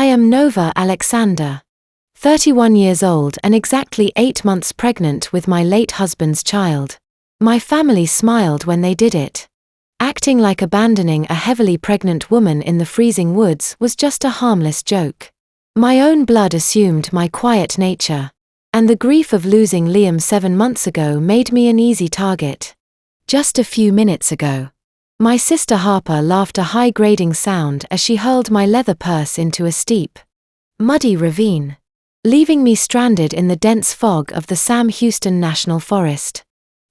am Nova Alexander, 31 years old and exactly 8 months pregnant with my late husband's child. My family smiled when they did it. Acting like abandoning a heavily pregnant woman in the freezing woods was just a harmless joke. My own blood assumed my quiet nature, and the grief of losing Liam 7 months ago made me an easy target. Just a few minutes ago, my sister Harper laughed a high grating sound as she hurled my leather purse into a steep, muddy ravine, leaving me stranded in the dense fog of the Sam Houston National Forest.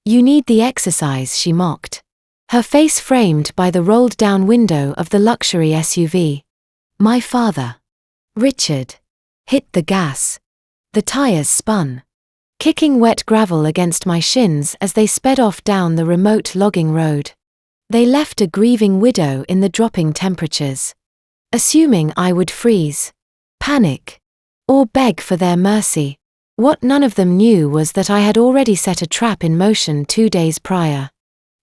"You need the exercise," she mocked, her face framed by the rolled-down window of the luxury SUV. My father, Richard, hit the gas. The tires spun, kicking wet gravel against my shins as they sped off down the remote logging road. They left a grieving widow in the dropping temperatures, assuming I would freeze, panic, or beg for their mercy. What none of them knew was that I had already set a trap in motion 2 days prior.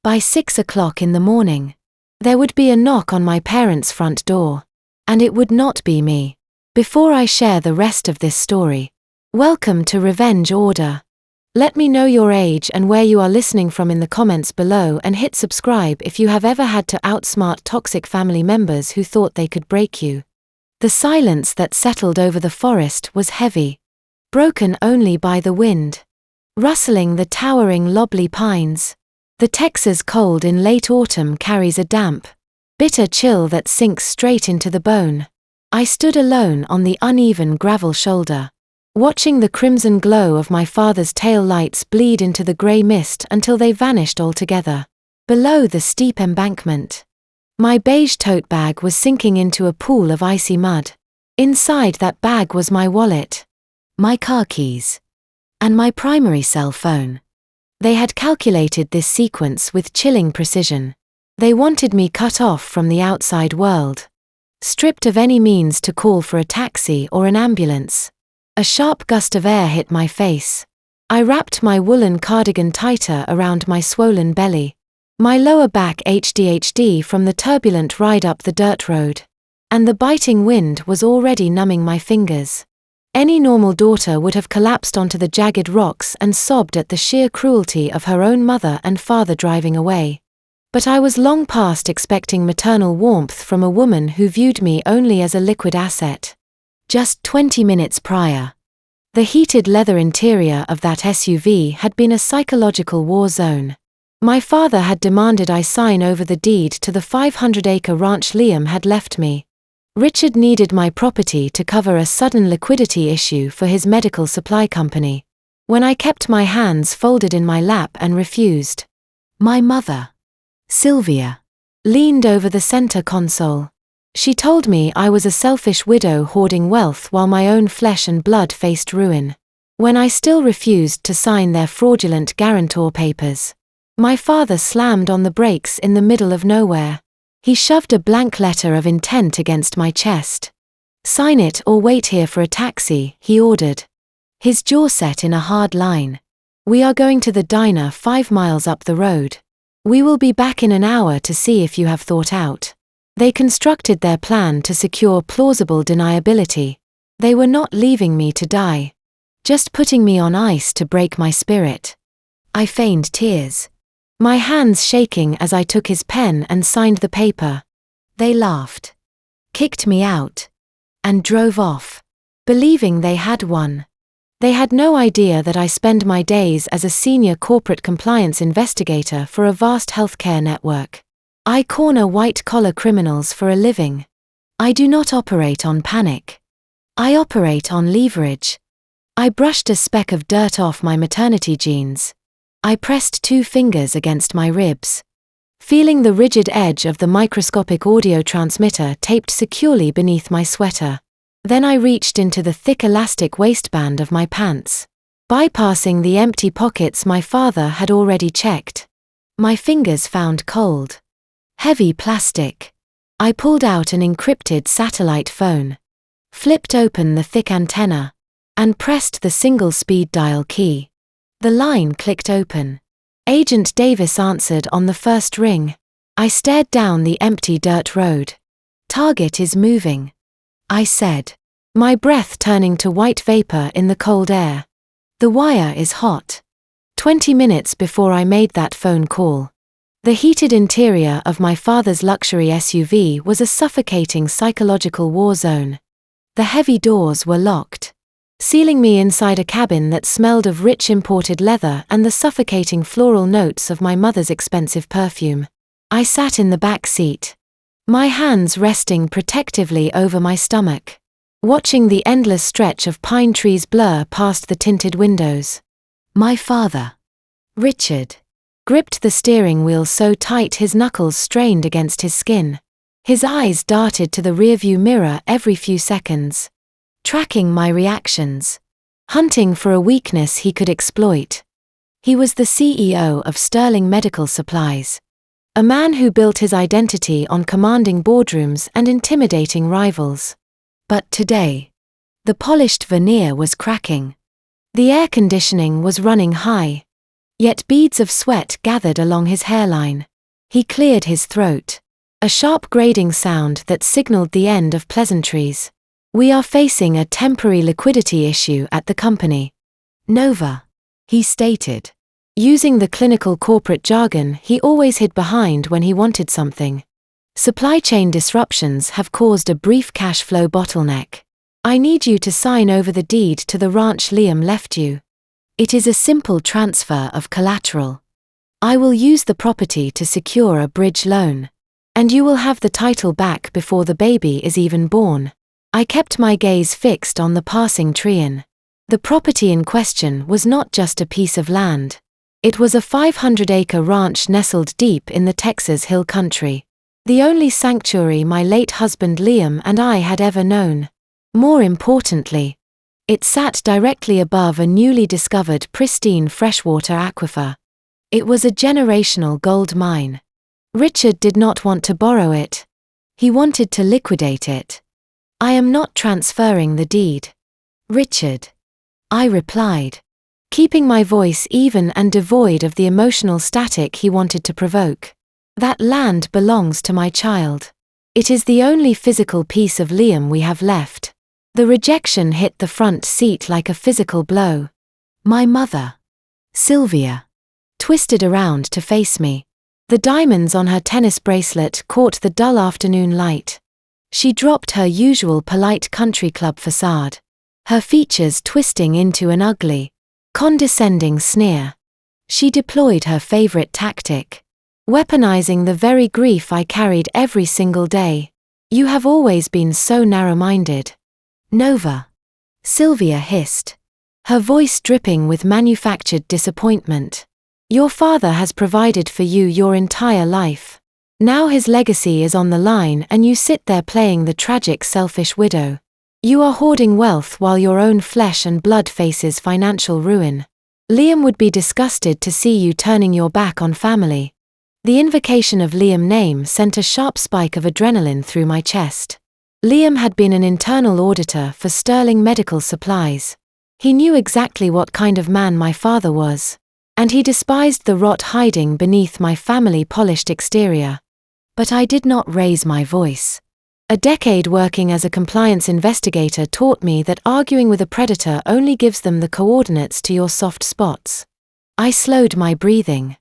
By 6 o'clock in the morning, there would be a knock on my parents' front door, and it would not be me. Before I share the rest of this story, welcome to Revenge Order. Let me know your age and where you are listening from in the comments below, and hit subscribe if you have ever had to outsmart toxic family members who thought they could break you. The silence that settled over the forest was heavy, broken only by the wind, rustling the towering lobley pines. The Texas cold in late autumn carries a damp, bitter chill that sinks straight into the bone. I stood alone on the uneven gravel shoulder, watching the crimson glow of my father's tail lights bleed into the grey mist until they vanished altogether. Below the steep embankment, my beige tote bag was sinking into a pool of icy mud. Inside that bag was my wallet, my car keys, and my primary cell phone. They had calculated this sequence with chilling precision. They wanted me cut off from the outside world, stripped of any means to call for a taxi or an ambulance. A sharp gust of air hit my face. I wrapped my woolen cardigan tighter around my swollen belly. My lower back ADHD from the turbulent ride up the dirt road, and the biting wind was already numbing my fingers. Any normal daughter would have collapsed onto the jagged rocks and sobbed at the sheer cruelty of her own mother and father driving away. But I was long past expecting maternal warmth from a woman who viewed me only as a liquid asset. Just 20 minutes prior, the heated leather interior of that SUV had been a psychological war zone. My father had demanded I sign over the deed to the 500-acre ranch Liam had left me. Richard needed my property to cover a sudden liquidity issue for his medical supply company. When I kept my hands folded in my lap and refused, my mother, Sylvia, leaned over the center console. She told me I was a selfish widow hoarding wealth while my own flesh and blood faced ruin. When I still refused to sign their fraudulent guarantor papers, my father slammed on the brakes in the middle of nowhere. He shoved a blank letter of intent against my chest. "Sign it or wait here for a taxi," he ordered, his jaw set in a hard line. "We are going to the diner 5 miles up the road. We will be back in an hour to see if you have thought out." They constructed their plan to secure plausible deniability. They were not leaving me to die, just putting me on ice to break my spirit. I feigned tears, my hands shaking as I took his pen and signed the paper. They laughed, kicked me out, and drove off, believing they had won. They had no idea that I spend my days as a senior corporate compliance investigator for a vast healthcare network. I corner white-collar criminals for a living. I do not operate on panic. I operate on leverage. I brushed a speck of dirt off my maternity jeans. I pressed 2 fingers against my ribs, feeling the rigid edge of the microscopic audio transmitter taped securely beneath my sweater. Then I reached into the thick elastic waistband of my pants, bypassing the empty pockets my father had already checked. My fingers found cold, heavy plastic. I pulled out an encrypted satellite phone, flipped open the thick antenna, and pressed the single speed dial key. The line clicked open. Agent Davis answered on the first ring. I stared down the empty dirt road. "Target is moving," I said. my breath turning to white vapor in the cold air. The wire is hot. 20 minutes before I made that phone call. The heated interior of my father's luxury SUV was a suffocating psychological war zone. The heavy doors were locked, sealing me inside a cabin that smelled of rich imported leather and the suffocating floral notes of my mother's expensive perfume. I sat in the back seat, my hands resting protectively over my stomach, watching the endless stretch of pine trees blur past the tinted windows. My father, Richard, gripped the steering wheel so tight his knuckles strained against his skin. His eyes darted to the rearview mirror every few seconds, tracking my reactions, hunting for a weakness he could exploit. He was the CEO of Sterling Medical Supplies, a man who built his identity on commanding boardrooms and intimidating rivals. But today, the polished veneer was cracking. The air conditioning was running high, yet beads of sweat gathered along his hairline. He cleared his throat, a sharp grating sound that signaled the end of pleasantries. We are facing a temporary liquidity issue at the company. Nova, he stated, using the clinical corporate jargon he always hid behind when he wanted something. Supply chain disruptions have caused a brief cash flow bottleneck. I need you to sign over the deed to the ranch Liam left you. It is a simple transfer of collateral. I will use the property to secure a bridge loan, and you will have the title back before the baby is even born. I kept my gaze fixed on the passing Trian. The property in question was not just a piece of land. It was a 500-acre ranch nestled deep in the Texas Hill Country, the only sanctuary my late husband Liam and I had ever known. More importantly, it sat directly above a newly discovered pristine freshwater aquifer. It was a generational gold mine. Richard did not want to borrow it. He wanted to liquidate it. I am not transferring the deed, Richard, I replied, keeping my voice even and devoid of the emotional static he wanted to provoke. That land belongs to my child. It is the only physical piece of Liam we have left. The rejection hit the front seat like a physical blow. My mother, Sylvia, twisted around to face me. The diamonds on her tennis bracelet caught the dull afternoon light. She dropped her usual polite country club facade, her features twisting into an ugly, condescending sneer. She deployed her favorite tactic, weaponizing the very grief I carried every single day. You have always been so narrow-minded, Nova, Sylvia hissed, her voice dripping with manufactured disappointment. Your father has provided for you your entire life. Now his legacy is on the line and you sit there playing the tragic selfish widow. You are hoarding wealth while your own flesh and blood faces financial ruin. Liam would be disgusted to see you turning your back on family. The invocation of Liam's name sent a sharp spike of adrenaline through my chest. Liam had been an internal auditor for Sterling Medical Supplies. He knew exactly what kind of man my father was, and he despised the rot hiding beneath my family-polished exterior. But I did not raise my voice. A decade working as a compliance investigator taught me that arguing with a predator only gives them the coordinates to your soft spots. I slowed my breathing,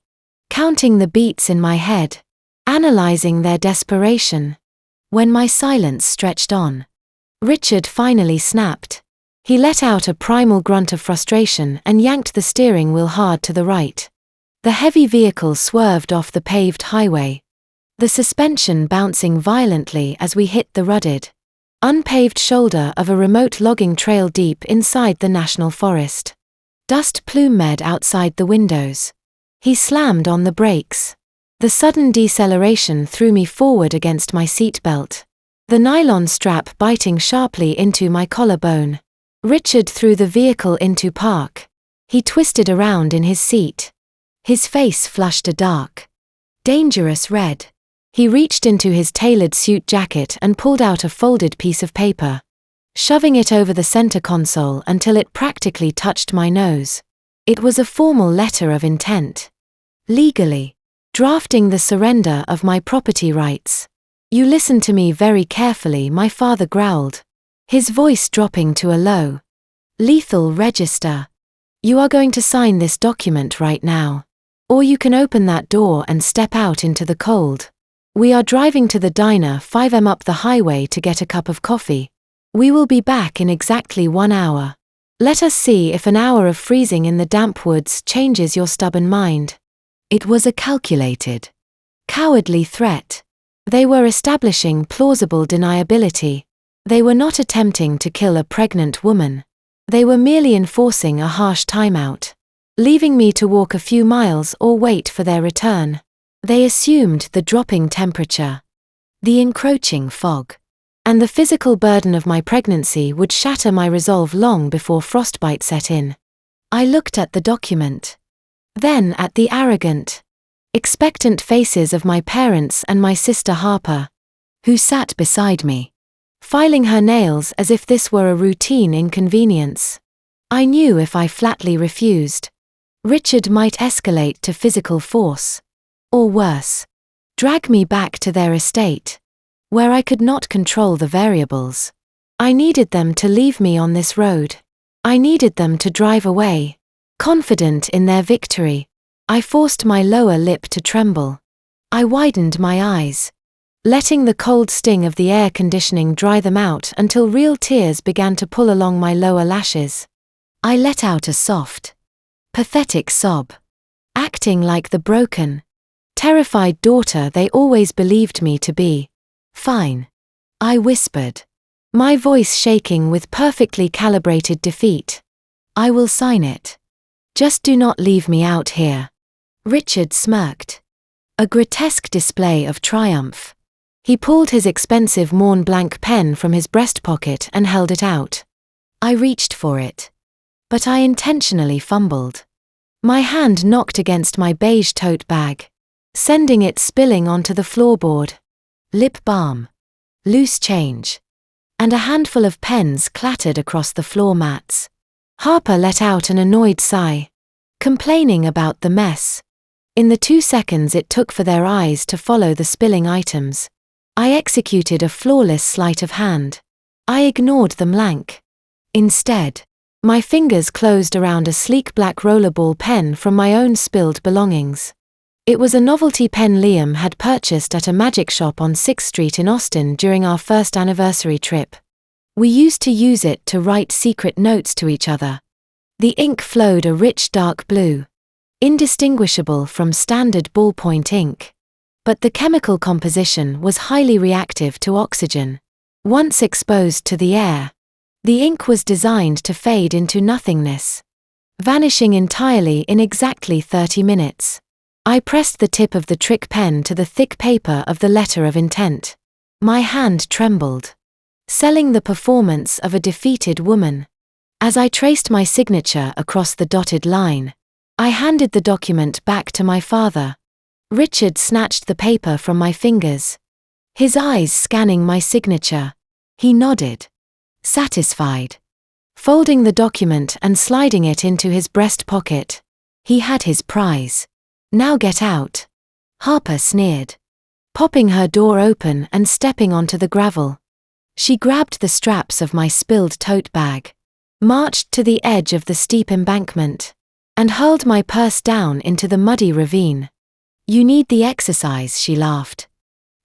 counting the beats in my head, analyzing their desperation. When my silence stretched on, Richard finally snapped. He let out a primal grunt of frustration and yanked the steering wheel hard to the right. The heavy vehicle swerved off the paved highway, the suspension bouncing violently as we hit the rutted, unpaved shoulder of a remote logging trail deep inside the national forest. Dust plumed outside the windows. He slammed on the brakes. The sudden deceleration threw me forward against my seatbelt, the nylon strap biting sharply into my collarbone. Richard threw the vehicle into park. He twisted around in his seat. His face flushed a dark, dangerous red. He reached into his tailored suit jacket and pulled out a folded piece of paper, shoving it over the center console until it practically touched my nose. It was a formal letter of intent, legally drafting the surrender of my property rights. You listen to me very carefully, my father growled. his voice dropping to a low, lethal register. "You are going to sign this document right now. Or you can open that door and step out into the cold. We are driving to the diner 5 up the highway to get a cup of coffee. We will be back in exactly 1 hour. Let us see if an hour of freezing in the damp woods changes your stubborn mind." It was a calculated, cowardly threat. They were establishing plausible deniability. They were not attempting to kill a pregnant woman. They were merely enforcing a harsh timeout, leaving me to walk a few miles or wait for their return. They assumed the dropping temperature, the encroaching fog, and the physical burden of my pregnancy would shatter my resolve long before frostbite set in. I looked at the document, then at the arrogant, expectant faces of my parents and my sister Harper, who sat beside me, filing her nails as if this were a routine inconvenience. I knew if I flatly refused, Richard might escalate to physical force, or worse, drag me back to their estate, where I could not control the variables. I needed them to leave me on this road. I needed them to drive away, confident in their victory. I forced my lower lip to tremble. I widened my eyes, letting the cold sting of the air conditioning dry them out until real tears began to pull along my lower lashes. I let out a soft, pathetic sob, acting like the broken, terrified daughter they always believed me to be. "Fine," I whispered, my voice shaking with perfectly calibrated defeat. "I will sign it. Just do not leave me out here." Richard smirked, a grotesque display of triumph. He pulled his expensive Mont Blanc pen from his breast pocket and held it out. I reached for it, but I intentionally fumbled. My hand knocked against my beige tote bag, sending it spilling onto the floorboard. Lip balm, loose change, and a handful of pens clattered across the floor mats. Harper let out an annoyed sigh, complaining about the mess. In the 2 seconds it took for their eyes to follow the spilling items, I executed a flawless sleight of hand. I ignored them blank. Instead, my fingers closed around a sleek black rollerball pen from my own spilled belongings. It was a novelty pen Liam had purchased at a magic shop on 6th Street in Austin during our first anniversary trip. We used to use it to write secret notes to each other. The ink flowed a rich dark blue, indistinguishable from standard ballpoint ink. But the chemical composition was highly reactive to oxygen. Once exposed to the air, the ink was designed to fade into nothingness, vanishing entirely in exactly 30 minutes. I pressed the tip of the trick pen to the thick paper of the letter of intent. My hand trembled, selling the performance of a defeated woman. As I traced my signature across the dotted line, I handed the document back to my father. Richard snatched the paper from my fingers, his eyes scanning my signature. He nodded, satisfied, folding the document and sliding it into his breast pocket. He had his prize. "Now get out," Harper sneered, popping her door open and stepping onto the gravel. She grabbed the straps of my spilled tote bag, marched to the edge of the steep embankment, and hurled my purse down into the muddy ravine. "You need the exercise," she laughed,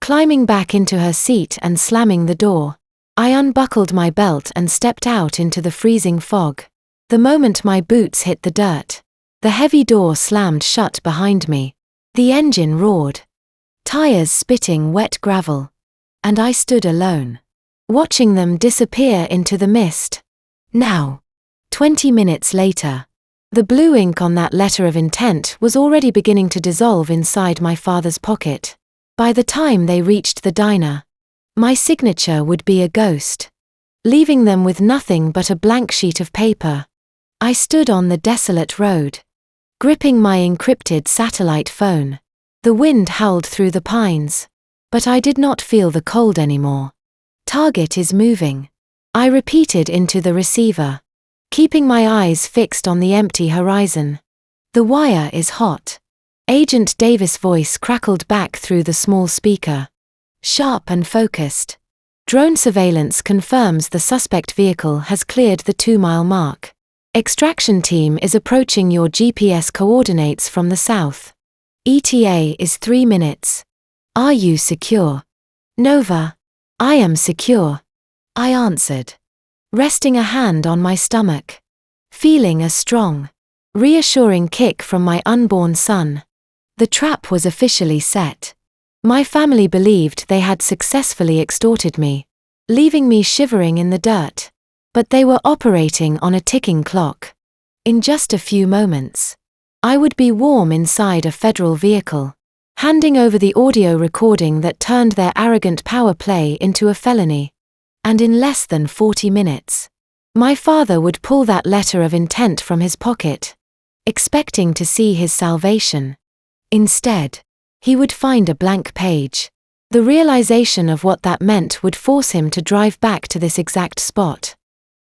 climbing back into her seat and slamming the door. I unbuckled my belt and stepped out into the freezing fog. The moment my boots hit the dirt, the heavy door slammed shut behind me. The engine roared, tires spitting wet gravel, and I stood alone, watching them disappear into the mist. Now, 20 minutes later, the blue ink on that letter of intent was already beginning to dissolve inside my father's pocket. By the time they reached the diner, my signature would be a ghost, leaving them with nothing but a blank sheet of paper. I stood on the desolate road, gripping my encrypted satellite phone. The wind howled through the pines, but I did not feel the cold anymore. "Target is moving," I repeated into the receiver, keeping my eyes fixed on the empty horizon. "The wire is hot," Agent Davis' voice crackled back through the small speaker, sharp and focused. Drone surveillance confirms the suspect vehicle has cleared the 2-mile mark. Extraction team is approaching your GPS coordinates from the south. ETA is 3 minutes. Are you secure? Nova. I am secure. I answered, resting a hand on my stomach, feeling a strong, reassuring kick from my unborn son. The trap was officially set. My family believed they had successfully extorted me, leaving me shivering in the dirt. But they were operating on a ticking clock. In just a few moments, I would be warm inside a federal vehicle, handing over the audio recording that turned their arrogant power play into a felony. And in less than 40 minutes, my father would pull that letter of intent from his pocket, expecting to see his salvation. Instead, he would find a blank page. The realization of what that meant would force him to drive back to this exact spot.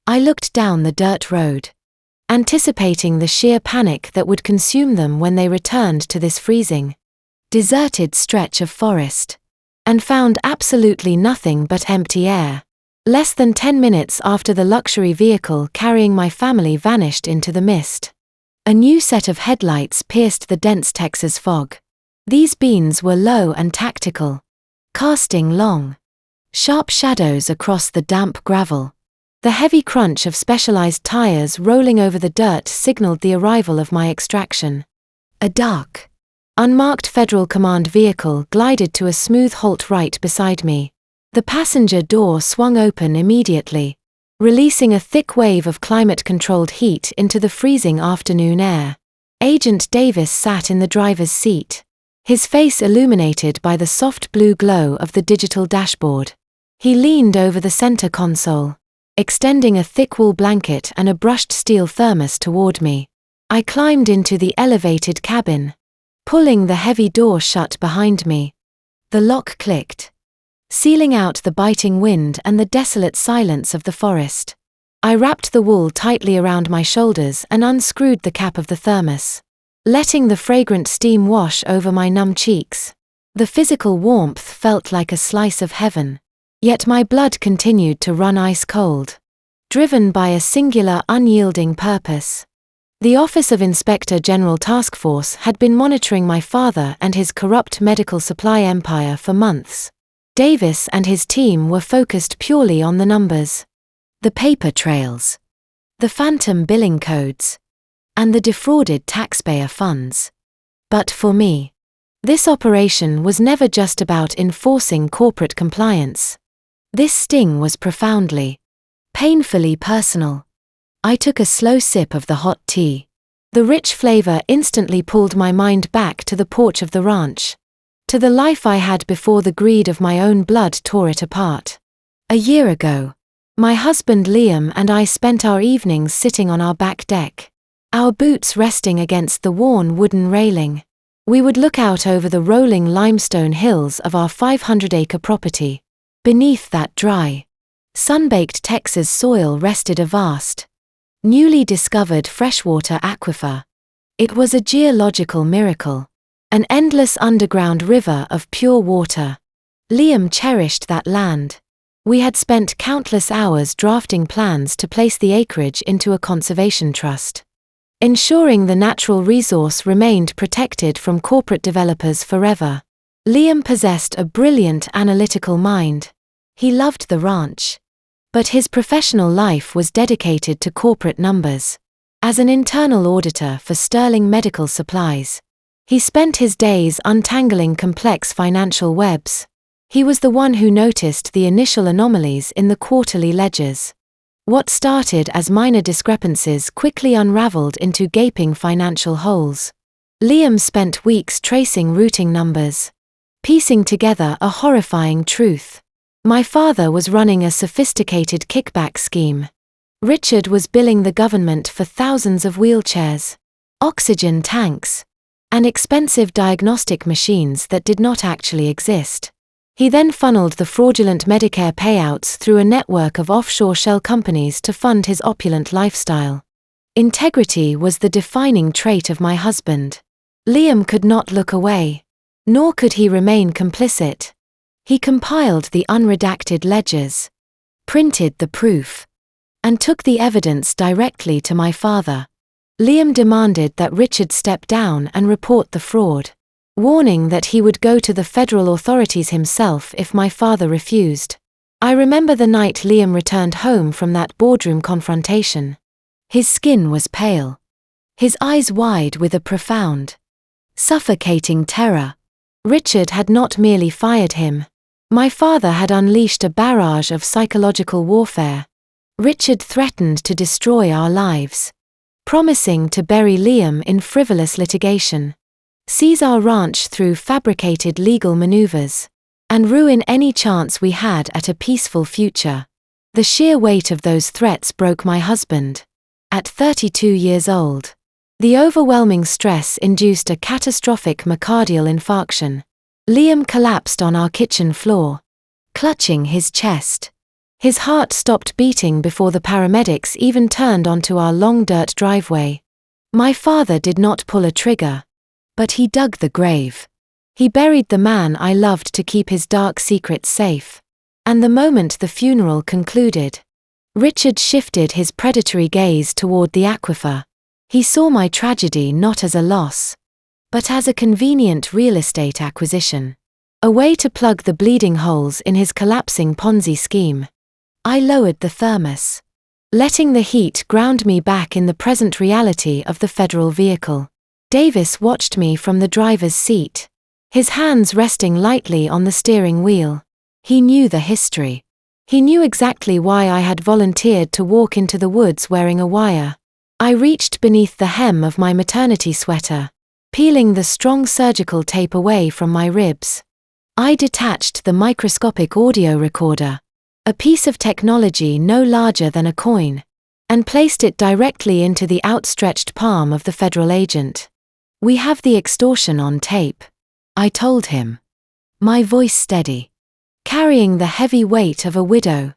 I looked down the dirt road, anticipating the sheer panic that would consume them when they returned to this freezing, deserted stretch of forest, and found absolutely nothing but empty air. Less than 10 minutes after the luxury vehicle carrying my family vanished into the mist, a new set of headlights pierced the dense Texas fog. These beams were low and tactical, casting long, sharp shadows across the damp gravel. The heavy crunch of specialized tires rolling over the dirt signaled the arrival of my extraction. A dark, unmarked Federal Command vehicle glided to a smooth halt right beside me. The passenger door swung open immediately, releasing a thick wave of climate-controlled heat into the freezing afternoon air. Agent Davis sat in the driver's seat, his face illuminated by the soft blue glow of the digital dashboard. He leaned over the center console, extending a thick wool blanket and a brushed steel thermos toward me. I climbed into the elevated cabin, pulling the heavy door shut behind me. The lock clicked, sealing out the biting wind and the desolate silence of the forest. I wrapped the wool tightly around my shoulders and unscrewed the cap of the thermos, letting the fragrant steam wash over my numb cheeks. The physical warmth felt like a slice of heaven, yet my blood continued to run ice cold, driven by a singular unyielding purpose. The Office of Inspector General Task Force had been monitoring my father and his corrupt medical supply empire for months. Davis and his team were focused purely on the numbers, the paper trails, the phantom billing codes, and the defrauded taxpayer funds. But for me, this operation was never just about enforcing corporate compliance. This sting was profoundly, painfully personal. I took a slow sip of the hot tea. The rich flavor instantly pulled my mind back to the porch of the ranch, to the life I had before the greed of my own blood tore it apart. A year ago, my husband Liam and I spent our evenings sitting on our back deck, our boots resting against the worn wooden railing. We would look out over the rolling limestone hills of our 500-acre property. Beneath that dry, sun-baked Texas soil rested a vast, newly discovered freshwater aquifer. It was a geological miracle, an endless underground river of pure water. Liam cherished that land. We had spent countless hours drafting plans to place the acreage into a conservation trust, ensuring the natural resource remained protected from corporate developers forever. Liam possessed a brilliant analytical mind. He loved the ranch, but his professional life was dedicated to corporate numbers. As an internal auditor for Sterling Medical Supplies, he spent his days untangling complex financial webs. He was the one who noticed the initial anomalies in the quarterly ledgers. What started as minor discrepancies quickly unraveled into gaping financial holes. Liam spent weeks tracing routing numbers, piecing together a horrifying truth. My father was running a sophisticated kickback scheme. Richard was billing the government for thousands of wheelchairs, oxygen tanks, and expensive diagnostic machines that did not actually exist. He then funneled the fraudulent Medicare payouts through a network of offshore shell companies to fund his opulent lifestyle. Integrity was the defining trait of my husband. Liam could not look away, nor could he remain complicit. He compiled the unredacted ledgers, printed the proof, and took the evidence directly to my father. Liam demanded that Richard step down and report the fraud, warning that he would go to the federal authorities himself if my father refused. I remember the night Liam returned home from that boardroom confrontation. His skin was pale, his eyes wide with a profound, suffocating terror. Richard had not merely fired him. My father had unleashed a barrage of psychological warfare. Richard threatened to destroy our lives, promising to bury Liam in frivolous litigation, seize our ranch through fabricated legal maneuvers, and ruin any chance we had at a peaceful future. The sheer weight of those threats broke my husband. At 32 years old, the overwhelming stress induced a catastrophic myocardial infarction. Liam collapsed on our kitchen floor, clutching his chest. His heart stopped beating before the paramedics even turned onto our long dirt driveway. My father did not pull a trigger, but he dug the grave. He buried the man I loved to keep his dark secrets safe. And the moment the funeral concluded, Richard shifted his predatory gaze toward the aquifer. He saw my tragedy not as a loss, but as a convenient real estate acquisition, a way to plug the bleeding holes in his collapsing Ponzi scheme. I lowered the thermos, letting the heat ground me back in the present reality of the federal vehicle. Davis watched me from the driver's seat, his hands resting lightly on the steering wheel. He knew the history. He knew exactly why I had volunteered to walk into the woods wearing a wire. I reached beneath the hem of my maternity sweater, peeling the strong surgical tape away from my ribs. I detached the microscopic audio recorder, a piece of technology no larger than a coin, and placed it directly into the outstretched palm of the federal agent. "We have the extortion on tape," I told him, my voice steady, carrying the heavy weight of a widow,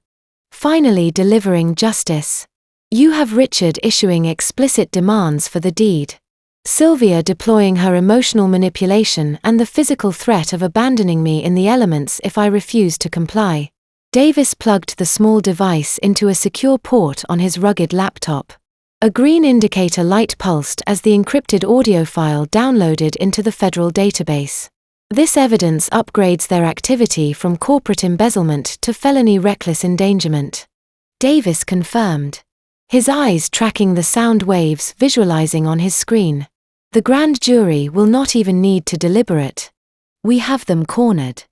finally delivering justice. "You have Richard issuing explicit demands for the deed, Sylvia deploying her emotional manipulation and the physical threat of abandoning me in the elements if I refuse to comply." Davis plugged the small device into a secure port on his rugged laptop. A green indicator light pulsed as the encrypted audio file downloaded into the federal database. This evidence upgrades their activity from corporate embezzlement to felony reckless endangerment. Davis confirmed, his eyes tracking the sound waves visualizing on his screen. "The grand jury will not even need to deliberate. We have them cornered."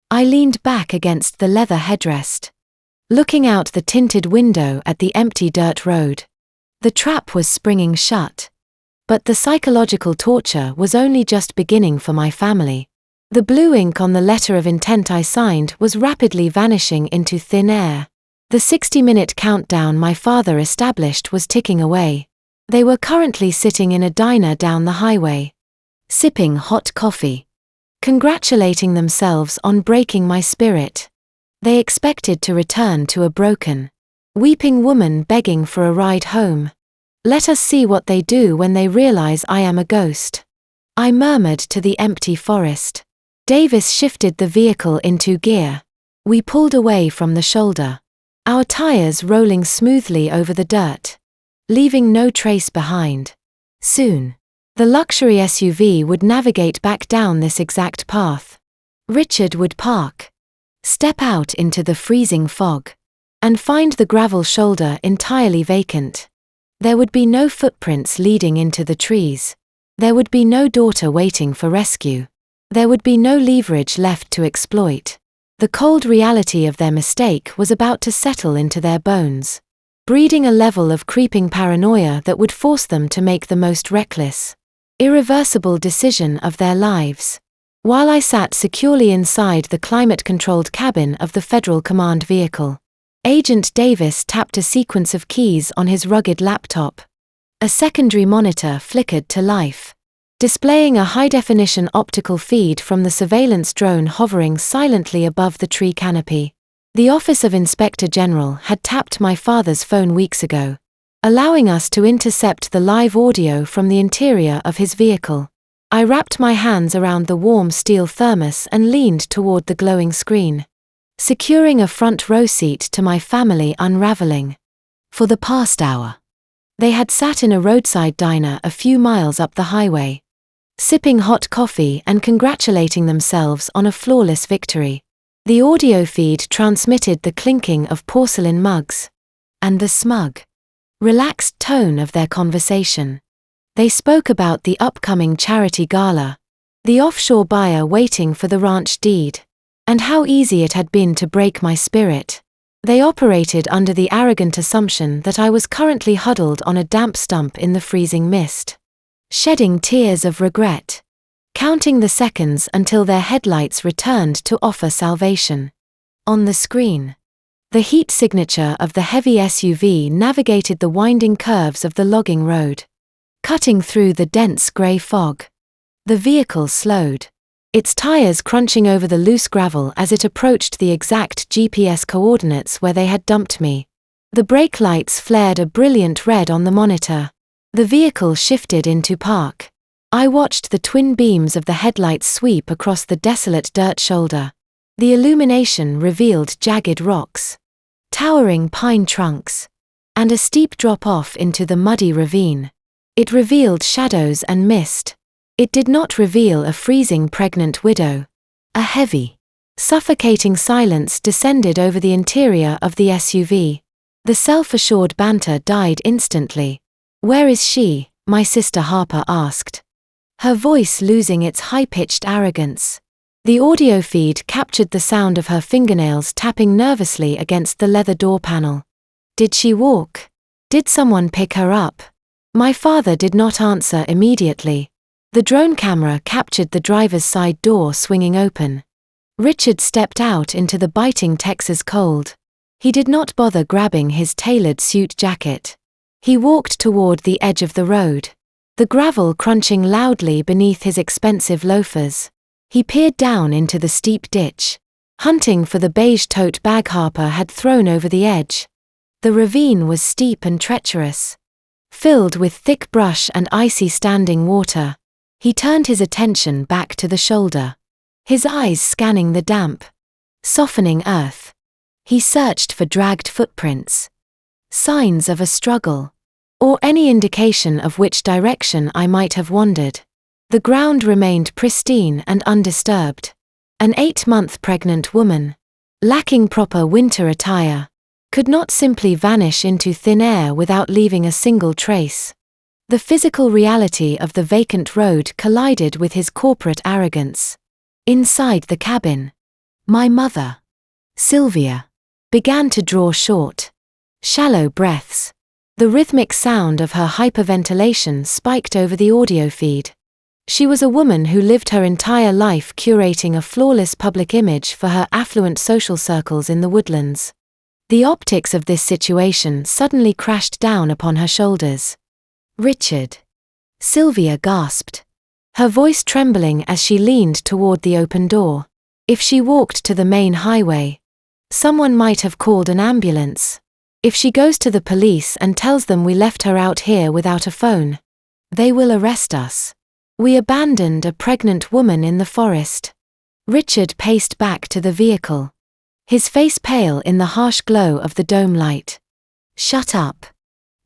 I leaned back against the leather headrest, looking out the tinted window at the empty dirt road. The trap was springing shut. But the psychological torture was only just beginning for my family. The blue ink on the letter of intent I signed was rapidly vanishing into thin air. The 60-minute countdown my father established was ticking away. They were currently sitting in a diner down the highway, sipping hot coffee, congratulating themselves on breaking my spirit. They expected to return to a broken, weeping woman begging for a ride home. "Let us see what they do when they realize I am a ghost," I murmured to the empty forest. Davis shifted the vehicle into gear. We pulled away from the shoulder, our tires rolling smoothly over the dirt, leaving no trace behind. Soon, the luxury SUV would navigate back down this exact path. Richard would park, step out into the freezing fog, and find the gravel shoulder entirely vacant. There would be no footprints leading into the trees. There would be no daughter waiting for rescue. There would be no leverage left to exploit. The cold reality of their mistake was about to settle into their bones, breeding a level of creeping paranoia that would force them to make the most reckless, irreversible decision of their lives. While I sat securely inside the climate-controlled cabin of the Federal Command vehicle, Agent Davis tapped a sequence of keys on his rugged laptop. A secondary monitor flickered to life, displaying a high-definition optical feed from the surveillance drone hovering silently above the tree canopy. The Office of Inspector General had tapped my father's phone weeks ago, allowing us to intercept the live audio from the interior of his vehicle. I wrapped my hands around the warm steel thermos and leaned toward the glowing screen, securing a front row seat to my family unraveling. For the past hour, they had sat in a roadside diner a few miles up the highway, sipping hot coffee and congratulating themselves on a flawless victory. The audio feed transmitted the clinking of porcelain mugs and the smug, relaxed tone of their conversation. They spoke about the upcoming charity gala, the offshore buyer waiting for the ranch deed, and how easy it had been to break my spirit. They operated under the arrogant assumption that I was currently huddled on a damp stump in the freezing mist, shedding tears of regret, counting the seconds until their headlights returned to offer salvation. On the screen, the heat signature of the heavy SUV navigated the winding curves of the logging road, cutting through the dense grey fog. The vehicle slowed, its tires crunching over the loose gravel as it approached the exact GPS coordinates where they had dumped me. The brake lights flared a brilliant red on the monitor. The vehicle shifted into park. I watched the twin beams of the headlights sweep across the desolate dirt shoulder. The illumination revealed jagged rocks, towering pine trunks, and a steep drop-off into the muddy ravine. It revealed shadows and mist. It did not reveal a freezing pregnant widow. A heavy, suffocating silence descended over the interior of the SUV. The self-assured banter died instantly. "Where is she?" my sister Harper asked, her voice losing its high-pitched arrogance. The audio feed captured the sound of her fingernails tapping nervously against the leather door panel. "Did she walk? Did someone pick her up?" My father did not answer immediately. The drone camera captured the driver's side door swinging open. Richard stepped out into the biting Texas cold. He did not bother grabbing his tailored suit jacket. He walked toward the edge of the road, the gravel crunching loudly beneath his expensive loafers. He peered down into the steep ditch, hunting for the beige tote bag Harper had thrown over the edge. The ravine was steep and treacherous, filled with thick brush and icy standing water. He turned his attention back to the shoulder, his eyes scanning the damp, softening earth. He searched for dragged footprints, signs of a struggle, or any indication of which direction I might have wandered. The ground remained pristine and undisturbed. An 8-month pregnant woman, lacking proper winter attire, could not simply vanish into thin air without leaving a single trace. The physical reality of the vacant road collided with his corporate arrogance. Inside the cabin, my mother, Sylvia, began to draw short, shallow breaths. The rhythmic sound of her hyperventilation spiked over the audio feed. She was a woman who lived her entire life curating a flawless public image for her affluent social circles in the woodlands. The optics of this situation suddenly crashed down upon her shoulders. "Richard," Sylvia gasped, her voice trembling as she leaned toward the open door. If she walked to the main highway, someone might have called an ambulance. If she goes to the police and tells them we left her out here without a phone, they will arrest us. We abandoned a pregnant woman in the forest. Richard paced back to the vehicle, his face pale in the harsh glow of the dome light. "Shut up,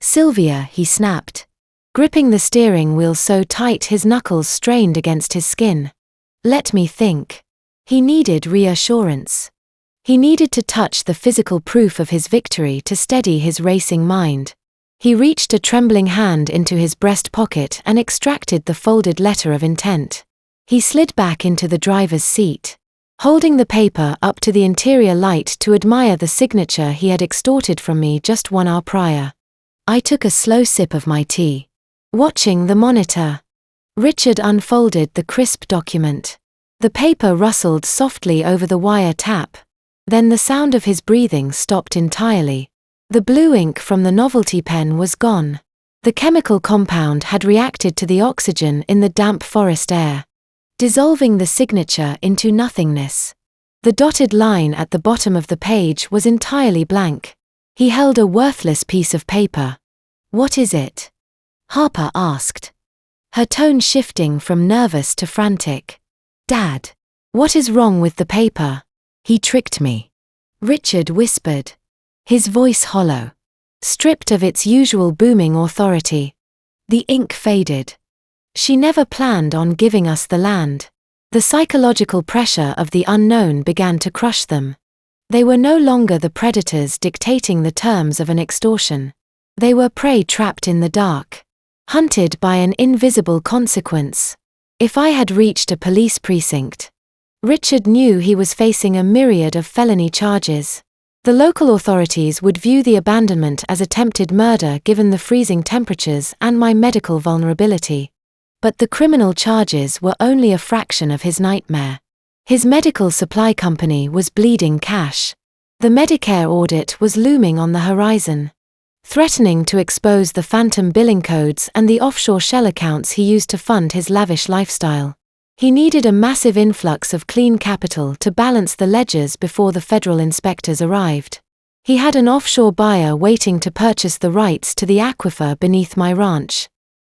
Sylvia," he snapped, gripping the steering wheel so tight his knuckles strained against his skin. "Let me think." He needed reassurance. He needed to touch the physical proof of his victory to steady his racing mind. He reached a trembling hand into his breast pocket and extracted the folded letter of intent. He slid back into the driver's seat, holding the paper up to the interior light to admire the signature he had extorted from me just 1 hour prior. I took a slow sip of my tea, watching the monitor. Richard unfolded the crisp document. The paper rustled softly over the wire tap. Then the sound of his breathing stopped entirely. The blue ink from the novelty pen was gone. The chemical compound had reacted to the oxygen in the damp forest air, dissolving the signature into nothingness. The dotted line at the bottom of the page was entirely blank. He held a worthless piece of paper. "What is it?" Harper asked. her tone shifting from nervous to frantic. "Dad, what is wrong with the paper?" "He tricked me," Richard whispered, his voice hollow, stripped of its usual booming authority. The ink faded. "She never planned on giving us the land." The psychological pressure of the unknown began to crush them. They were no longer the predators dictating the terms of an extortion. They were prey trapped in the dark, hunted by an invisible consequence. If I had reached a police precinct, Richard knew he was facing a myriad of felony charges. The local authorities would view the abandonment as attempted murder given the freezing temperatures and my medical vulnerability. But the criminal charges were only a fraction of his nightmare. His medical supply company was bleeding cash. The Medicare audit was looming on the horizon, threatening to expose the phantom billing codes and the offshore shell accounts he used to fund his lavish lifestyle. He needed a massive influx of clean capital to balance the ledgers before the federal inspectors arrived. He had an offshore buyer waiting to purchase the rights to the aquifer beneath my ranch.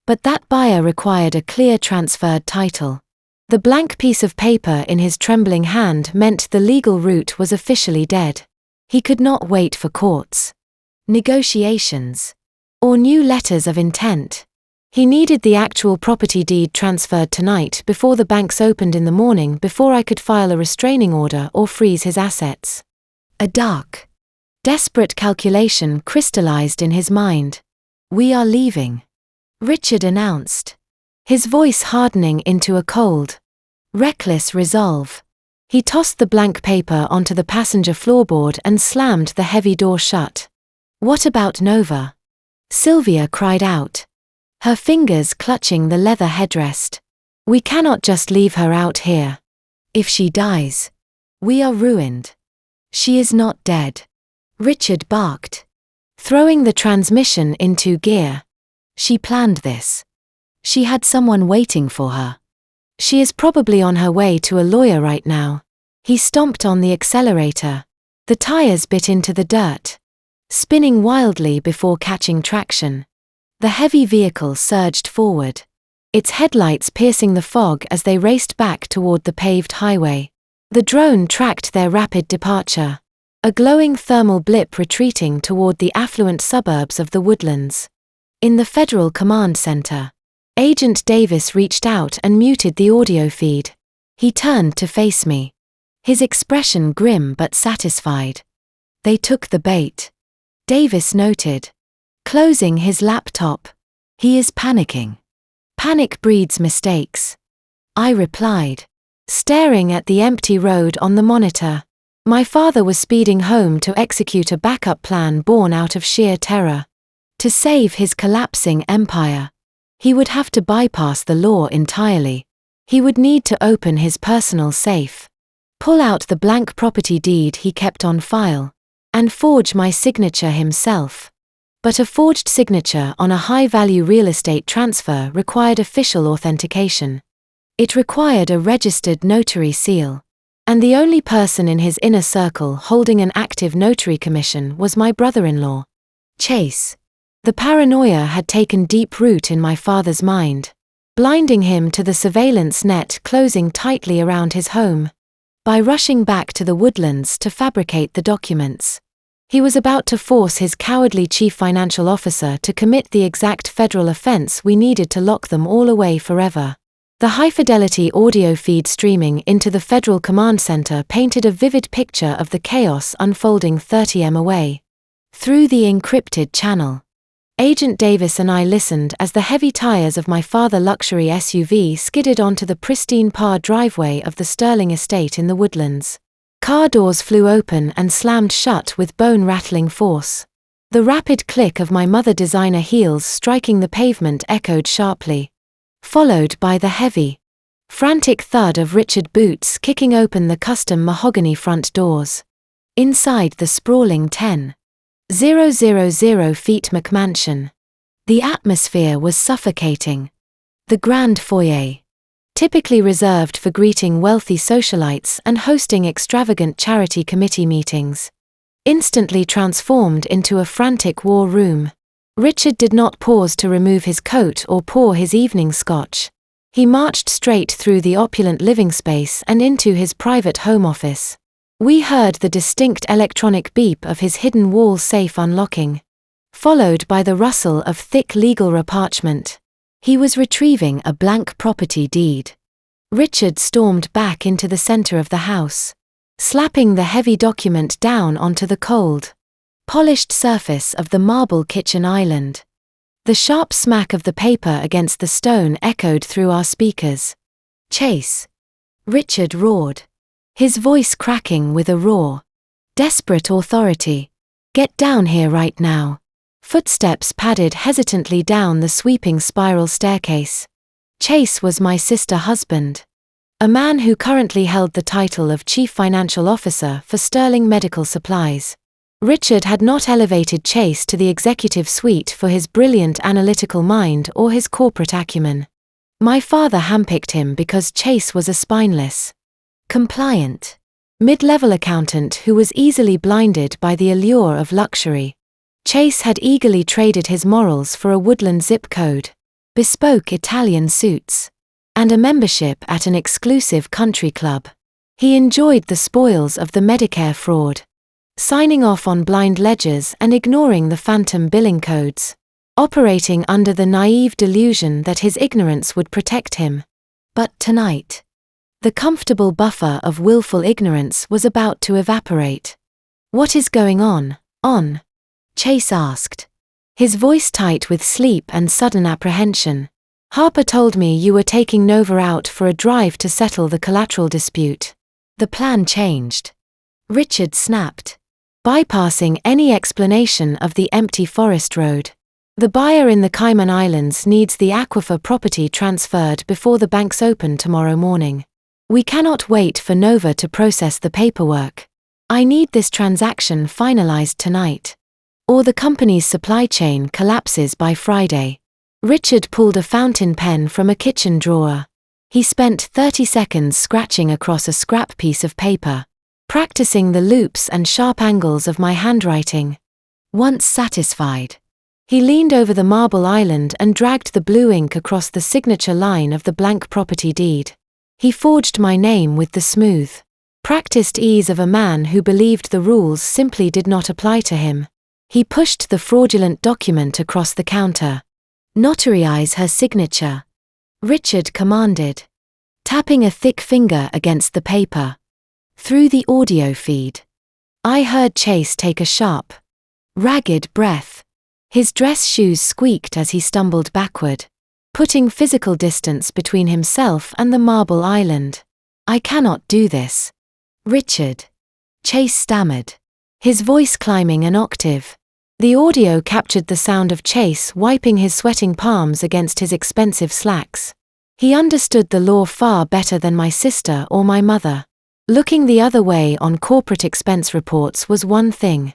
But that buyer required a clear transferred title. The blank piece of paper in his trembling hand meant the legal route was officially dead. He could not wait for courts, negotiations, or new letters of intent. He needed the actual property deed transferred tonight before the banks opened in the morning, before I could file a restraining order or freeze his assets. A dark, desperate calculation crystallized in his mind. "We are leaving," Richard announced, his voice hardening into a cold, reckless resolve. He tossed the blank paper onto the passenger floorboard and slammed the heavy door shut. "What about Nova?" Sylvia cried out, her fingers clutching the leather headrest. "We cannot just leave her out here. If she dies, we are ruined." "She is not dead," Richard barked, throwing the transmission into gear. "She planned this. She had someone waiting for her. She is probably on her way to a lawyer right now." He stomped on the accelerator. The tires bit into the dirt, spinning wildly before catching traction. The heavy vehicle surged forward, its headlights piercing the fog as they raced back toward the paved highway. The drone tracked their rapid departure, a glowing thermal blip retreating toward the affluent suburbs of the Woodlands. In the Federal Command Center, Agent Davis reached out and muted the audio feed. He turned to face me, his expression grim but satisfied. "They took the bait," Davis noted, closing his laptop. "He is panicking. Panic breeds mistakes," I replied, staring at the empty road on the monitor. My father was speeding home to execute a backup plan born out of sheer terror. To save his collapsing empire, he would have to bypass the law entirely. He would need to open his personal safe, pull out the blank property deed he kept on file, and forge my signature himself. But a forged signature on a high-value real estate transfer required official authentication. It required a registered notary seal. And the only person in his inner circle holding an active notary commission was my brother-in-law, Chase. The paranoia had taken deep root in my father's mind, blinding him to the surveillance net closing tightly around his home. By rushing back to the Woodlands to fabricate the documents, he was about to force his cowardly chief financial officer to commit the exact federal offense we needed to lock them all away forever. The high-fidelity audio feed streaming into the Federal Command Center painted a vivid picture of the chaos unfolding 30 m away. Through the encrypted channel, Agent Davis and I listened as the heavy tires of my father's luxury SUV skidded onto the pristine par driveway of the Sterling estate in the Woodlands. Car doors flew open and slammed shut with bone-rattling force. The rapid click of my mother-designer heels striking the pavement echoed sharply, followed by the heavy, frantic thud of Richard boots kicking open the custom mahogany front doors. Inside the sprawling 10,000 feet McMansion, the atmosphere was suffocating. The grand foyer, typically reserved for greeting wealthy socialites and hosting extravagant charity committee meetings, instantly transformed into a frantic war room. Richard did not pause to remove his coat or pour his evening scotch. He marched straight through the opulent living space and into his private home office. We heard the distinct electronic beep of his hidden wall safe unlocking, followed by the rustle of thick legal parchment. He was retrieving a blank property deed. Richard stormed back into the center of the house, slapping the heavy document down onto the cold, polished surface of the marble kitchen island. The sharp smack of the paper against the stone echoed through our speakers. "Chase!" Richard roared, his voice cracking with a roar. Desperate authority. "Get down here right now." Footsteps padded hesitantly down the sweeping spiral staircase. Chase was my sister husband, a man who currently held the title of Chief Financial Officer for Sterling Medical Supplies. Richard had not elevated Chase to the executive suite for his brilliant analytical mind or his corporate acumen. My father handpicked him because Chase was a spineless, compliant, mid-level accountant who was easily blinded by the allure of luxury. Chase had eagerly traded his morals for a woodland zip code, bespoke Italian suits, and a membership at an exclusive country club. He enjoyed the spoils of the Medicare fraud, signing off on blind ledgers and ignoring the phantom billing codes, operating under the naive delusion that his ignorance would protect him. But tonight, the comfortable buffer of willful ignorance was about to evaporate. "What is going on?" Chase asked, his voice tight with sleep and sudden apprehension. "Harper told me you were taking Nova out for a drive to settle the collateral dispute." The plan changed. Richard snapped, bypassing any explanation of the empty forest road. "The buyer in the Cayman Islands needs the aquifer property transferred before the banks open tomorrow morning. We cannot wait for Nova to process the paperwork. I need this transaction finalized tonight, or the company's supply chain collapses by Friday." Richard pulled a fountain pen from a kitchen drawer. He spent 30 seconds scratching across a scrap piece of paper, practicing the loops and sharp angles of my handwriting. Once satisfied, he leaned over the marble island and dragged the blue ink across the signature line of the blank property deed. He forged my name with the smooth, practiced ease of a man who believed the rules simply did not apply to him. He pushed the fraudulent document across the counter. "Notarize her signature," Richard commanded, tapping a thick finger against the paper. Through the audio feed, I heard Chase take a sharp, ragged breath. His dress shoes squeaked as he stumbled backward, putting physical distance between himself and the marble island. "I cannot do this, Richard," Chase stammered, his voice climbing an octave. The audio captured the sound of Chase wiping his sweating palms against his expensive slacks. He understood the law far better than my sister or my mother. Looking the other way on corporate expense reports was one thing.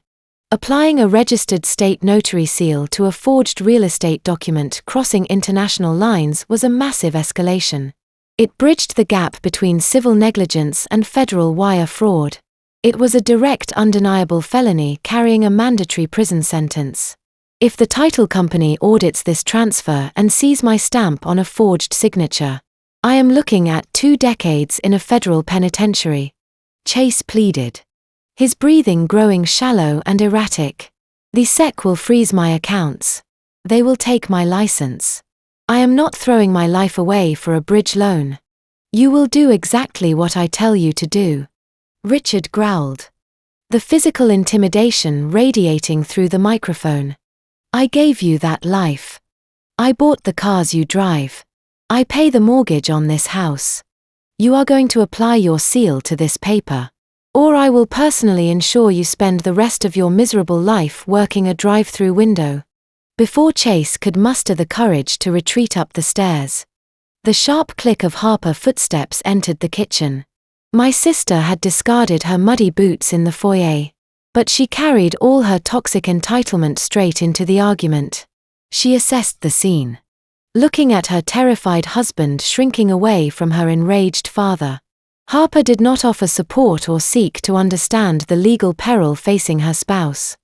Applying a registered state notary seal to a forged real estate document crossing international lines was a massive escalation. It bridged the gap between civil negligence and federal wire fraud. It was a direct undeniable felony carrying a mandatory prison sentence. If the title company audits this transfer and sees my stamp on a forged signature, I am looking at 2 decades in a federal penitentiary. Chase pleaded, his breathing growing shallow and erratic. "The SEC will freeze my accounts. They will take my license. I am not throwing my life away for a bridge loan. You will do exactly what I tell you to do," Richard growled, the physical intimidation radiating through the microphone. "I gave you that life. I bought the cars you drive. I pay the mortgage on this house. You are going to apply your seal to this paper, or I will personally ensure you spend the rest of your miserable life working a drive-through window." Before Chase could muster the courage to retreat up the stairs, the sharp click of Harper footsteps entered the kitchen. My sister had discarded her muddy boots in the foyer, but she carried all her toxic entitlement straight into the argument. She assessed the scene, looking at her terrified husband shrinking away from her enraged father. Harper did not offer support or seek to understand the legal peril facing her spouse.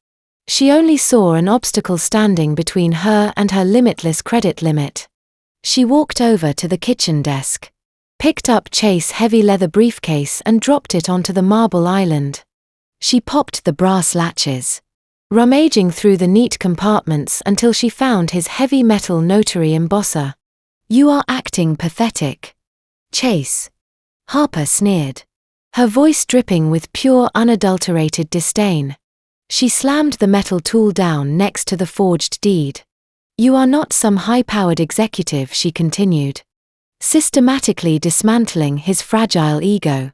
She only saw an obstacle standing between her and her limitless credit limit. She walked over to the kitchen desk, picked up Chase's heavy leather briefcase and dropped it onto the marble island. She popped the brass latches, rummaging through the neat compartments until she found his heavy metal notary embosser. "You are acting pathetic, Chase," Harper sneered, her voice dripping with pure unadulterated disdain. She slammed the metal tool down next to the forged deed. "You are not some high-powered executive," she continued, systematically dismantling his fragile ego.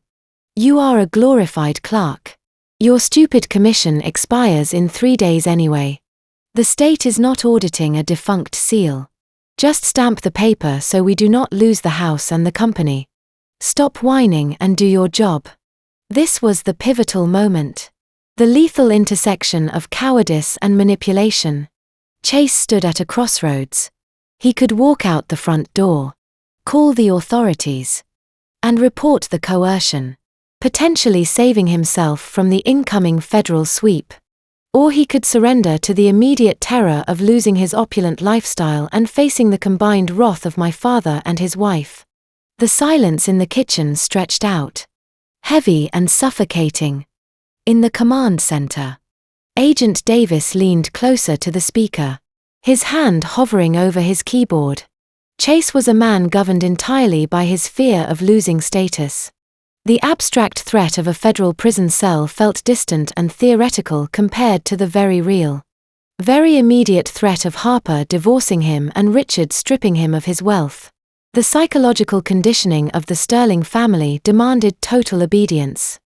"You are a glorified clerk. Your stupid commission expires in 3 days anyway. The state is not auditing a defunct seal. Just stamp the paper so we do not lose the house and the company. Stop whining and do your job." This was the pivotal moment, the lethal intersection of cowardice and manipulation. Chase stood at a crossroads. He could walk out the front door, call the authorities, and report the coercion, potentially saving himself from the incoming federal sweep. Or he could surrender to the immediate terror of losing his opulent lifestyle and facing the combined wrath of my father and his wife. The silence in the kitchen stretched out, heavy and suffocating. In the command center, Agent Davis leaned closer to the speaker, his hand hovering over his keyboard. Chase was a man governed entirely by his fear of losing status. The abstract threat of a federal prison cell felt distant and theoretical compared to the very real, very immediate threat of Harper divorcing him and Richard stripping him of his wealth. The psychological conditioning of the Sterling family demanded total obedience,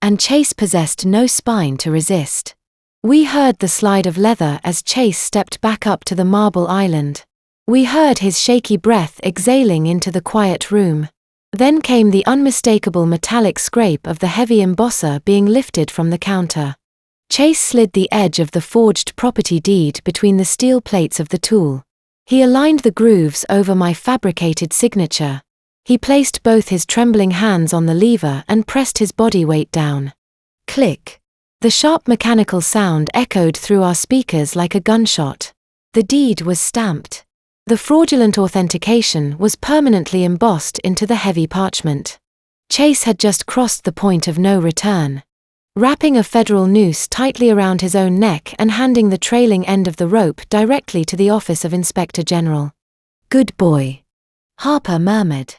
and Chase possessed no spine to resist. We heard the slide of leather as Chase stepped back up to the marble island. We heard his shaky breath exhaling into the quiet room. Then came the unmistakable metallic scrape of the heavy embosser being lifted from the counter. Chase slid the edge of the forged property deed between the steel plates of the tool. He aligned the grooves over my fabricated signature. He placed both his trembling hands on the lever and pressed his body weight down. Click. The sharp mechanical sound echoed through our speakers like a gunshot. The deed was stamped. The fraudulent authentication was permanently embossed into the heavy parchment. Chase had just crossed the point of no return, wrapping a federal noose tightly around his own neck and handing the trailing end of the rope directly to the Office of Inspector General. "Good boy," Harper murmured,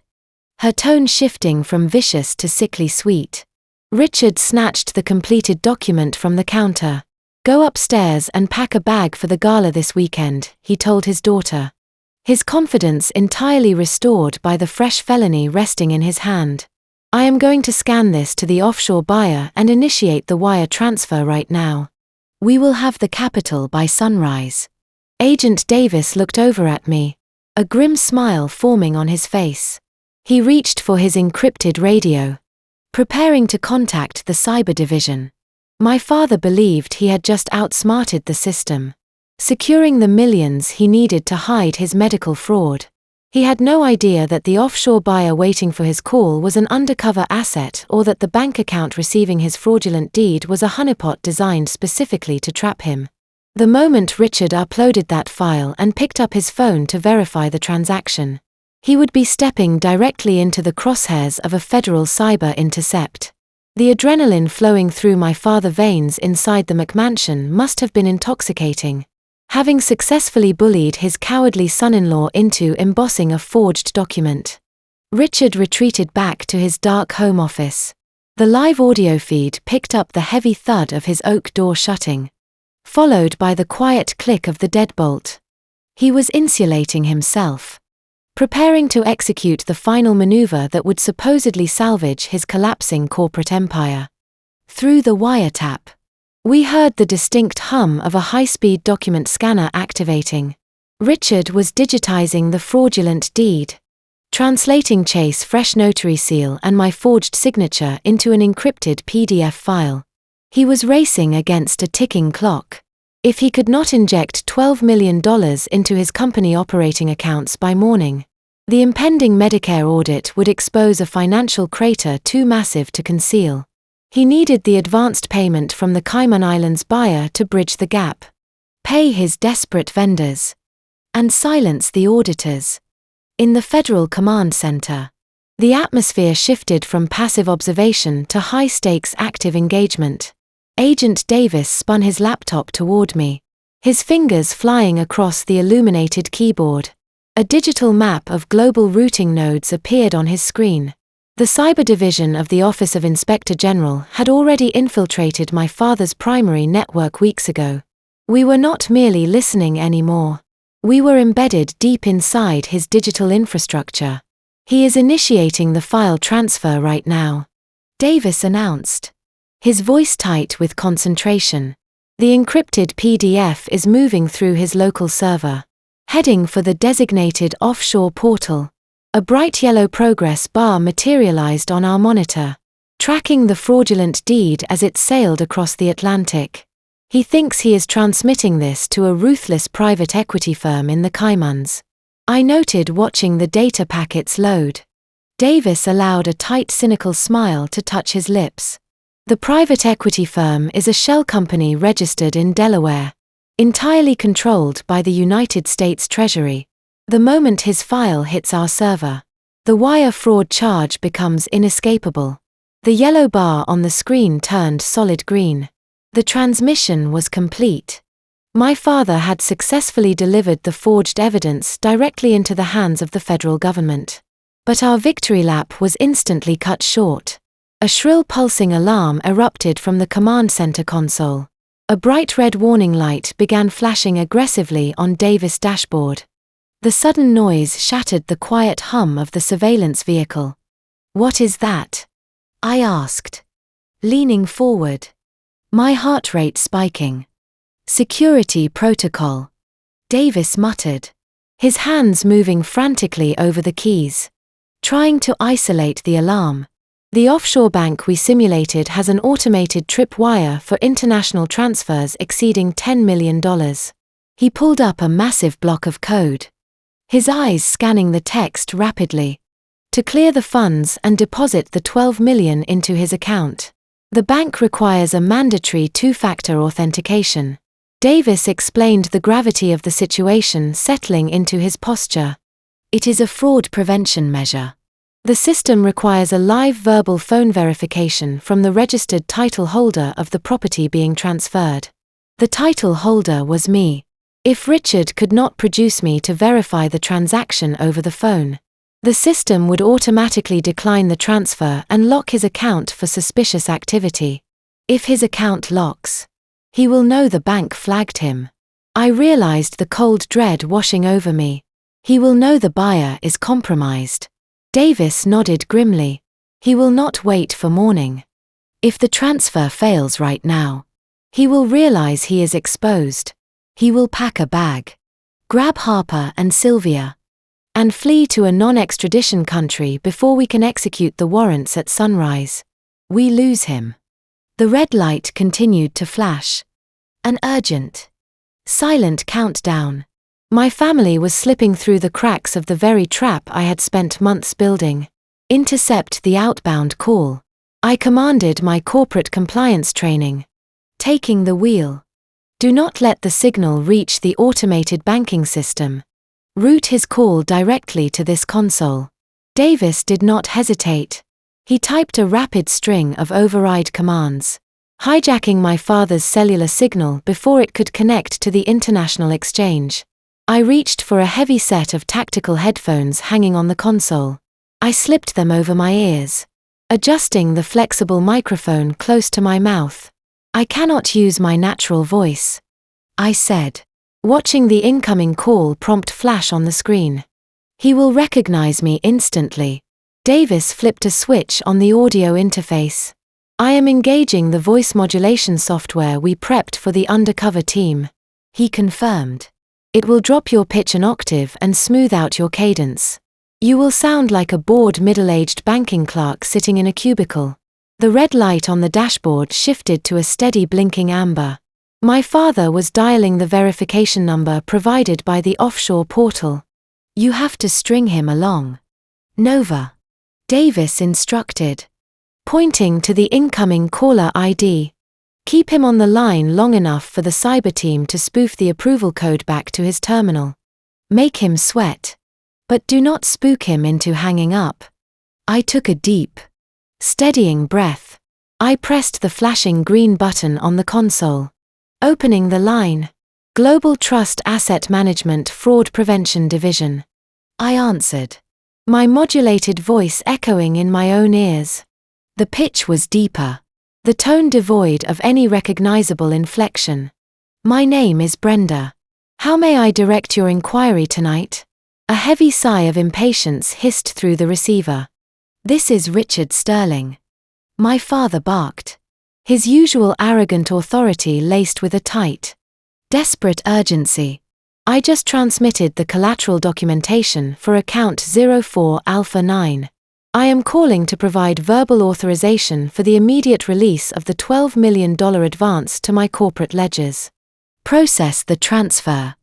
her tone shifting from vicious to sickly sweet. Richard snatched the completed document from the counter. "Go upstairs and pack a bag for the gala this weekend," he told his daughter, his confidence entirely restored by the fresh felony resting in his hand. "I am going to scan this to the offshore buyer and initiate the wire transfer right now. We will have the capital by sunrise." Agent Davis looked over at me, a grim smile forming on his face. He reached for his encrypted radio, preparing to contact the cyber division. My father believed he had just outsmarted the system, securing the millions he needed to hide his medical fraud. He had no idea that the offshore buyer waiting for his call was an undercover asset or that the bank account receiving his fraudulent deed was a honeypot designed specifically to trap him. The moment Richard uploaded that file and picked up his phone to verify the transaction, he would be stepping directly into the crosshairs of a federal cyber intercept. The adrenaline flowing through my father's veins inside the McMansion must have been intoxicating, having successfully bullied his cowardly son-in-law into embossing a forged document. Richard retreated back to his dark home office. The live audio feed picked up the heavy thud of his oak door shutting, followed by the quiet click of the deadbolt. He was insulating himself, preparing to execute the final maneuver that would supposedly salvage his collapsing corporate empire. Through the wiretap, we heard the distinct hum of a high-speed document scanner activating. Richard was digitizing the fraudulent deed, translating Chase's fresh notary seal and my forged signature into an encrypted PDF file. He was racing against a ticking clock. If he could not inject $12 million into his company operating accounts by morning, the impending Medicare audit would expose a financial crater too massive to conceal. He needed the advanced payment from the Cayman Islands buyer to bridge the gap, pay his desperate vendors, and silence the auditors. In the Federal Command Center, the atmosphere shifted from passive observation to high-stakes active engagement. Agent Davis spun his laptop toward me, his fingers flying across the illuminated keyboard. A digital map of global routing nodes appeared on his screen. The cyber division of the Office of Inspector General had already infiltrated my father's primary network weeks ago. We were not merely listening anymore. We were embedded deep inside his digital infrastructure. He is initiating the file transfer right now, Davis announced, his voice tight with concentration. The encrypted PDF is moving through his local server, heading for the designated offshore portal. A bright yellow progress bar materialized on our monitor, tracking the fraudulent deed as it sailed across the Atlantic. He thinks he is transmitting this to a ruthless private equity firm in the Caymans, I noted watching the data packets load. Davis allowed a tight cynical smile to touch his lips. The private equity firm is a shell company registered in Delaware, entirely controlled by the United States Treasury. The moment his file hits our server, the wire fraud charge becomes inescapable. The yellow bar on the screen turned solid green. The transmission was complete. My father had successfully delivered the forged evidence directly into the hands of the federal government. But our victory lap was instantly cut short. A shrill pulsing alarm erupted from the command center console. A bright red warning light began flashing aggressively on Davis' dashboard. The sudden noise shattered the quiet hum of the surveillance vehicle. "What is that?" I asked, leaning forward, my heart rate spiking. "Security protocol," Davis muttered, his hands moving frantically over the keys, trying to isolate the alarm. "The offshore bank we simulated has an automated tripwire for international transfers exceeding $10 million. He pulled up a massive block of code, his eyes scanning the text rapidly. "To clear the funds and deposit the $12 million into his account, the bank requires a mandatory two-factor authentication." Davis explained the gravity of the situation settling into his posture. "It is a fraud prevention measure. The system requires a live verbal phone verification from the registered title holder of the property being transferred. The title holder was me. If Richard could not produce me to verify the transaction over the phone, the system would automatically decline the transfer and lock his account for suspicious activity. If his account locks, he will know the bank flagged him." I realized the cold dread washing over me. He will know the buyer is compromised. Davis nodded grimly. He will not wait for morning. If the transfer fails right now, he will realize he is exposed. He will pack a bag, grab Harper and Sylvia, and flee to a non-extradition country before we can execute the warrants at sunrise. We lose him. The red light continued to flash. An urgent, silent countdown. My family was slipping through the cracks of the very trap I had spent months building. "Intercept the outbound call," I commanded my corporate compliance training, taking the wheel. "Do not let the signal reach the automated banking system. Route his call directly to this console." Davis did not hesitate. He typed a rapid string of override commands, hijacking my father's cellular signal before it could connect to the international exchange. I reached for a heavy set of tactical headphones hanging on the console. I slipped them over my ears, adjusting the flexible microphone close to my mouth. "I cannot use my natural voice," I said, watching the incoming call prompt flash on the screen. "He will recognize me instantly." Davis flipped a switch on the audio interface. "I am engaging the voice modulation software we prepped for the undercover team," he confirmed. "It will drop your pitch an octave and smooth out your cadence. You will sound like a bored middle-aged banking clerk sitting in a cubicle." The red light on the dashboard shifted to a steady blinking amber. My father was dialing the verification number provided by the offshore portal. "You have to string him along, Nova," Davis instructed. pointing to the incoming caller ID. Keep him on the line long enough for the cyber team to spoof the approval code back to his terminal. Make him sweat. But do not spook him into hanging up. I took a deep, steadying breath. I pressed the flashing green button on the console. Opening the line. Global Trust Asset Management Fraud Prevention Division. I answered. My modulated voice echoing in my own ears. The pitch was deeper. The tone devoid of any recognizable inflection. My name is Brenda. How may I direct your inquiry tonight? A heavy sigh of impatience hissed through the receiver. This is Richard Sterling. My father barked. His usual arrogant authority laced with a tight, desperate urgency. I just transmitted the collateral documentation for account 04 Alpha 9. I am calling to provide verbal authorization for the immediate release of the $12 million advance to my corporate ledgers. Process the transfer.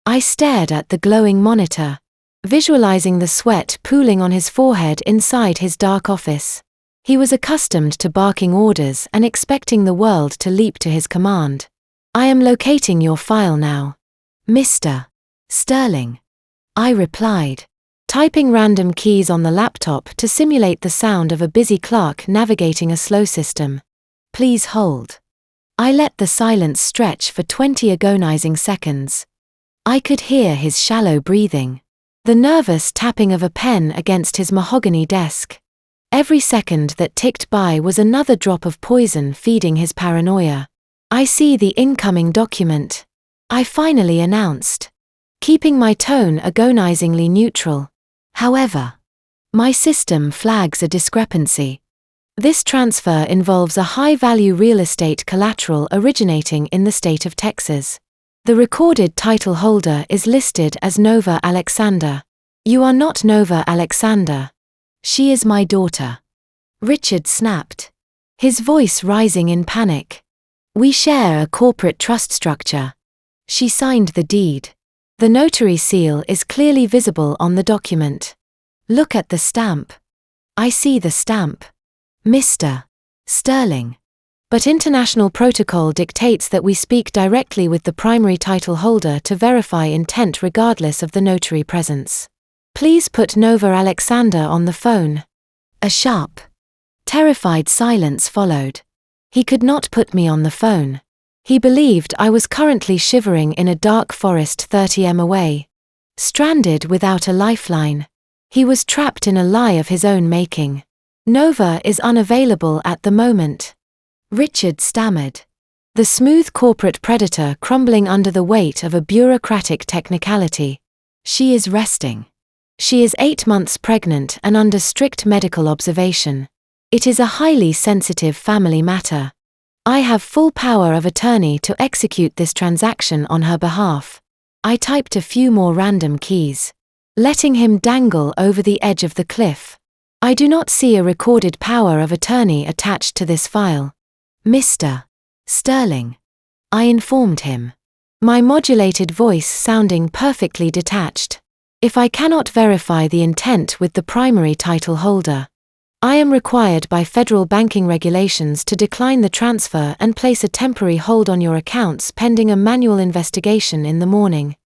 I stared at the glowing monitor, visualizing the sweat pooling on his forehead inside his dark office. He was accustomed to barking orders and expecting the world to leap to his command. I am locating your file now, Mr. Sterling. I replied, typing random keys on the laptop to simulate the sound of a busy clerk navigating a slow system. Please hold. I let the silence stretch for 20 agonizing seconds. I could hear his shallow breathing, the nervous tapping of a pen against his mahogany desk. Every second that ticked by was another drop of poison feeding his paranoia. I see the incoming document, I finally announced, keeping my tone agonizingly neutral. However, my system flags a discrepancy. This transfer involves a high-value real estate collateral originating in the state of Texas. The recorded title holder is listed as Nova Alexander. You are not Nova Alexander. She is my daughter. Richard snapped, his voice rising in panic. We share a corporate trust structure. She signed the deed. The notary seal is clearly visible on the document. Look at the stamp. I see the stamp. Mr. Sterling. But international protocol dictates that we speak directly with the primary title holder to verify intent regardless of the notary presence. Please put Nova Alexander on the phone. A sharp, terrified silence followed. He could not put me on the phone. He believed I was currently shivering in a dark forest 30 m away. Stranded without a lifeline. He was trapped in a lie of his own making. Nova is unavailable at the moment. Richard stammered. The smooth corporate predator crumbling under the weight of a bureaucratic technicality. She is resting. She is 8 months pregnant and under strict medical observation. It is a highly sensitive family matter. I have full power of attorney to execute this transaction on her behalf. I typed a few more random keys, letting him dangle over the edge of the cliff. I do not see a recorded power of attorney attached to this file. Mr. Sterling. I informed him, my modulated voice sounding perfectly detached. If I cannot verify the intent with the primary title holder, I am required by federal banking regulations to decline the transfer and place a temporary hold on your accounts pending a manual investigation in the morning.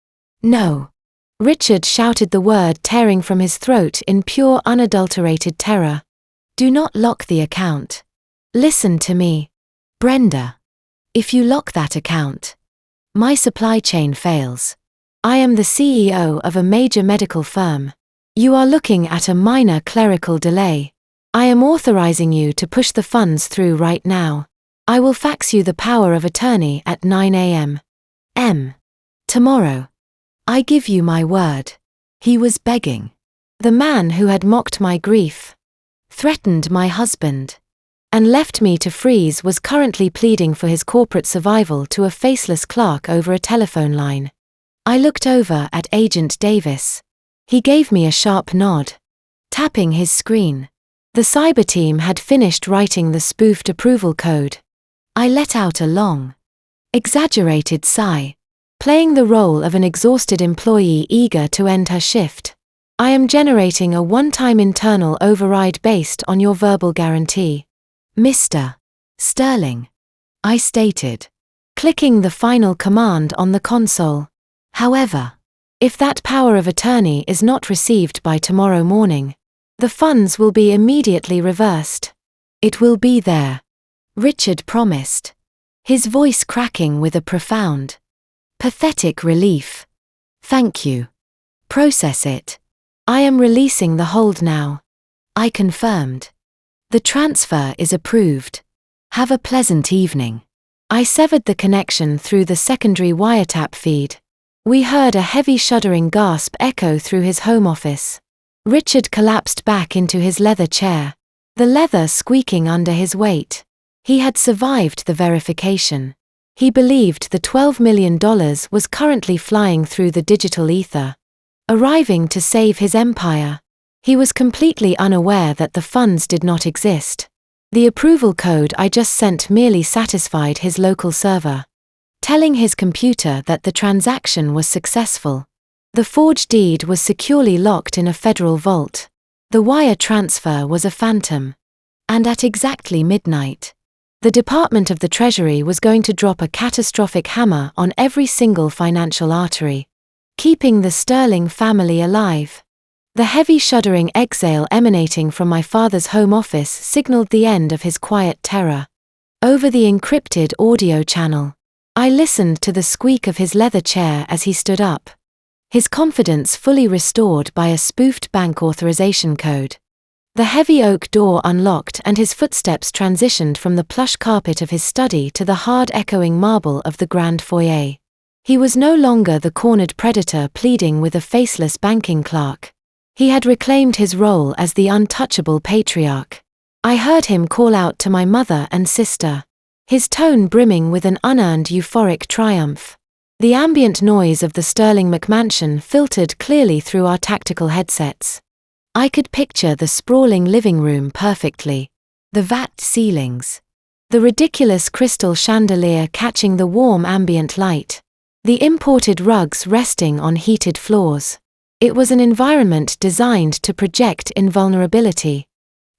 No. Richard shouted the word tearing from his throat in pure unadulterated terror. Do not lock the account. Listen to me, Brenda. If you lock that account, my supply chain fails. I am the CEO of a major medical firm. You are looking at a minor clerical delay. I am authorizing you to push the funds through right now. I will fax you the power of attorney at 9 a.m. tomorrow. I give you my word. He was begging. The man who had mocked my grief, threatened my husband, and left me to freeze was currently pleading for his corporate survival to a faceless clerk over a telephone line. I looked over at Agent Davis. He gave me a sharp nod, tapping his screen. The cyber team had finished writing the spoofed approval code. I let out a long, exaggerated sigh, playing the role of an exhausted employee eager to end her shift. I am generating a one-time internal override based on your verbal guarantee. Mr. Sterling, I stated, clicking the final command on the console. However, if that power of attorney is not received by tomorrow morning, the funds will be immediately reversed. It will be there, Richard promised, his voice cracking with a profound, pathetic relief. Thank you. Process it. I am releasing the hold now. I confirmed. The transfer is approved. Have a pleasant evening. I severed the connection through the secondary wiretap feed. We heard a heavy shuddering gasp echo through his home office. Richard collapsed back into his leather chair, the leather squeaking under his weight. He had survived the verification. He believed the $12 million was currently flying through the digital ether, arriving to save his empire. He was completely unaware that the funds did not exist. The approval code I just sent merely satisfied his local server, telling his computer that the transaction was successful. The forged deed was securely locked in a federal vault. The wire transfer was a phantom. And at exactly midnight, the Department of the Treasury was going to drop a catastrophic hammer on every single financial artery, keeping the Sterling family alive. The heavy shuddering exhale emanating from my father's home office signaled the end of his quiet terror. Over the encrypted audio channel, I listened to the squeak of his leather chair as he stood up, his confidence fully restored by a spoofed bank authorization code. The heavy oak door unlocked and his footsteps transitioned from the plush carpet of his study to the hard echoing marble of the grand foyer. He was no longer the cornered predator pleading with a faceless banking clerk. He had reclaimed his role as the untouchable patriarch. I heard him call out to my mother and sister, his tone brimming with an unearned euphoric triumph. The ambient noise of the Sterling McMansion filtered clearly through our tactical headsets. I could picture the sprawling living room perfectly, the vatt ceilings, the ridiculous crystal chandelier catching the warm ambient light, the imported rugs resting on heated floors. It was an environment designed to project invulnerability.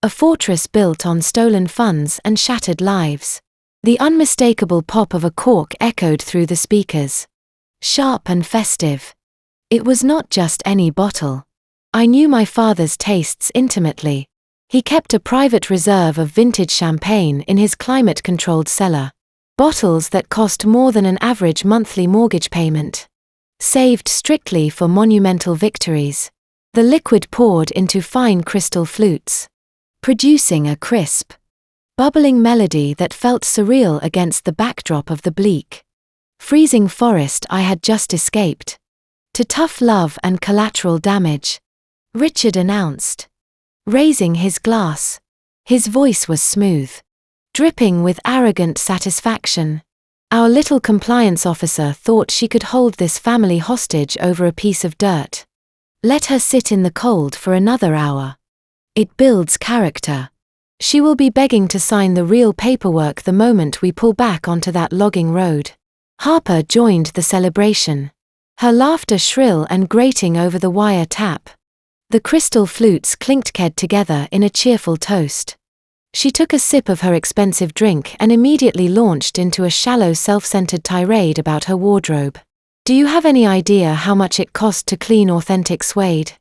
A fortress built on stolen funds and shattered lives. The unmistakable pop of a cork echoed through the speakers, sharp and festive. It was not just any bottle. I knew my father's tastes intimately. He kept a private reserve of vintage champagne in his climate-controlled cellar, bottles that cost more than an average monthly mortgage payment. Saved strictly for monumental victories, the liquid poured into fine crystal flutes, producing a crisp, bubbling melody that felt surreal against the backdrop of the bleak, freezing forest I had just escaped. To tough love and collateral damage, Richard announced, raising his glass. His voice was smooth, dripping with arrogant satisfaction. Our little compliance officer thought she could hold this family hostage over a piece of dirt. Let her sit in the cold for another hour. It builds character. She will be begging to sign the real paperwork the moment we pull back onto that logging road. Harper joined the celebration, her laughter shrill and grating over the wire tap. The crystal flutes clinked together in a cheerful toast. She took a sip of her expensive drink and immediately launched into a shallow self-centered tirade about her wardrobe. Do you have any idea how much it cost to clean authentic suede?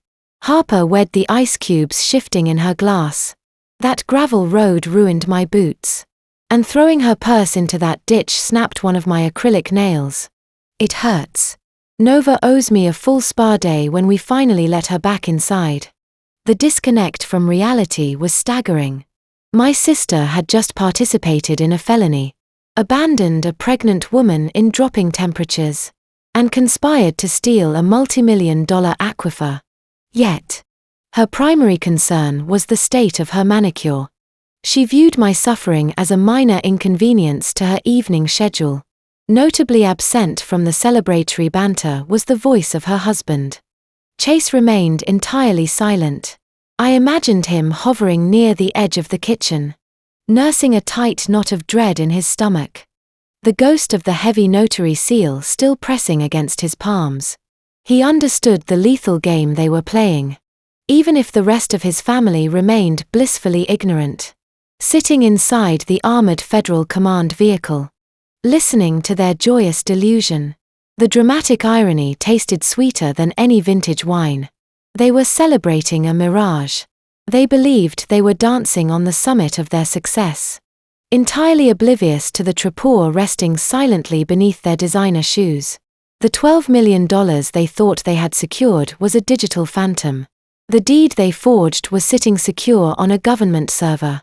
Harper wed the ice cubes shifting in her glass. That gravel road ruined my boots. And throwing her purse into that ditch snapped one of my acrylic nails. It hurts. Nova owes me a full spa day when we finally let her back inside. The disconnect from reality was staggering. My sister had just participated in a felony, abandoned a pregnant woman in dropping temperatures, and conspired to steal a multi-million-dollar aquifer. Yet, her primary concern was the state of her manicure. She viewed my suffering as a minor inconvenience to her evening schedule. Notably absent from the celebratory banter was the voice of her husband. Chase remained entirely silent. I imagined him hovering near the edge of the kitchen, nursing a tight knot of dread in his stomach, the ghost of the heavy notary seal still pressing against his palms. He understood the lethal game they were playing, even if the rest of his family remained blissfully ignorant. sitting inside the armored Federal Command vehicle, listening to their joyous delusion. The dramatic irony tasted sweeter than any vintage wine. They were celebrating a mirage. They believed they were dancing on the summit of their success, entirely oblivious to the trapdoor resting silently beneath their designer shoes. The $12 million they thought they had secured was a digital phantom. The deed they forged was sitting secure on a government server.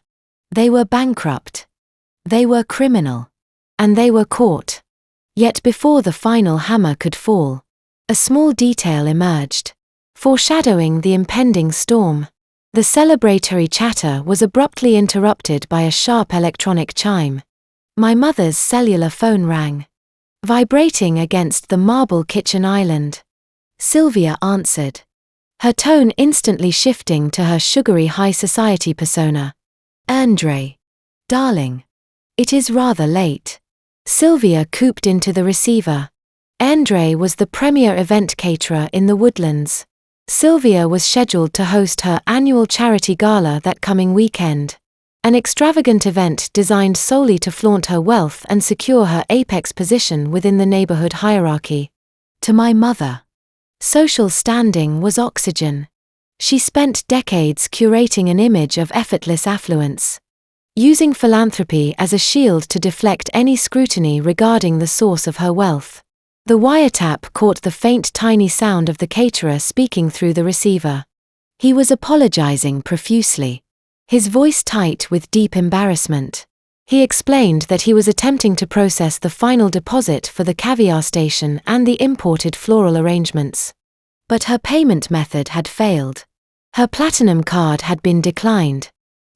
They were bankrupt. They were criminal. And they were caught. Yet before the final hammer could fall, a small detail emerged, foreshadowing the impending storm. The celebratory chatter was abruptly interrupted by a sharp electronic chime. My mother's cellular phone rang, vibrating against the marble kitchen island. Sylvia answered, her tone instantly shifting to her sugary high society persona. Andre, darling, it is rather late. Sylvia cooped into the receiver. Andre was the premier event caterer in the Woodlands. Sylvia was scheduled to host her annual charity gala that coming weekend, an extravagant event designed solely to flaunt her wealth and secure her apex position within the neighborhood hierarchy. To my mother, social standing was oxygen. She spent decades curating an image of effortless affluence, using philanthropy as a shield to deflect any scrutiny regarding the source of her wealth. The wiretap caught the faint tiny sound of the caterer speaking through the receiver. He was apologizing profusely, his voice tight with deep embarrassment. He explained that he was attempting to process the final deposit for the caviar station and the imported floral arrangements. But her payment method had failed. Her platinum card had been declined.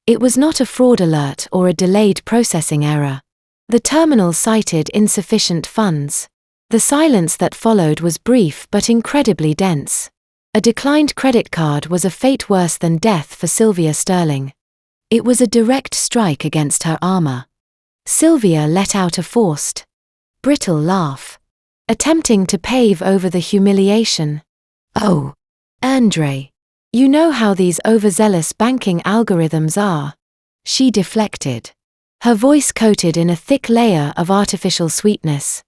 It was not a fraud alert or a delayed processing error. The terminal cited insufficient funds. The silence that followed was brief but incredibly dense. A declined credit card was a fate worse than death for Sylvia Sterling. It was a direct strike against her armor. Sylvia let out a forced, brittle laugh, attempting to pave over the humiliation. Oh, Andre, you know how these overzealous banking algorithms are. She deflected, her voice coated in a thick layer of artificial sweetness.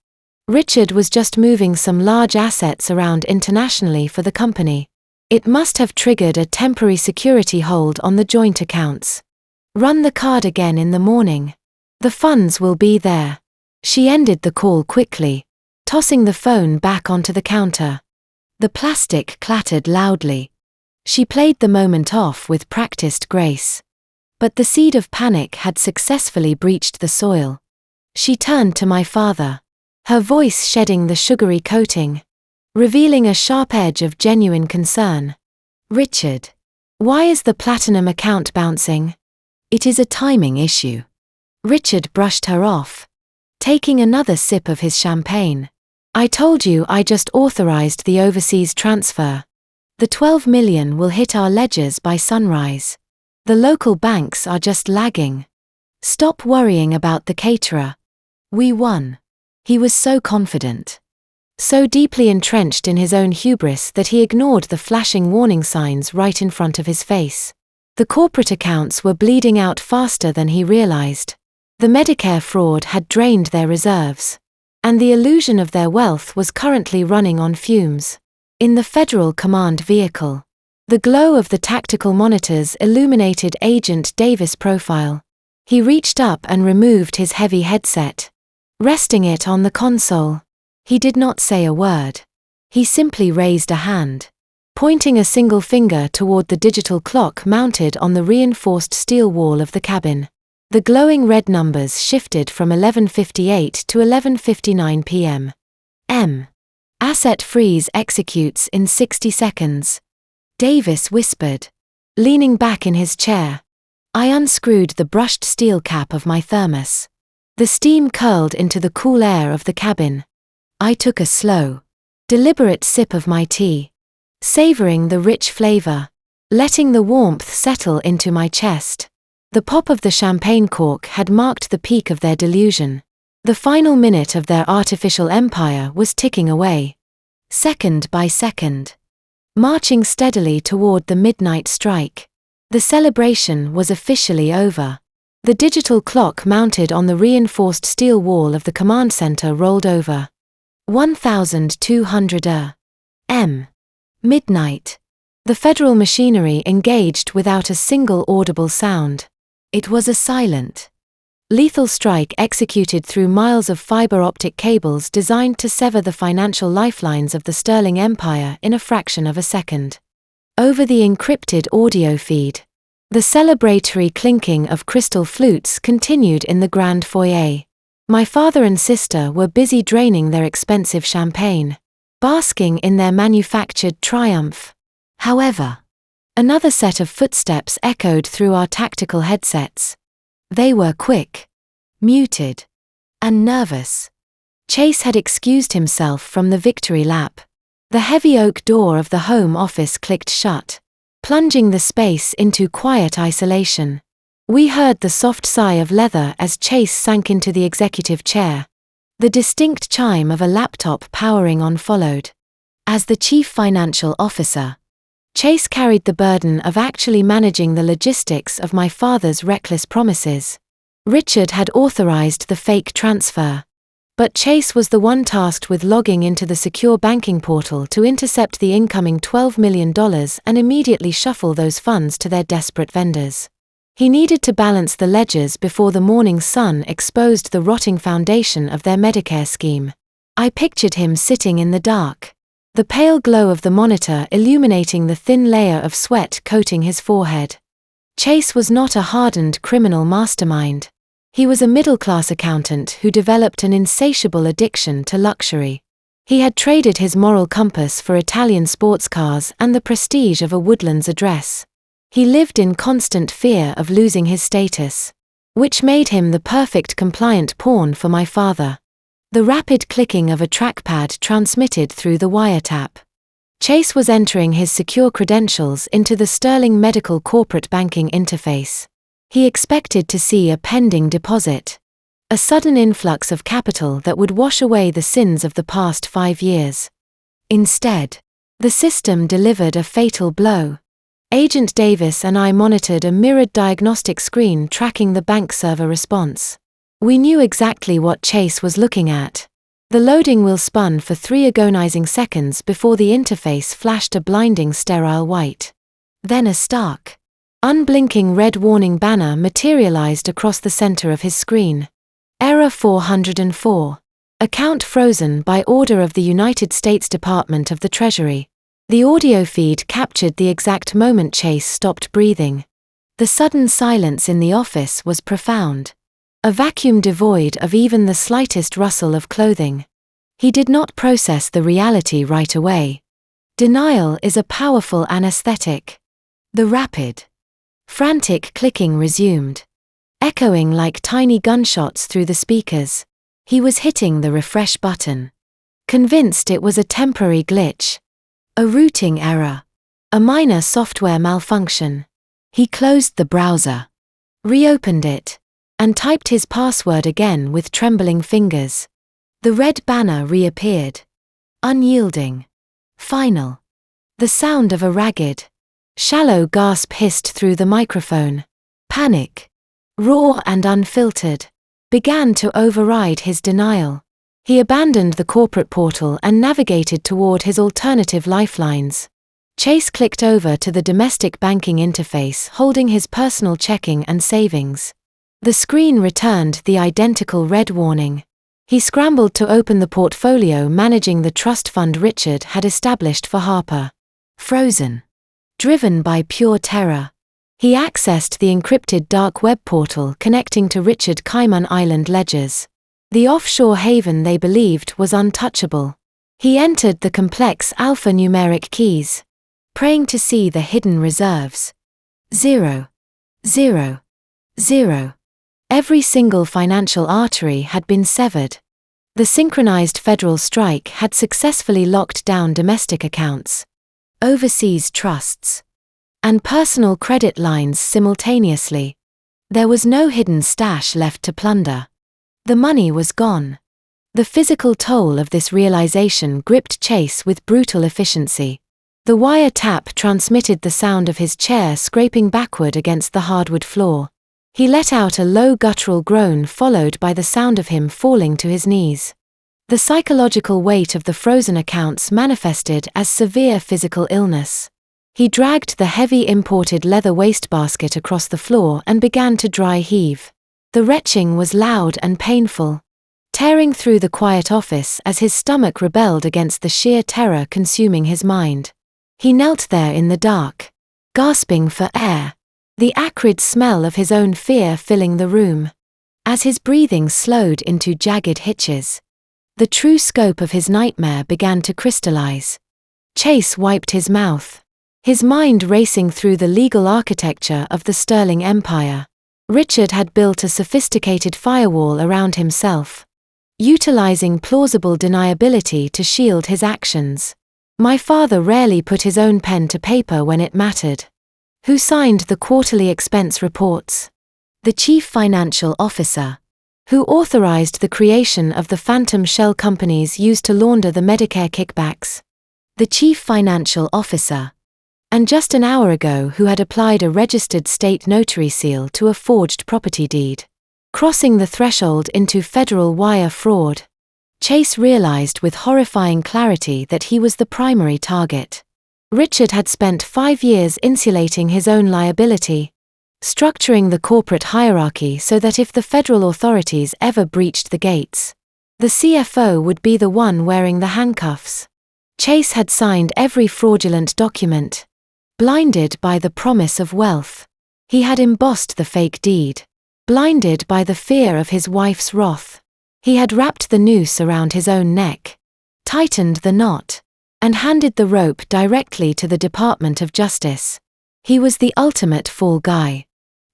Richard was just moving some large assets around internationally for the company. It must have triggered a temporary security hold on the joint accounts. Run the card again in the morning. The funds will be there. She ended the call quickly, tossing the phone back onto the counter. The plastic clattered loudly. She played the moment off with practiced grace. But the seed of panic had successfully breached the soil. She turned to my father, her voice shedding the sugary coating, revealing a sharp edge of genuine concern. Richard, why is the platinum account bouncing? It is a timing issue. Richard brushed her off, taking another sip of his champagne. I told you I just authorized the overseas transfer. The $12 million will hit our ledgers by sunrise. The local banks are just lagging. Stop worrying about the caterer. We won. He was so confident, so deeply entrenched in his own hubris that he ignored the flashing warning signs right in front of his face. The corporate accounts were bleeding out faster than he realized. The Medicare fraud had drained their reserves, and the illusion of their wealth was currently running on fumes. In the Federal Command vehicle, the glow of the tactical monitors illuminated Agent Davis' profile. He reached up and removed his heavy headset, resting it on the console. He did not say a word. He simply raised a hand, pointing a single finger toward the digital clock mounted on the reinforced steel wall of the cabin. The glowing red numbers shifted from 11:58 to 11:59 p.m. Asset freeze executes in 60 seconds. Davis whispered, leaning back in his chair. I unscrewed the brushed steel cap of my thermos. The steam curled into the cool air of the cabin. I took a slow, deliberate sip of my tea, savoring the rich flavor, letting the warmth settle into my chest. The pop of the champagne cork had marked the peak of their delusion. The final minute of their artificial empire was ticking away, second by second, marching steadily toward the midnight strike. The celebration was officially over. The digital clock mounted on the reinforced steel wall of the command center rolled over. 1200 a.m. Midnight. The federal machinery engaged without a single audible sound. It was a silent, lethal strike executed through miles of fiber optic cables designed to sever the financial lifelines of the Sterling Empire in a fraction of a second. Over the encrypted audio feed, the celebratory clinking of crystal flutes continued in the grand foyer. My father and sister were busy draining their expensive champagne, basking in their manufactured triumph. However, another set of footsteps echoed through our tactical headsets. They were quick, muted, and nervous. Chase had excused himself from the victory lap. The heavy oak door of the home office clicked shut, plunging the space into quiet isolation. We heard the soft sigh of leather as Chase sank into the executive chair. The distinct chime of a laptop powering on followed. As the chief financial officer, Chase carried the burden of actually managing the logistics of my father's reckless promises. Richard had authorized the fake transfer, but Chase was the one tasked with logging into the secure banking portal to intercept the incoming $12 million and immediately shuffle those funds to their desperate vendors. He needed to balance the ledgers before the morning sun exposed the rotting foundation of their Medicare scheme. I pictured him sitting in the dark, the pale glow of the monitor illuminating the thin layer of sweat coating his forehead. Chase was not a hardened criminal mastermind. He was a middle-class accountant who developed an insatiable addiction to luxury. He had traded his moral compass for Italian sports cars and the prestige of a Woodlands address. He lived in constant fear of losing his status, which made him the perfect compliant pawn for my father. The rapid clicking of a trackpad transmitted through the wiretap. Chase was entering his secure credentials into the Sterling Medical corporate banking interface. He expected to see a pending deposit, a sudden influx of capital that would wash away the sins of the past 5 years. Instead, the system delivered a fatal blow. Agent Davis and I monitored a mirrored diagnostic screen tracking the bank server response. We knew exactly what Chase was looking at. The loading wheel spun for 3 agonizing seconds before the interface flashed a blinding sterile white. Then a stark, unblinking red warning banner materialized across the center of his screen. Error 404. Account frozen by order of the United States Department of the Treasury. The audio feed captured the exact moment Chase stopped breathing. The sudden silence in the office was profound. A vacuum devoid of even the slightest rustle of clothing. He did not process the reality right away. Denial is a powerful anesthetic. The rapid, frantic clicking resumed, echoing like tiny gunshots through the speakers. He was hitting the refresh button, convinced it was a temporary glitch, a routing error, a minor software malfunction. He closed the browser, reopened it, and typed his password again with trembling fingers. The red banner reappeared, unyielding, final. The sound of a ragged, shallow gasp hissed through the microphone. Panic, raw and unfiltered, began to override his denial. He abandoned the corporate portal and navigated toward his alternative lifelines. Chase clicked over to the domestic banking interface holding his personal checking and savings. The screen returned the identical red warning. He scrambled to open the portfolio managing the trust fund Richard had established for Harper. Frozen. Driven by pure terror, he accessed the encrypted dark web portal connecting to Richard Cayman Island ledgers. The offshore haven they believed was untouchable. He entered the complex alphanumeric keys, praying to see the hidden reserves. 0, 0, 0. Every single financial artery had been severed. The synchronized federal strike had successfully locked down domestic accounts, overseas trusts, and personal credit lines simultaneously. There was no hidden stash left to plunder. The money was gone. The physical toll of this realization gripped Chase with brutal efficiency. The wire tap transmitted the sound of his chair scraping backward against the hardwood floor. He let out a low guttural groan followed by the sound of him falling to his knees. The psychological weight of the frozen accounts manifested as severe physical illness. He dragged the heavy imported leather wastebasket across the floor and began to dry heave. The retching was loud and painful, tearing through the quiet office as his stomach rebelled against the sheer terror consuming his mind. He knelt there in the dark, gasping for air, the acrid smell of his own fear filling the room. As his breathing slowed into jagged hitches, the true scope of his nightmare began to crystallize. Chase wiped his mouth, his mind racing through the legal architecture of the Sterling Empire. Richard had built a sophisticated firewall around himself, utilizing plausible deniability to shield his actions. My father rarely put his own pen to paper when it mattered. Who signed the quarterly expense reports? The chief financial officer. Who authorized the creation of the phantom shell companies used to launder the Medicare kickbacks? The chief financial officer. And just an hour ago who had applied a registered state notary seal to a forged property deed, crossing the threshold into federal wire fraud. Chase realized with horrifying clarity that he was the primary target. Richard had spent 5 years insulating his own liability, structuring the corporate hierarchy so that if the federal authorities ever breached the gates, the CFO would be the one wearing the handcuffs. Chase had signed every fraudulent document, blinded by the promise of wealth. He had embossed the fake deed, blinded by the fear of his wife's wrath. He had wrapped the noose around his own neck, tightened the knot, and handed the rope directly to the Department of Justice. He was the ultimate fall guy.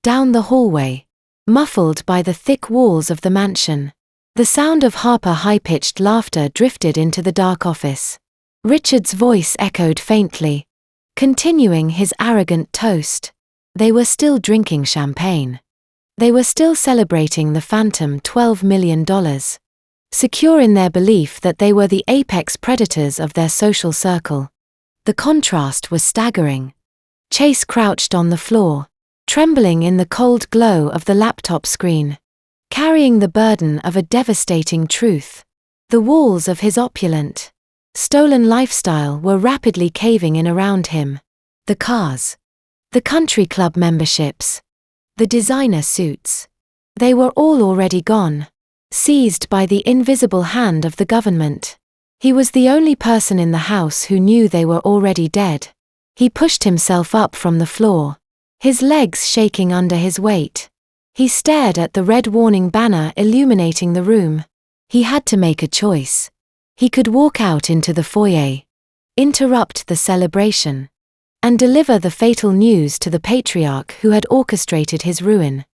Down the hallway, muffled by the thick walls of the mansion, the sound of high-pitched laughter drifted into the dark office. Richard's voice echoed faintly, continuing his arrogant toast. They were still drinking champagne. They were still celebrating the phantom $12 million, secure in their belief that they were the apex predators of their social circle. The contrast was staggering. Chase crouched on the floor, trembling in the cold glow of the laptop screen, carrying the burden of a devastating truth. The walls of his opulent, stolen lifestyle were rapidly caving in around him. The cars, the country club memberships, the designer suits. They were all already gone, seized by the invisible hand of the government. He was the only person in the house who knew they were already dead. He pushed himself up from the floor, his legs shaking under his weight. He stared at the red warning banner illuminating the room. He had to make a choice. He could walk out into the foyer, interrupt the celebration, and deliver the fatal news to the patriarch who had orchestrated his ruin.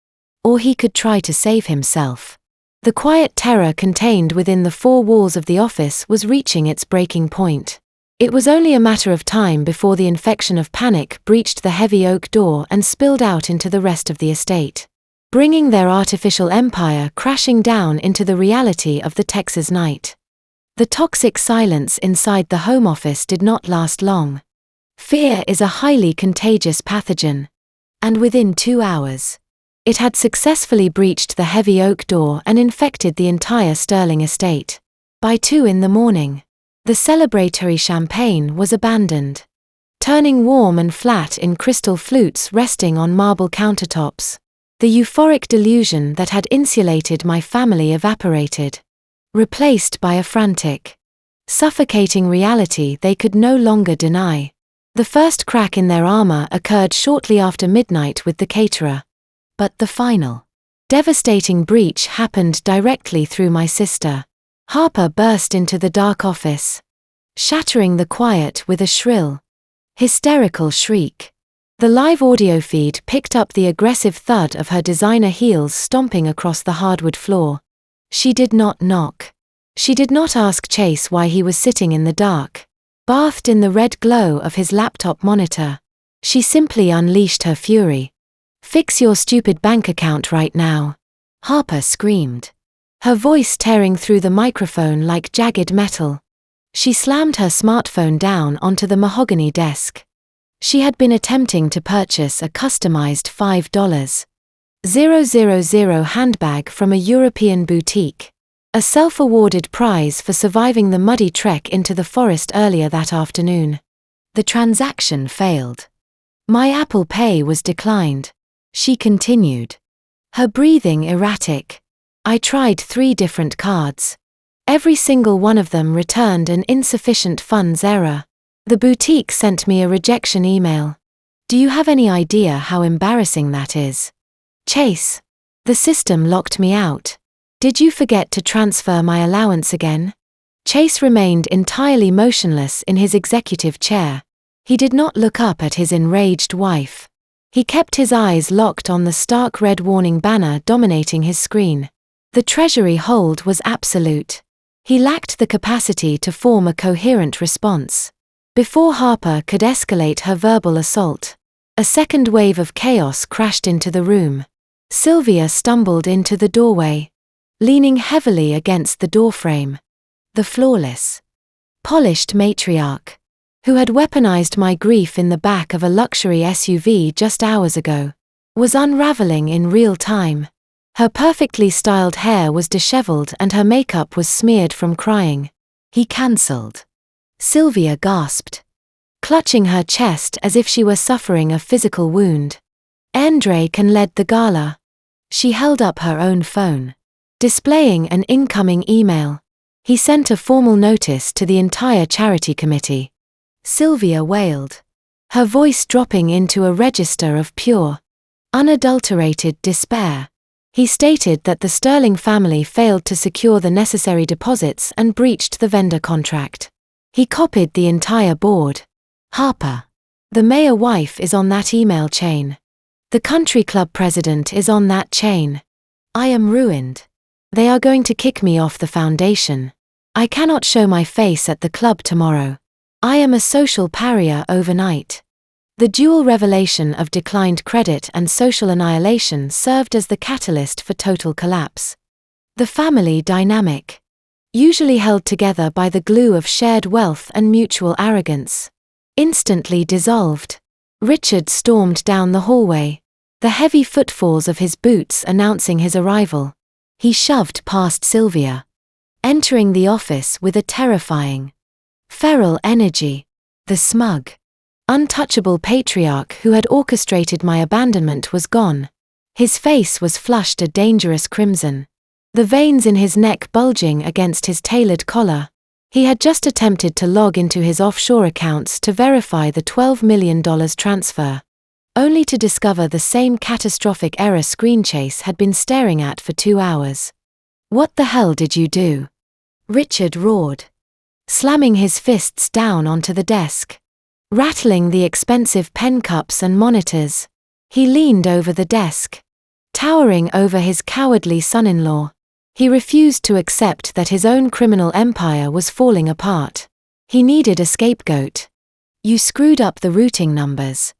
Or he could try to save himself. The quiet terror contained within the four walls of the office was reaching its breaking point. It was only a matter of time before the infection of panic breached the heavy oak door and spilled out into the rest of the estate, bringing their artificial empire crashing down into the reality of the Texas night. The toxic silence inside the home office did not last long. Fear is a highly contagious pathogen, and within 2 hours, it had successfully breached the heavy oak door and infected the entire Sterling estate. By 2 a.m, the celebratory champagne was abandoned, turning warm and flat in crystal flutes resting on marble countertops. The euphoric delusion that had insulated my family evaporated, replaced by a frantic, suffocating reality they could no longer deny. The first crack in their armor occurred shortly after midnight with the caterer. But the final, devastating breach happened directly through my sister. Harper burst into the dark office, shattering the quiet with a shrill, hysterical shriek. The live audio feed picked up the aggressive thud of her designer heels stomping across the hardwood floor. She did not knock. She did not ask Chase why he was sitting in the dark, bathed in the red glow of his laptop monitor. She simply unleashed her fury. "Fix your stupid bank account right now," Harper screamed, her voice tearing through the microphone like jagged metal. She slammed her smartphone down onto the mahogany desk. She had been attempting to purchase a customized $5 000 handbag from a European boutique. A self-awarded prize for surviving the muddy trek into the forest earlier that afternoon. The transaction failed. My Apple Pay was declined. She continued. Her breathing erratic. I tried 3 different cards. Every single one of them returned an insufficient funds error. The boutique sent me a rejection email. Do you have any idea how embarrassing that is? Chase. The system locked me out. Did you forget to transfer my allowance again? Chase remained entirely motionless in his executive chair. He did not look up at his enraged wife. He kept his eyes locked on the stark red warning banner dominating his screen. The Treasury hold was absolute. He lacked the capacity to form a coherent response. Before Harper could escalate her verbal assault, a second wave of chaos crashed into the room. Sylvia stumbled into the doorway, leaning heavily against the doorframe. The flawless, polished matriarch, who had weaponized my grief in the back of a luxury SUV just hours ago, was unraveling in real time. Her perfectly styled hair was disheveled and her makeup was smeared from crying. He cancelled. Sylvia gasped, clutching her chest as if she were suffering a physical wound. Andre can led the gala. She held up her own phone, displaying an incoming email. He sent a formal notice to the entire charity committee. Sylvia wailed, her voice dropping into a register of pure, unadulterated despair. He stated that the Sterling family failed to secure the necessary deposits and breached the vendor contract. He copied the entire board. Harper, the mayor wife, is on that email chain. The country club president is on that chain. I am ruined. They are going to kick me off the foundation. I cannot show my face at the club tomorrow. I am a social pariah overnight. The dual revelation of declined credit and social annihilation served as the catalyst for total collapse. The family dynamic, usually held together by the glue of shared wealth and mutual arrogance, instantly dissolved. Richard stormed down the hallway, the heavy footfalls of his boots announcing his arrival. He shoved past Sylvia, entering the office with a terrifying, feral energy. The smug, untouchable patriarch who had orchestrated my abandonment was gone. His face was flushed a dangerous crimson, the veins in his neck bulging against his tailored collar. He had just attempted to log into his offshore accounts to verify the $12 million transfer, only to discover the same catastrophic error screen Chase had been staring at for 2 hours. What the hell did you do? Richard roared, slamming his fists down onto the desk, rattling the expensive pen cups and monitors. He leaned over the desk, towering over his cowardly son-in-law. He refused to accept that his own criminal empire was falling apart. He needed a scapegoat. You screwed up the routing numbers,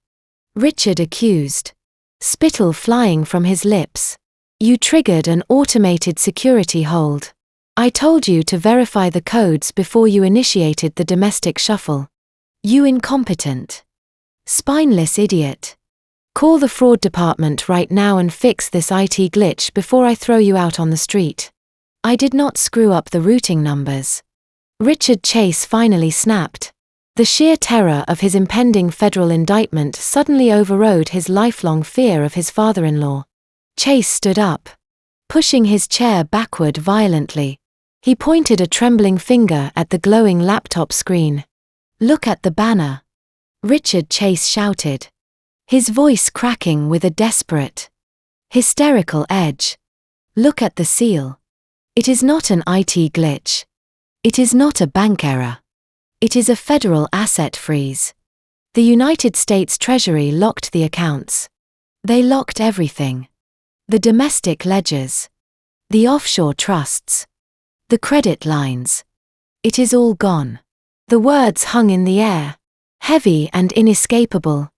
Richard accused, spittle flying from his lips. You triggered an automated security hold. I told you to verify the codes before you initiated the domestic shuffle. You incompetent, spineless idiot. Call the fraud department right now and fix this IT glitch before I throw you out on the street. I did not screw up the routing numbers. Richard Chase finally snapped. The sheer terror of his impending federal indictment suddenly overrode his lifelong fear of his father-in-law. Chase stood up, pushing his chair backward violently. He pointed a trembling finger at the glowing laptop screen. Look at the banner, Richard Chase shouted, his voice cracking with a desperate, hysterical edge. Look at the seal. It is not an IT glitch. It is not a bank error. It is a federal asset freeze. The United States Treasury locked the accounts. They locked everything. The domestic ledgers, the offshore trusts, the credit lines. It is all gone. The words hung in the air, heavy and inescapable.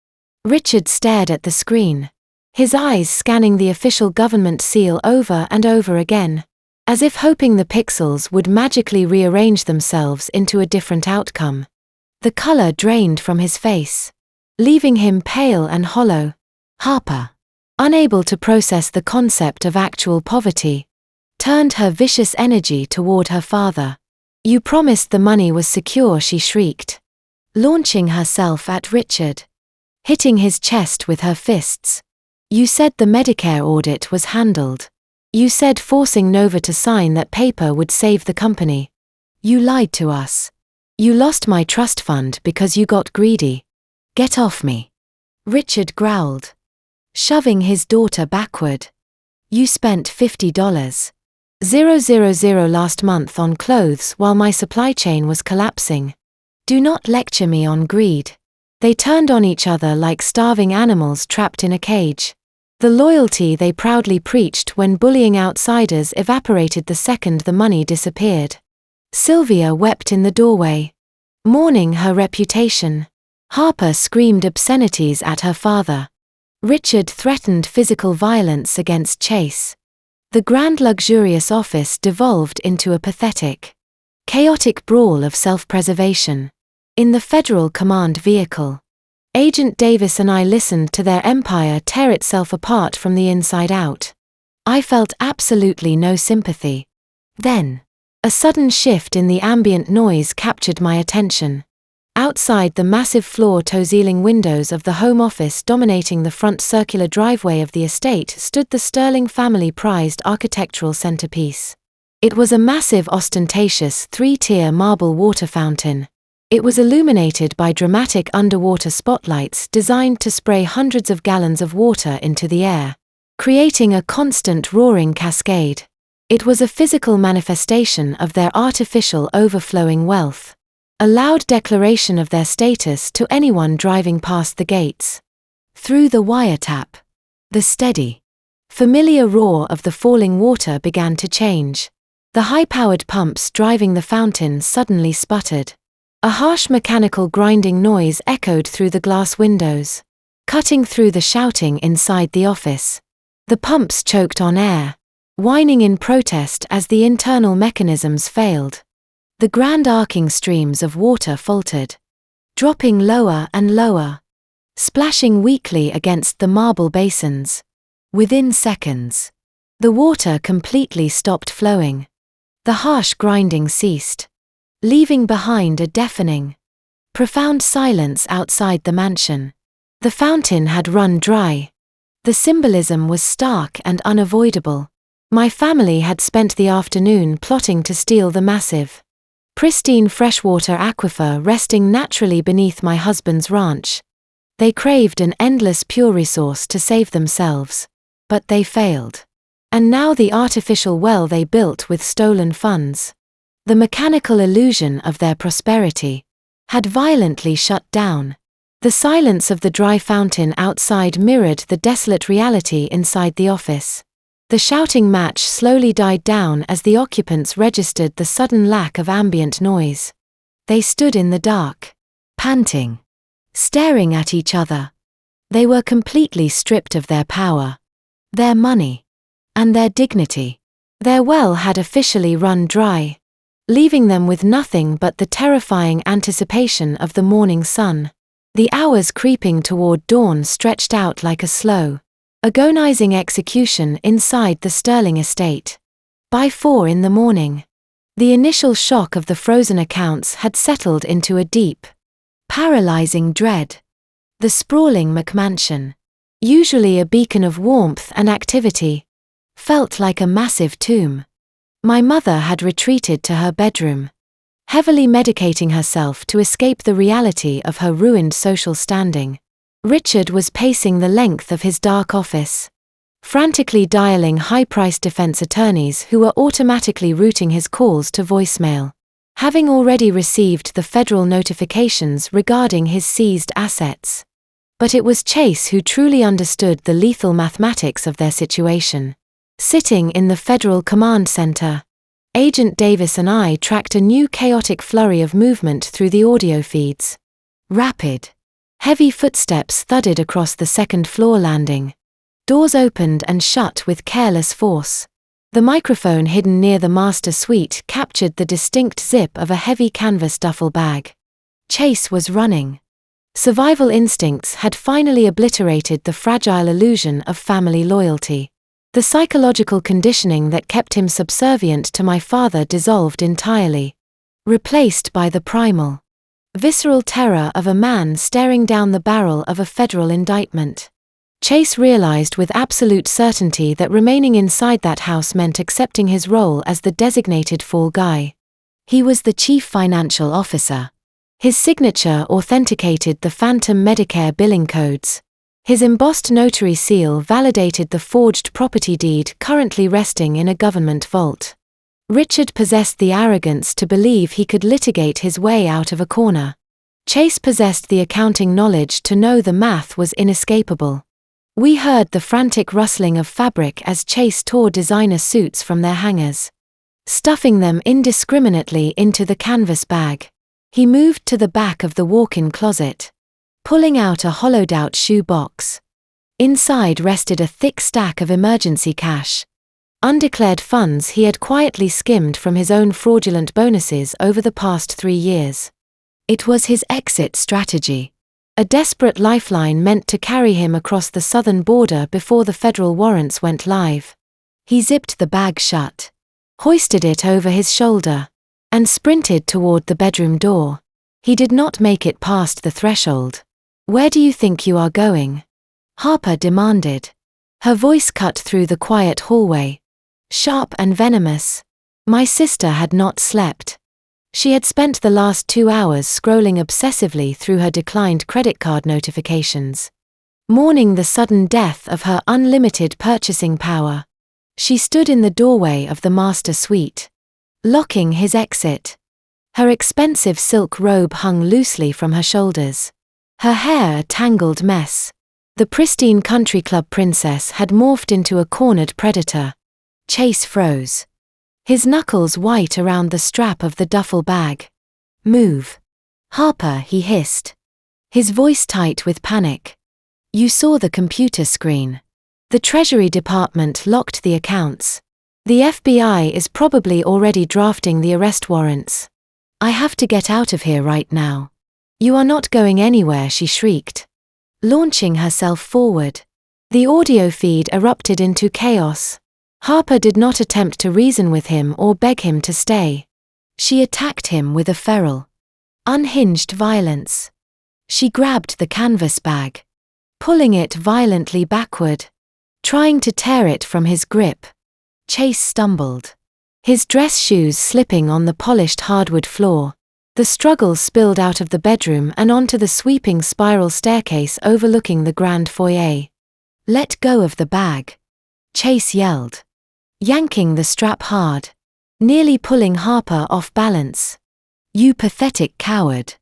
Richard stared at the screen, his eyes scanning the official government seal over and over again, as if hoping the pixels would magically rearrange themselves into a different outcome. The color drained from his face, leaving him pale and hollow. Harper, unable to process the concept of actual poverty, turned her vicious energy toward her father. "You promised the money was secure," she shrieked, launching herself at Richard, hitting his chest with her fists. "You said the Medicare audit was handled. You said forcing Nova to sign that paper would save the company. You lied to us. You lost my trust fund because you got greedy. Get off me," Richard growled, shoving his daughter backward. "You spent $50,000 last month on clothes while my supply chain was collapsing. Do not lecture me on greed." They turned on each other like starving animals trapped in a cage. The loyalty they proudly preached when bullying outsiders evaporated the second the money disappeared. Sylvia wept in the doorway, mourning her reputation. Harper screamed obscenities at her father. Richard threatened physical violence against Chase. The grand luxurious office devolved into a pathetic, chaotic brawl of self-preservation. In the Federal Command vehicle, Agent Davis and I listened to their empire tear itself apart from the inside out. I felt absolutely no sympathy. Then, a sudden shift in the ambient noise captured my attention. Outside the massive floor-to-ceiling windows of the home office dominating the front circular driveway of the estate stood the Sterling family-prized architectural centerpiece. It was a massive, ostentatious, three-tier marble water fountain. It was illuminated by dramatic underwater spotlights designed to spray hundreds of gallons of water into the air, creating a constant roaring cascade. It was a physical manifestation of their artificial overflowing wealth, a loud declaration of their status to anyone driving past the gates. Through the wiretap, the steady, familiar roar of the falling water began to change. The high-powered pumps driving the fountain suddenly sputtered. A harsh mechanical grinding noise echoed through the glass windows, cutting through the shouting inside the office. The pumps choked on air, whining in protest as the internal mechanisms failed. The grand arcing streams of water faltered, dropping lower and lower, splashing weakly against the marble basins. Within seconds, the water completely stopped flowing. The harsh grinding ceased, leaving behind a deafening, profound silence outside the mansion. The fountain had run dry. The symbolism was stark and unavoidable. My family had spent the afternoon plotting to steal the massive, pristine freshwater aquifer resting naturally beneath my husband's ranch. They craved an endless pure resource to save themselves, but they failed. And now the artificial well they built with stolen funds, the mechanical illusion of their prosperity, had violently shut down. The silence of the dry fountain outside mirrored the desolate reality inside the office. The shouting match slowly died down as the occupants registered the sudden lack of ambient noise. They stood in the dark, panting, staring at each other. They were completely stripped of their power, their money, and their dignity. Their well had officially run dry, leaving them with nothing but the terrifying anticipation of the morning sun. The hours creeping toward dawn stretched out like a slow, agonizing execution inside the Sterling estate. By 4 a.m, the initial shock of the frozen accounts had settled into a deep, paralyzing dread. The sprawling McMansion, usually a beacon of warmth and activity, felt like a massive tomb. My mother had retreated to her bedroom, heavily medicating herself to escape the reality of her ruined social standing. Richard was pacing the length of his dark office, frantically dialing high-priced defense attorneys who were automatically routing his calls to voicemail, having already received the federal notifications regarding his seized assets. But it was Chase who truly understood the lethal mathematics of their situation. Sitting in the Federal Command Center, Agent Davis and I tracked a new chaotic flurry of movement through the audio feeds. Rapid, heavy footsteps thudded across the second-floor landing. Doors opened and shut with careless force. The microphone hidden near the master suite captured the distinct zip of a heavy canvas duffel bag. Chase was running, Survival instincts had finally obliterated the fragile illusion of family loyalty. The psychological conditioning that kept him subservient to my father dissolved entirely, replaced by the primal, visceral terror of a man staring down the barrel of a federal indictment. Chase realized with absolute certainty that remaining inside that house meant accepting his role as the designated fall guy. He was the chief financial officer. His signature authenticated the phantom Medicare billing codes. His embossed notary seal validated the forged property deed currently resting in a government vault. Richard possessed the arrogance to believe he could litigate his way out of a corner. Chase possessed the accounting knowledge to know the math was inescapable. We heard the frantic rustling of fabric as Chase tore designer suits from their hangers, stuffing them indiscriminately into the canvas bag. He moved to the back of the walk-in closet, pulling out a hollowed-out shoe box. Inside rested a thick stack of emergency cash, undeclared funds he had quietly skimmed from his own fraudulent bonuses over the past 3 years. It was his exit strategy, a desperate lifeline meant to carry him across the southern border before the federal warrants went live. He zipped the bag shut, hoisted it over his shoulder, and sprinted toward the bedroom door. He did not make it past the threshold. "Where do you think you are going?" Harper demanded. Her voice cut through the quiet hallway, sharp and venomous. My sister had not slept. She had spent the last 2 hours scrolling obsessively through her declined credit card notifications, mourning the sudden death of her unlimited purchasing power. She stood in the doorway of the master suite, locking his exit. Her expensive silk robe hung loosely from her shoulders, her hair a tangled mess. The pristine country club princess had morphed into a cornered predator. Chase froze, his knuckles white around the strap of the duffel bag. "Move. Harper," he hissed, his voice tight with panic. "You saw the computer screen. The Treasury Department locked the accounts. The FBI is probably already drafting the arrest warrants. I have to get out of here right now." "You are not going anywhere," she shrieked, launching herself forward. The audio feed erupted into chaos. Harper did not attempt to reason with him or beg him to stay. She attacked him with a feral, unhinged violence. She grabbed the canvas bag, pulling it violently backward, trying to tear it from his grip. Chase stumbled, his dress shoes slipping on the polished hardwood floor. The struggle spilled out of the bedroom and onto the sweeping spiral staircase overlooking the grand foyer. "Let go of the bag," Chase yelled, yanking the strap hard, nearly pulling Harper off balance. "You pathetic coward,"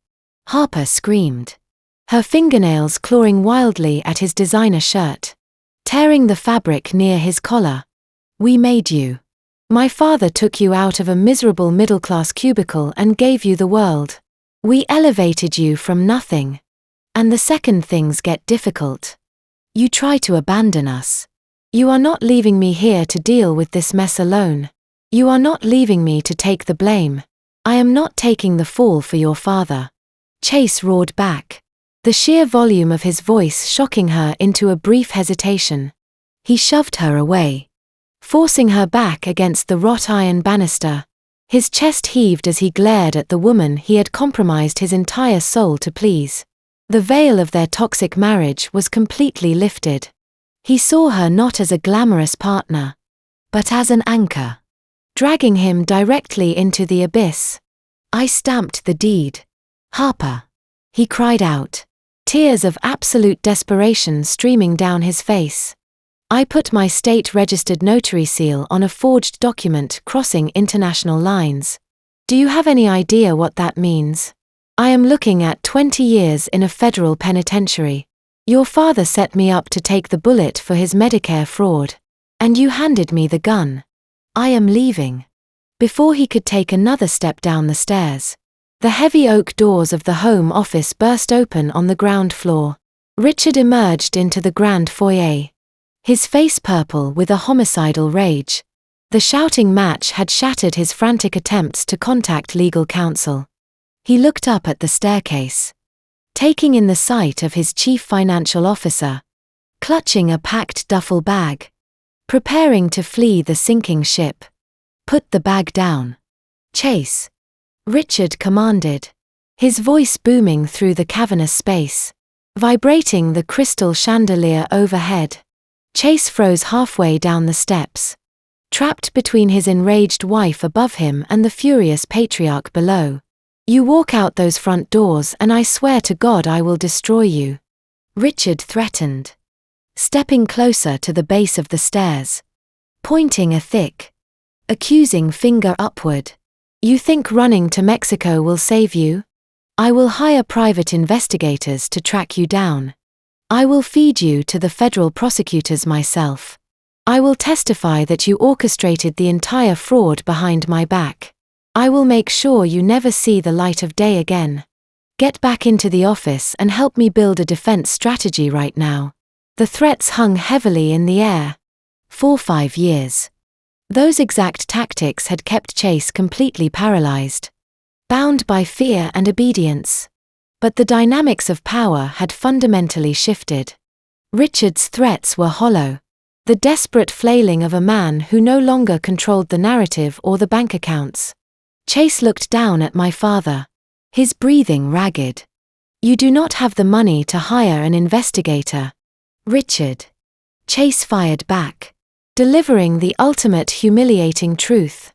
Harper screamed, her fingernails clawing wildly at his designer shirt, tearing the fabric near his collar. "We made you. My father took you out of a miserable middle-class cubicle and gave you the world. We elevated you from nothing. And the second things get difficult, you try to abandon us. You are not leaving me here to deal with this mess alone. You are not leaving me to take the blame. I am not taking the fall for your father." Chase roared back, the sheer volume of his voice shocking her into a brief hesitation. He shoved her away, forcing her back against the wrought iron banister. His chest heaved as he glared at the woman he had compromised his entire soul to please. The veil of their toxic marriage was completely lifted. He saw her not as a glamorous partner, but as an anchor, dragging him directly into the abyss. "I stamped the deed. Harper," he cried out, tears of absolute desperation streaming down his face. "I put my state-registered notary seal on a forged document crossing international lines. Do you have any idea what that means? I am looking at 20 years in a federal penitentiary. Your father set me up to take the bullet for his Medicare fraud, and you handed me the gun. I am leaving." Before he could take another step down the stairs, the heavy oak doors of the home office burst open on the ground floor. Richard emerged into the grand foyer, his face purple with a homicidal rage. The shouting match had shattered his frantic attempts to contact legal counsel. He looked up at the staircase, taking in the sight of his chief financial officer, clutching a packed duffel bag, preparing to flee the sinking ship. "Put the bag down, Chase," Richard commanded, his voice booming through the cavernous space, vibrating the crystal chandelier overhead. Chase froze halfway down the steps, trapped between his enraged wife above him and the furious patriarch below. "You walk out those front doors and I swear to God I will destroy you," Richard threatened, stepping closer to the base of the stairs, pointing a thick, accusing finger upward. "You think running to Mexico will save you? I will hire private investigators to track you down. I will feed you to the federal prosecutors myself. I will testify that you orchestrated the entire fraud behind my back. I will make sure you never see the light of day again. Get back into the office and help me build a defense strategy right now." The threats hung heavily in the air. For 5 years. Those exact tactics had kept Chase completely paralyzed, bound by fear and obedience. But the dynamics of power had fundamentally shifted. Richard's threats were hollow, the desperate flailing of a man who no longer controlled the narrative or the bank accounts. Chase looked down at my father, his breathing ragged. "You do not have the money to hire an investigator, Richard." Chase fired back, delivering the ultimate humiliating truth.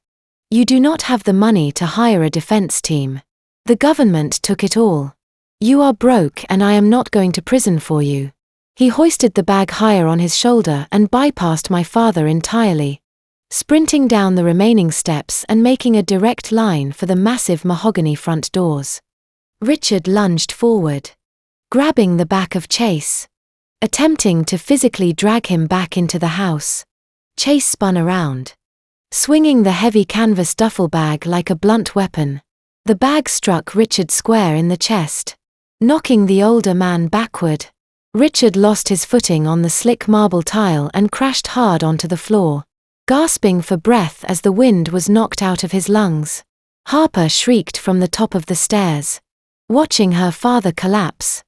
"You do not have the money to hire a defense team. The government took it all. You are broke and I am not going to prison for you." He hoisted the bag higher on his shoulder and bypassed my father entirely, sprinting down the remaining steps and making a direct line for the massive mahogany front doors. Richard lunged forward, grabbing the back of Chase, attempting to physically drag him back into the house. Chase spun around, swinging the heavy canvas duffel bag like a blunt weapon. The bag struck Richard square in the chest, knocking the older man backward. Richard lost his footing on the slick marble tile and crashed hard onto the floor, gasping for breath as the wind was knocked out of his lungs. Harper shrieked from the top of the stairs, watching her father collapse.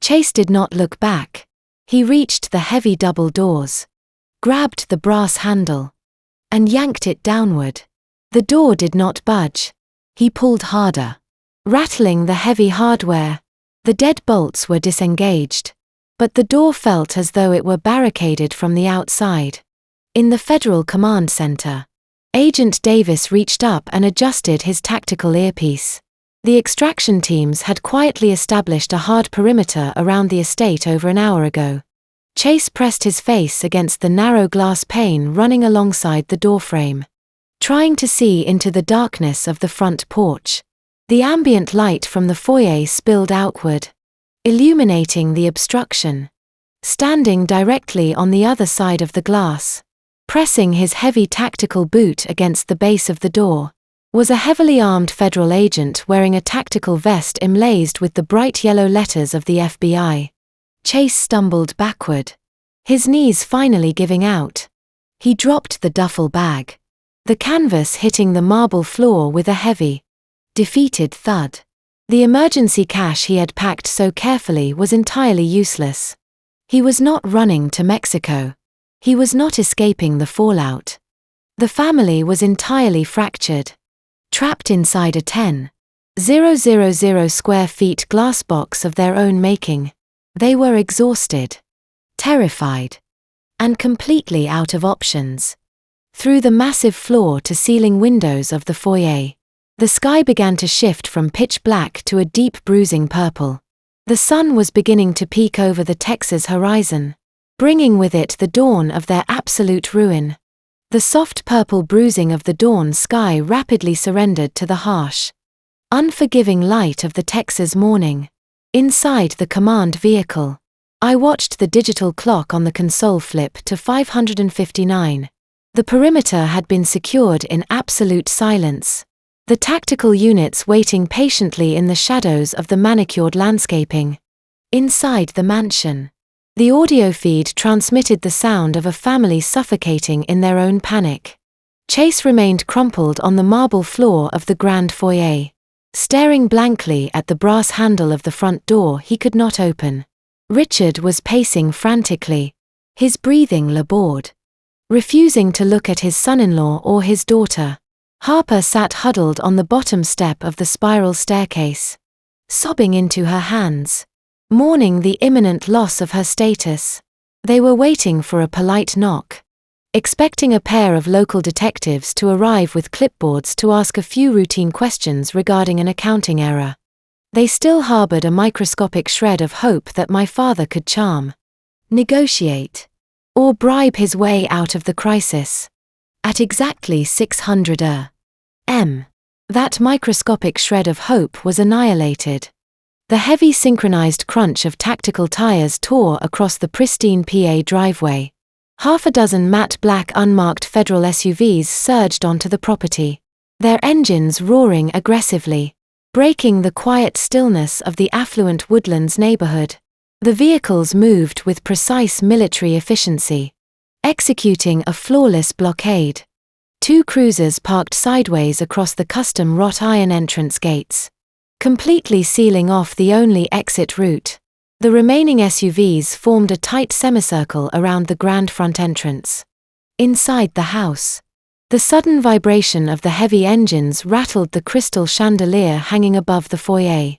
Chase did not look back. He reached the heavy double doors, grabbed the brass handle, and yanked it downward. The door did not budge. He pulled harder, rattling the heavy hardware. The dead bolts were disengaged, but the door felt as though it were barricaded from the outside. In the Federal Command Center, Agent Davis reached up and adjusted his tactical earpiece. The extraction teams had quietly established a hard perimeter around the estate over an hour ago. Chase pressed his face against the narrow glass pane running alongside the doorframe, trying to see into the darkness of the front porch. The ambient light from the foyer spilled outward, illuminating the obstruction. Standing directly on the other side of the glass, pressing his heavy tactical boot against the base of the door, was a heavily armed federal agent wearing a tactical vest emblazoned with the bright yellow letters of the FBI. Chase stumbled backward, his knees finally giving out. He dropped the duffel bag, the canvas hitting the marble floor with a heavy, defeated thud. The emergency cash he had packed so carefully was entirely useless. He was not running to Mexico. He was not escaping the fallout. The family was entirely fractured, trapped inside a 10,000 square feet glass box of their own making. They were exhausted, terrified, and completely out of options. Through the massive floor-to-ceiling windows of the foyer, the sky began to shift from pitch black to a deep bruising purple. The sun was beginning to peek over the Texas horizon, bringing with it the dawn of their absolute ruin. The soft purple bruising of the dawn sky rapidly surrendered to the harsh, unforgiving light of the Texas morning. Inside the command vehicle, I watched the digital clock on the console flip to 5:59. The perimeter had been secured in absolute silence, the tactical units waiting patiently in the shadows of the manicured landscaping. Inside the mansion, the audio feed transmitted the sound of a family suffocating in their own panic. Chase remained crumpled on the marble floor of the grand foyer, staring blankly at the brass handle of the front door he could not open. Richard was pacing frantically, his breathing labored, refusing to look at his son-in-law or his daughter. Harper sat huddled on the bottom step of the spiral staircase, sobbing into her hands, mourning the imminent loss of her status. They were waiting for a polite knock, expecting a pair of local detectives to arrive with clipboards to ask a few routine questions regarding an accounting error. They still harbored a microscopic shred of hope that my father could charm, negotiate, or bribe his way out of the crisis. At exactly 600 a.m., that microscopic shred of hope was annihilated. The heavy synchronized crunch of tactical tires tore across the pristine PA driveway. Half a dozen matte black unmarked federal SUVs surged onto the property, their engines roaring aggressively, breaking the quiet stillness of the affluent Woodlands neighborhood. The vehicles moved with precise military efficiency, executing a flawless blockade. 2 cruisers parked sideways across the custom wrought iron entrance gates, completely sealing off the only exit route. The remaining SUVs formed a tight semicircle around the grand front entrance. Inside the house, the sudden vibration of the heavy engines rattled the crystal chandelier hanging above the foyer.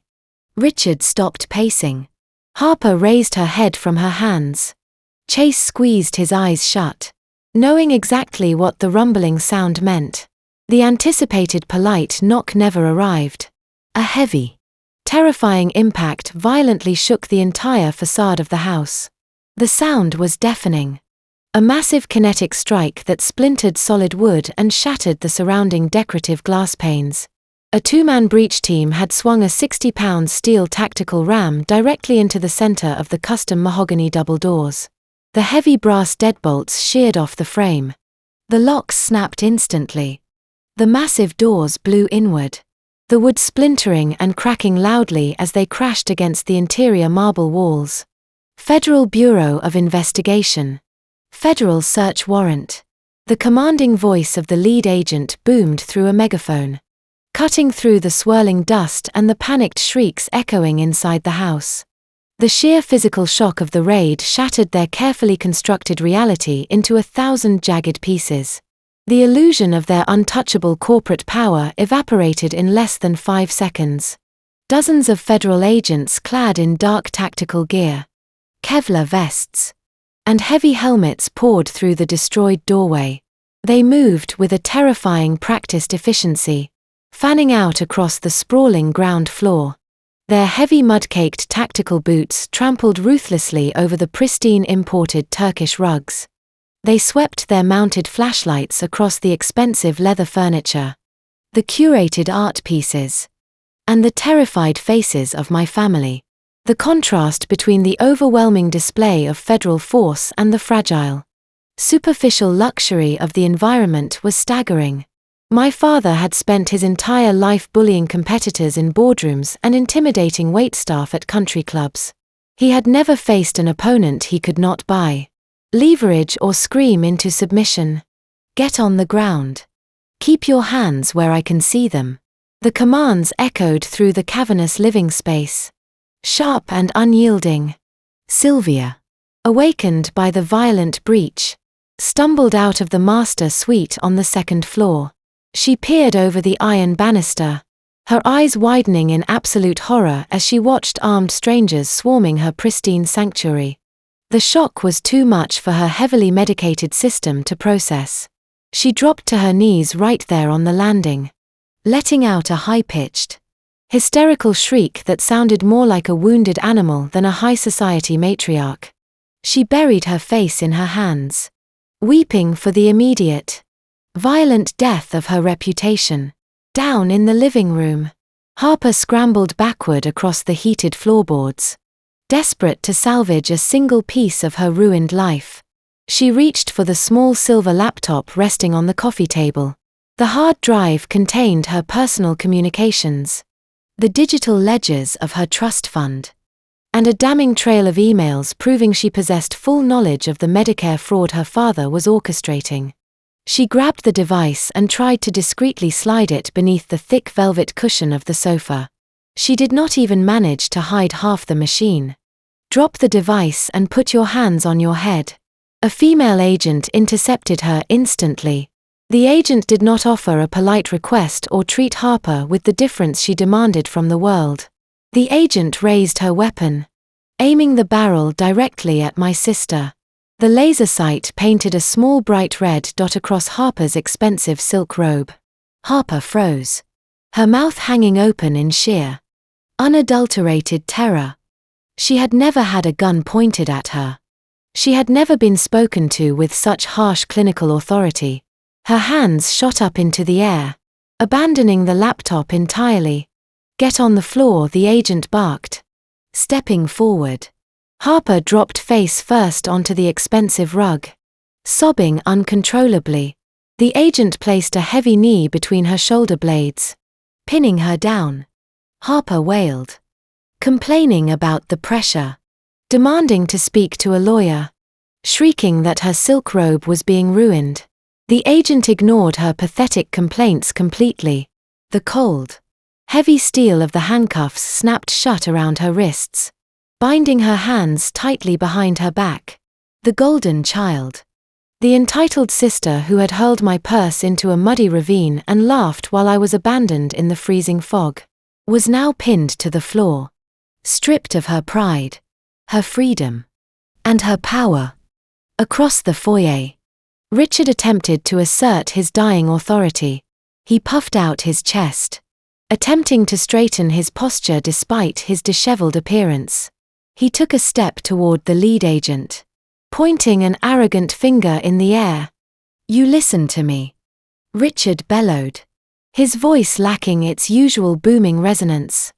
Richard stopped pacing. Harper raised her head from her hands. Chase squeezed his eyes shut, knowing exactly what the rumbling sound meant. The anticipated polite knock never arrived. A heavy, terrifying impact violently shook the entire facade of the house. The sound was deafening. A massive kinetic strike that splintered solid wood and shattered the surrounding decorative glass panes. A 2-man breach team had swung a 60-pound steel tactical ram directly into the center of the custom mahogany double doors. The heavy brass deadbolts sheared off the frame. The locks snapped instantly. The massive doors blew inward, the wood splintering and cracking loudly as they crashed against the interior marble walls. Federal Bureau of Investigation. Federal search warrant. The commanding voice of the lead agent boomed through a megaphone, cutting through the swirling dust and the panicked shrieks echoing inside the house. The sheer physical shock of the raid shattered their carefully constructed reality into 1,000 jagged pieces. The illusion of their untouchable corporate power evaporated in less than 5 seconds. Dozens of federal agents clad in dark tactical gear, Kevlar vests, and heavy helmets poured through the destroyed doorway. They moved with a terrifying practiced efficiency, fanning out across the sprawling ground floor. Their heavy mud-caked tactical boots trampled ruthlessly over the pristine imported Turkish rugs. They swept their mounted flashlights across the expensive leather furniture, the curated art pieces, and the terrified faces of my family. The contrast between the overwhelming display of federal force and the fragile, superficial luxury of the environment was staggering. My father had spent his entire life bullying competitors in boardrooms and intimidating waitstaff at country clubs. He had never faced an opponent he could not buy, leverage or scream into submission. Get on the ground. Keep your hands where I can see them. The commands echoed through the cavernous living space, sharp and unyielding. Sylvia, awakened by the violent breach, stumbled out of the master suite on the 2nd floor. She peered over the iron banister, her eyes widening in absolute horror as she watched armed strangers swarming her pristine sanctuary. The shock was too much for her heavily medicated system to process. She dropped to her knees right there on the landing, letting out a high-pitched, hysterical shriek that sounded more like a wounded animal than a high society matriarch. She buried her face in her hands, weeping for the immediate, violent death of her reputation. Down in the living room, Harper scrambled backward across the heated floorboards, desperate to salvage a single piece of her ruined life. She reached for the small silver laptop resting on the coffee table. The hard drive contained her personal communications, the digital ledgers of her trust fund, and a damning trail of emails proving she possessed full knowledge of the Medicare fraud her father was orchestrating. She grabbed the device and tried to discreetly slide it beneath the thick velvet cushion of the sofa. She did not even manage to hide half the machine. "Drop the device and put your hands on your head." A female agent intercepted her instantly. The agent did not offer a polite request or treat Harper with the difference she demanded from the world. The agent raised her weapon, aiming the barrel directly at my sister. The laser sight painted a small bright red dot across Harper's expensive silk robe. Harper froze, her mouth hanging open in sheer, unadulterated terror. She had never had a gun pointed at her. She had never been spoken to with such harsh clinical authority. Her hands shot up into the air, abandoning the laptop entirely. "Get on the floor," the agent barked. Stepping forward, Harper dropped face first onto the expensive rug. Sobbing uncontrollably, the agent placed a heavy knee between her shoulder blades, pinning her down. Harper wailed, complaining about the pressure, demanding to speak to a lawyer, shrieking that her silk robe was being ruined. The agent ignored her pathetic complaints completely. The cold, heavy steel of the handcuffs snapped shut around her wrists, binding her hands tightly behind her back. The golden child, the entitled sister who had hurled my purse into a muddy ravine and laughed while I was abandoned in the freezing fog, was now pinned to the floor, stripped of her pride, her freedom, and her power. Across the foyer, Richard attempted to assert his dying authority. He puffed out his chest, attempting to straighten his posture despite his disheveled appearance. He took a step toward the lead agent, pointing an arrogant finger in the air. "You listen to me," Richard bellowed, his voice lacking its usual booming resonance,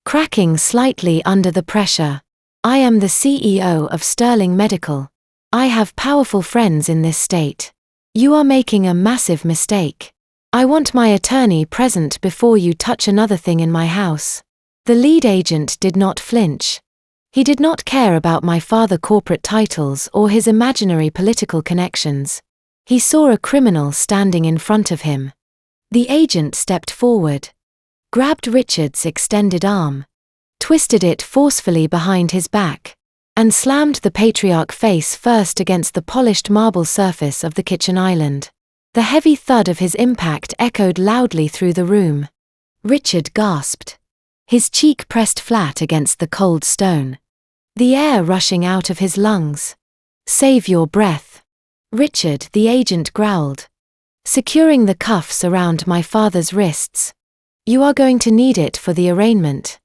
cracking slightly under the pressure. "I am the CEO of Sterling Medical. I have powerful friends in this state. You are making a massive mistake. I want my attorney present before you touch another thing in my house." The lead agent did not flinch. He did not care about my father's corporate titles or his imaginary political connections. He saw a criminal standing in front of him. The agent stepped forward, grabbed Richard's extended arm, twisted it forcefully behind his back, and slammed the patriarch face first against the polished marble surface of the kitchen island. The heavy thud of his impact echoed loudly through the room. Richard gasped, his cheek pressed flat against the cold stone, the air rushing out of his lungs. "Save your breath," Richard, the agent growled, securing the cuffs around my father's wrists. "You are going to need it for the arraignment."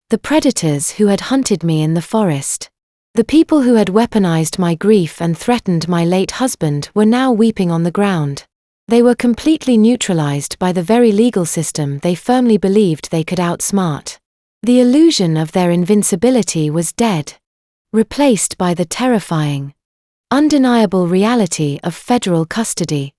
The predators who had hunted me in the forest, the people who had weaponized my grief and threatened my late husband, were now weeping on the ground. They were completely neutralized by the very legal system they firmly believed they could outsmart. The illusion of their invincibility was dead, replaced by the terrifying, undeniable reality of federal custody.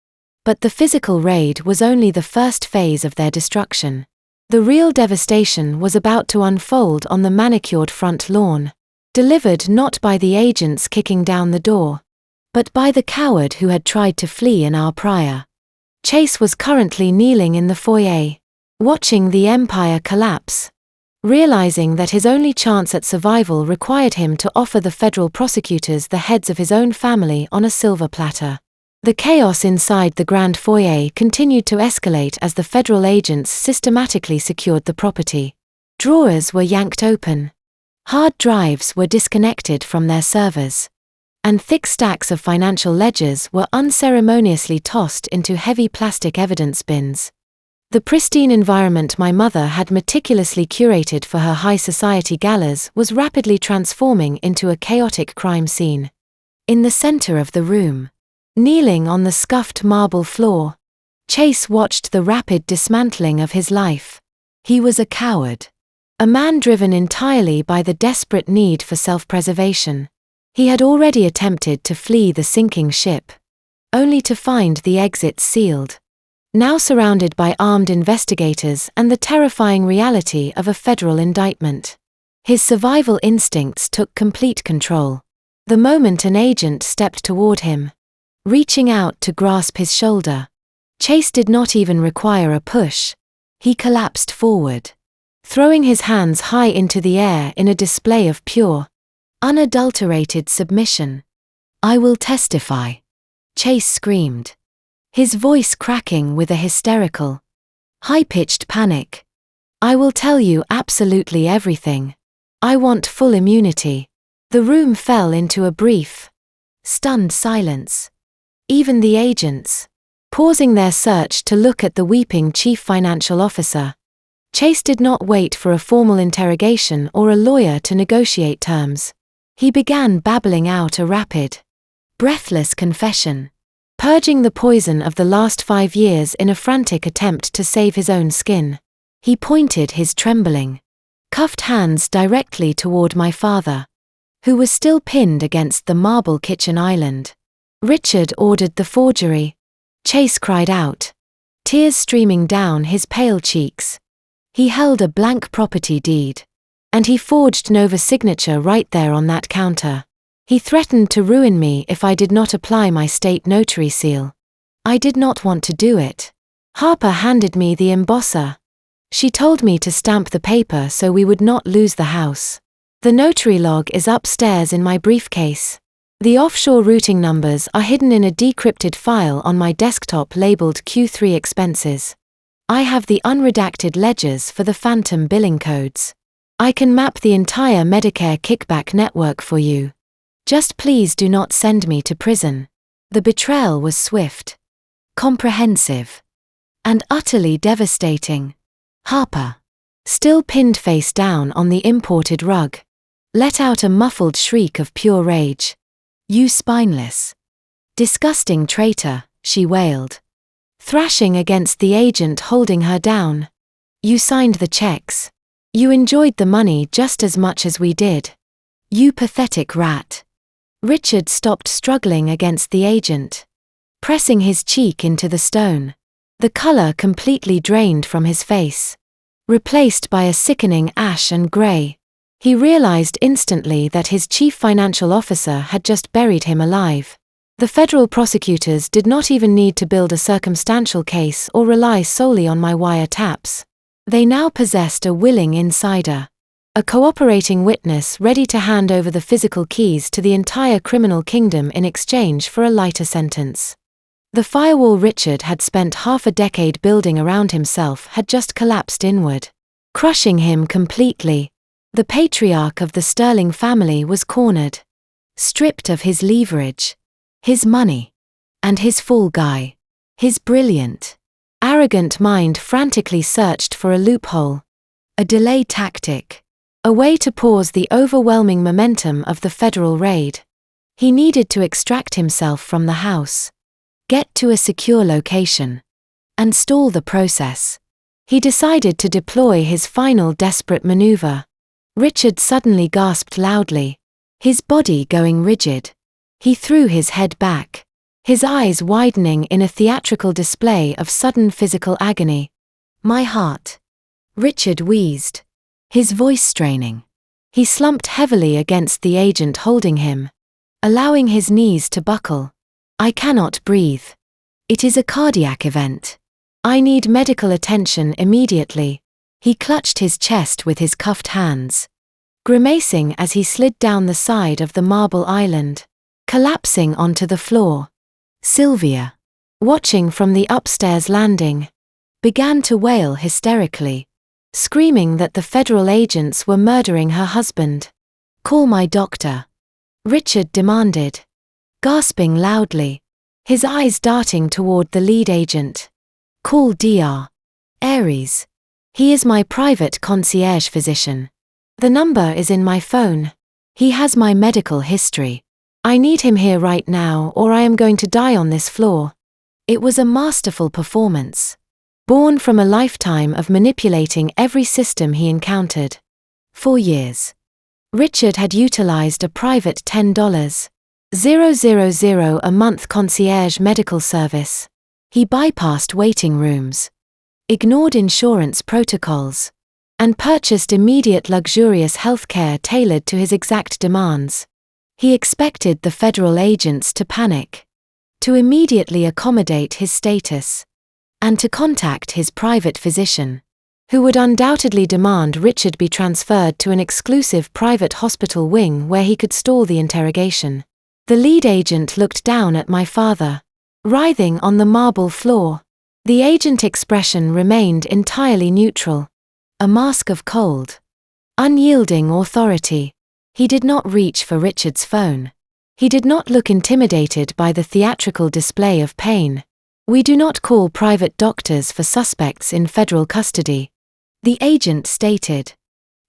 But the physical raid was only the first phase of their destruction. The real devastation was about to unfold on the manicured front lawn, delivered not by the agents kicking down the door, but by the coward who had tried to flee an hour prior. Chase was currently kneeling in the foyer, watching the empire collapse, realizing that his only chance at survival required him to offer the federal prosecutors the heads of his own family on a silver platter. The chaos inside the grand foyer continued to escalate as the federal agents systematically secured the property. Drawers were yanked open, hard drives were disconnected from their servers, and thick stacks of financial ledgers were unceremoniously tossed into heavy plastic evidence bins. The pristine environment my mother had meticulously curated for her high society galas was rapidly transforming into a chaotic crime scene. In the center of the room, kneeling on the scuffed marble floor, Chase watched the rapid dismantling of his life. He was a coward, a man driven entirely by the desperate need for self-preservation. He had already attempted to flee the sinking ship, only to find the exits sealed. Now surrounded by armed investigators and the terrifying reality of a federal indictment, his survival instincts took complete control. The moment an agent stepped toward him, reaching out to grasp his shoulder. Chase did not even require a push. He collapsed forward, throwing his hands high into the air in a display of pure, unadulterated submission. "I will testify," Chase screamed, his voice cracking with a hysterical, high-pitched panic. "I will tell you absolutely everything. I want full immunity." The room fell into a brief, stunned silence. Even the agents, pausing their search to look at the weeping chief financial officer. Chase did not wait for a formal interrogation or a lawyer to negotiate terms. He began babbling out a rapid, breathless confession, purging the poison of the last 5 years in a frantic attempt to save his own skin. He pointed his trembling, cuffed hands directly toward my father, who was still pinned against the marble kitchen island. "Richard ordered the forgery," Chase cried out, tears streaming down his pale cheeks. "He held a blank property deed, and he forged Nova's signature right there on that counter. He threatened to ruin me if I did not apply my state notary seal. I did not want to do it. Harper handed me the embosser. She told me to stamp the paper so we would not lose the house. The notary log is upstairs in my briefcase. The offshore routing numbers are hidden in a decrypted file on my desktop labeled Q3 expenses. I have the unredacted ledgers for the phantom billing codes. I can map the entire Medicare kickback network for you. Just please do not send me to prison." The betrayal was swift, comprehensive, and utterly devastating. Harper, still pinned face down on the imported rug, let out a muffled shriek of pure rage. "You spineless, disgusting traitor," she wailed, thrashing against the agent holding her down. "You signed the checks. You enjoyed the money just as much as we did. You pathetic rat." Richard stopped struggling against the agent, pressing his cheek into the stone. The color completely drained from his face, replaced by a sickening ash and gray. He realized instantly that his chief financial officer had just buried him alive. The federal prosecutors did not even need to build a circumstantial case or rely solely on my wiretaps. They now possessed a willing insider, a cooperating witness ready to hand over the physical keys to the entire criminal kingdom in exchange for a lighter sentence. The firewall Richard had spent half a decade building around himself had just collapsed inward, crushing him completely. The patriarch of the Sterling family was cornered, stripped of his leverage, his money, and his fall guy. His brilliant, arrogant mind frantically searched for a loophole, a delay tactic, a way to pause the overwhelming momentum of the federal raid. He needed to extract himself from the house, get to a secure location, and stall the process. He decided to deploy his final desperate maneuver. Richard suddenly gasped loudly, his body going rigid. He threw his head back, his eyes widening in a theatrical display of sudden physical agony. "My heart," Richard wheezed, his voice straining. He slumped heavily against the agent holding him, allowing his knees to buckle. "I cannot breathe. It is a cardiac event. I need medical attention immediately." He clutched his chest with his cuffed hands, grimacing as he slid down the side of the marble island, collapsing onto the floor. Sylvia, watching from the upstairs landing, began to wail hysterically, screaming that the federal agents were murdering her husband. "Call my doctor," Richard demanded, gasping loudly, his eyes darting toward the lead agent. "Call Dr. Aries. He is my private concierge physician. The number is in my phone. He has my medical history. I need him here right now or I am going to die on this floor." It was a masterful performance, born from a lifetime of manipulating every system he encountered. For years, Richard had utilized a private $10,000 a month concierge medical service. He bypassed waiting rooms, ignored insurance protocols, and purchased immediate luxurious healthcare tailored to his exact demands. He expected the federal agents to panic, to immediately accommodate his status, and to contact his private physician, who would undoubtedly demand Richard be transferred to an exclusive private hospital wing where he could stall the interrogation. The lead agent looked down at my father, writhing on the marble floor. The agent expression remained entirely neutral, a mask of cold, unyielding authority. He did not reach for Richard's phone. He did not look intimidated by the theatrical display of pain. "We do not call private doctors for suspects in federal custody," the agent stated,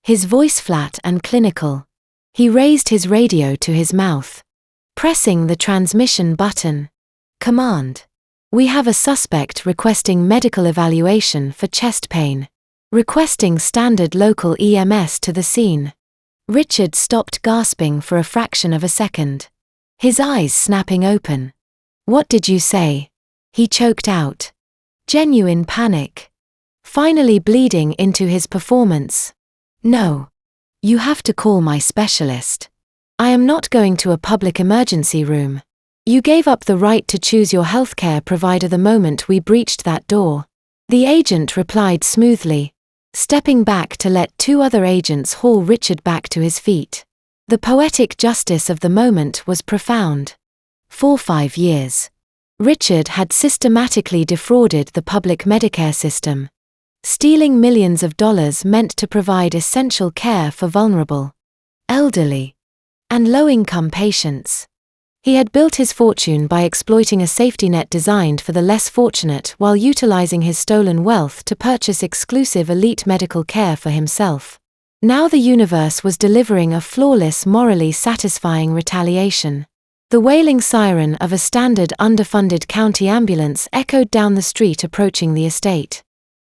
his voice flat and clinical. He raised his radio to his mouth, pressing the transmission button. "Command. We have a suspect requesting medical evaluation for chest pain. Requesting standard local EMS to the scene." Richard stopped, gasping for a fraction of a second, his eyes snapping open. "What did you say?" he choked out. Genuine panic, finally bleeding into his performance. "No. You have to call my specialist. I am not going to a public emergency room. You gave up the right to choose your healthcare provider the moment we breached that door," the agent replied smoothly, stepping back to let two other agents haul Richard back to his feet. The poetic justice of the moment was profound. For 5 years, Richard had systematically defrauded the public Medicare system, stealing millions of dollars meant to provide essential care for vulnerable, elderly, and low-income patients. He had built his fortune by exploiting a safety net designed for the less fortunate while utilizing his stolen wealth to purchase exclusive elite medical care for himself. Now the universe was delivering a flawless, morally satisfying retaliation. The wailing siren of a standard underfunded county ambulance echoed down the street approaching the estate.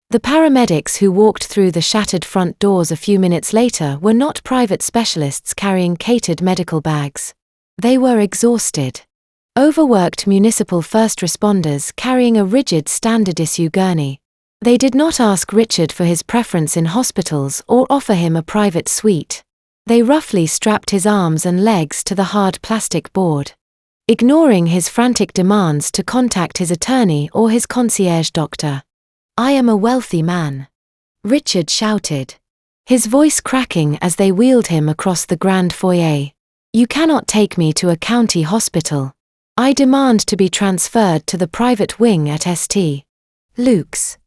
The paramedics who walked through the shattered front doors a few minutes later were not private specialists carrying catered medical bags. They were exhausted, overworked municipal first responders carrying a rigid standard-issue gurney. They did not ask Richard for his preference in hospitals or offer him a private suite. They roughly strapped his arms and legs to the hard plastic board, ignoring his frantic demands to contact his attorney or his concierge doctor. "I am a wealthy man," Richard shouted, his voice cracking as they wheeled him across the grand foyer. "You cannot take me to a county hospital. I demand to be transferred to the private wing at St. Luke's."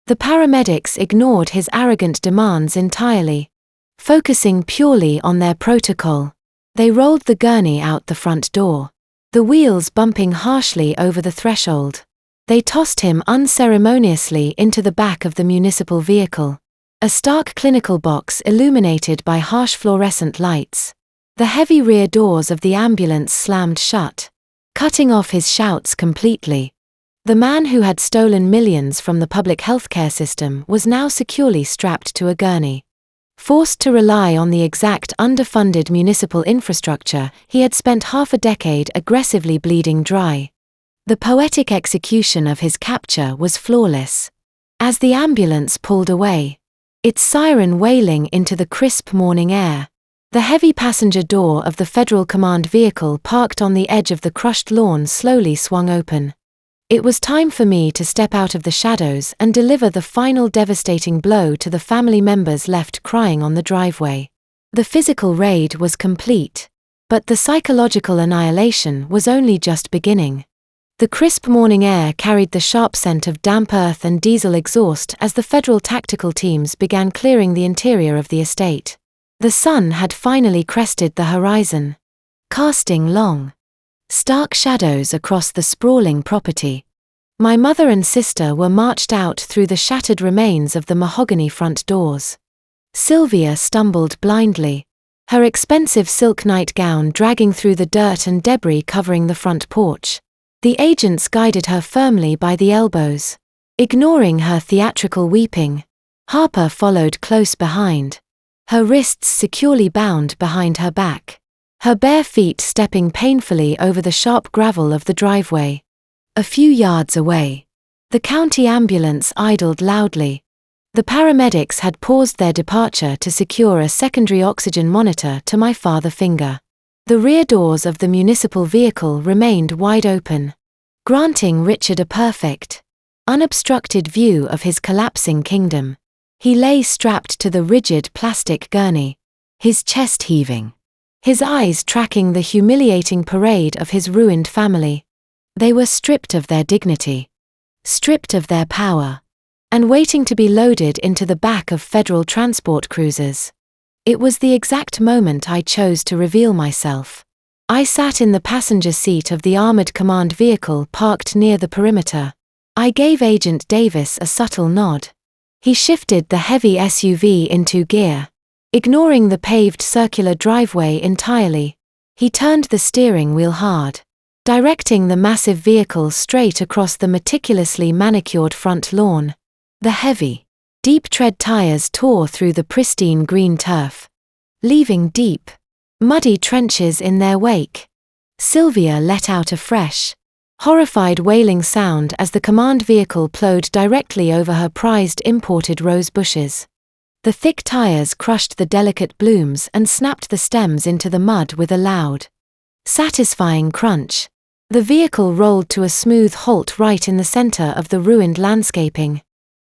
The paramedics ignored his arrogant demands entirely, focusing purely on their protocol. They rolled the gurney out the front door, the wheels bumping harshly over the threshold. They tossed him unceremoniously into the back of the municipal vehicle, a stark clinical box illuminated by harsh fluorescent lights. The heavy rear doors of the ambulance slammed shut, cutting off his shouts completely. The man who had stolen millions from the public healthcare system was now securely strapped to a gurney. Forced to rely on the exact underfunded municipal infrastructure he had spent half a decade aggressively bleeding dry. The poetic execution of his capture was flawless. As the ambulance pulled away, its siren wailing into the crisp morning air, the heavy passenger door of the Federal Command vehicle parked on the edge of the crushed lawn slowly swung open. It was time for me to step out of the shadows and deliver the final devastating blow to the family members left crying on the driveway. The physical raid was complete, but the psychological annihilation was only just beginning. The crisp morning air carried the sharp scent of damp earth and diesel exhaust as the federal tactical teams began clearing the interior of the estate. The sun had finally crested the horizon, casting long, stark shadows across the sprawling property. My mother and sister were marched out through the shattered remains of the mahogany front doors. Sylvia stumbled blindly, her expensive silk nightgown dragging through the dirt and debris covering the front porch. The agents guided her firmly by the elbows. Ignoring her theatrical weeping, Harper followed close behind, her wrists securely bound behind her back, her bare feet stepping painfully over the sharp gravel of the driveway. A few yards away, the county ambulance idled loudly. The paramedics had paused their departure to secure a secondary oxygen monitor to my father's finger. The rear doors of the municipal vehicle remained wide open. granting Richard a perfect, unobstructed view of his collapsing kingdom. He lay strapped to the rigid plastic gurney, his chest heaving, his eyes tracking the humiliating parade of his ruined family. They were stripped of their dignity, stripped of their power, and waiting to be loaded into the back of federal transport cruisers. It was the exact moment I chose to reveal myself. I sat in the passenger seat of the armored command vehicle parked near the perimeter. I gave Agent Davis a subtle nod. He shifted the heavy SUV into gear. Ignoring the paved circular driveway entirely, he turned the steering wheel hard, directing the massive vehicle straight across the meticulously manicured front lawn. The heavy, deep-tread tires tore through the pristine green turf, leaving deep, muddy trenches in their wake. Sylvia let out a fresh, horrified wailing sound as the command vehicle plowed directly over her prized imported rose bushes. The thick tires crushed the delicate blooms and snapped the stems into the mud with a loud, satisfying crunch. The vehicle rolled to a smooth halt right in the center of the ruined landscaping,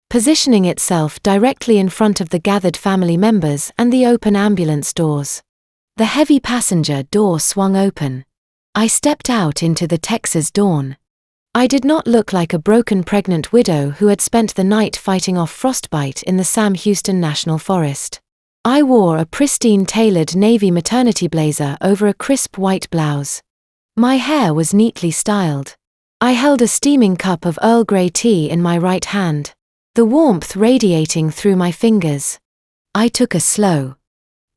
positioning itself directly in front of the gathered family members and the open ambulance doors. The heavy passenger door swung open. I stepped out into the Texas dawn. I did not look like a broken pregnant widow who had spent the night fighting off frostbite in the Sam Houston National Forest. I wore a pristine tailored navy maternity blazer over a crisp white blouse. My hair was neatly styled. I held a steaming cup of Earl Grey tea in my right hand, the warmth radiating through my fingers. I took a slow,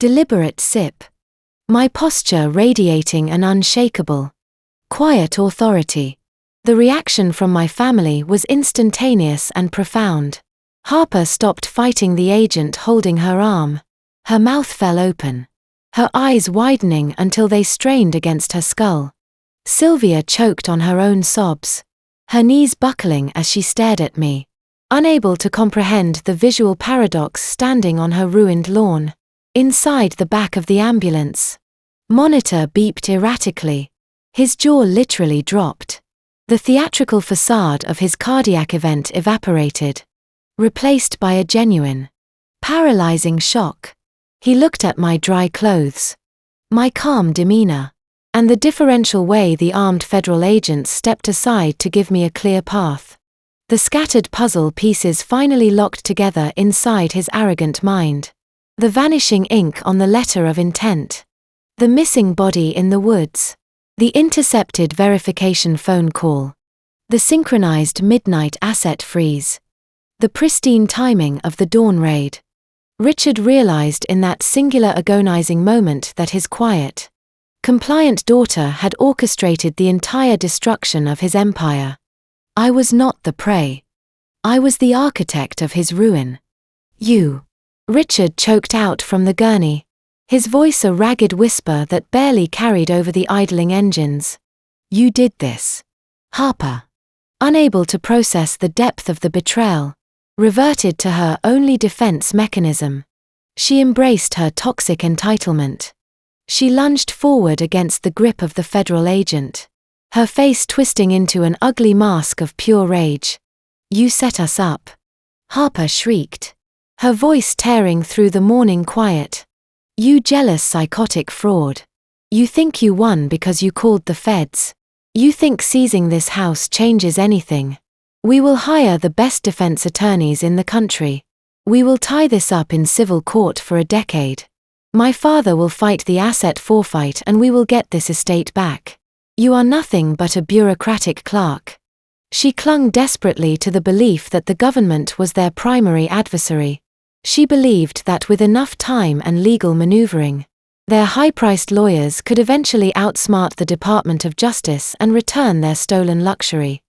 deliberate sip, my posture radiating an unshakable, quiet authority. The reaction from my family was instantaneous and profound. Harper stopped fighting the agent holding her arm. Her mouth fell open, her eyes widening until they strained against her skull. Sylvia choked on her own sobs, her knees buckling as she stared at me, unable to comprehend the visual paradox standing on her ruined lawn. Inside the back of the ambulance, monitor beeped erratically. His jaw literally dropped. The theatrical facade of his cardiac event evaporated, replaced by a genuine, paralyzing shock. He looked at my dry clothes, my calm demeanor, and the differential way the armed federal agents stepped aside to give me a clear path. The scattered puzzle pieces finally locked together inside his arrogant mind. The vanishing ink on the letter of intent, the missing body in the woods, the intercepted verification phone call, the synchronized midnight asset freeze, the pristine timing of the dawn raid. Richard realized in that singular agonizing moment that his quiet, compliant daughter had orchestrated the entire destruction of his empire. I was not the prey. I was the architect of his ruin. You. Richard choked out from the gurney, his voice a ragged whisper that barely carried over the idling engines. You did this. Harper, unable to process the depth of the betrayal, reverted to her only defense mechanism. She embraced her toxic entitlement. She lunged forward against the grip of the federal agent, her face twisting into an ugly mask of pure rage. You set us up. Harper shrieked, her voice tearing through the morning quiet. You jealous psychotic fraud. You think you won because you called the feds. You think seizing this house changes anything. We will hire the best defense attorneys in the country. We will tie this up in civil court for a decade. My father will fight the asset forfeit and we will get this estate back. You are nothing but a bureaucratic clerk. She clung desperately to the belief that the government was their primary adversary. She believed that with enough time and legal maneuvering, their high-priced lawyers could eventually outsmart the Department of Justice and return their stolen luxury.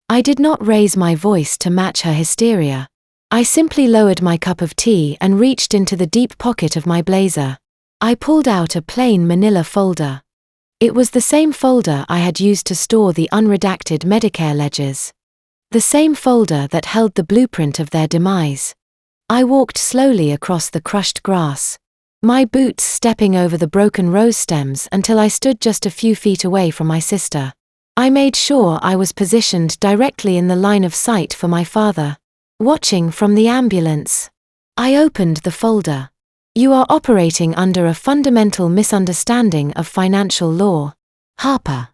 I did not raise my voice to match her hysteria. I simply lowered my cup of tea and reached into the deep pocket of my blazer. I pulled out a plain manila folder. It was the same folder I had used to store the unredacted Medicare ledgers. The same folder that held the blueprint of their demise. I walked slowly across the crushed grass, my boots stepping over the broken rose stems until I stood just a few feet away from my sister. I made sure I was positioned directly in the line of sight for my father, watching from the ambulance. I opened the folder. You are operating under a fundamental misunderstanding of financial law, Harper,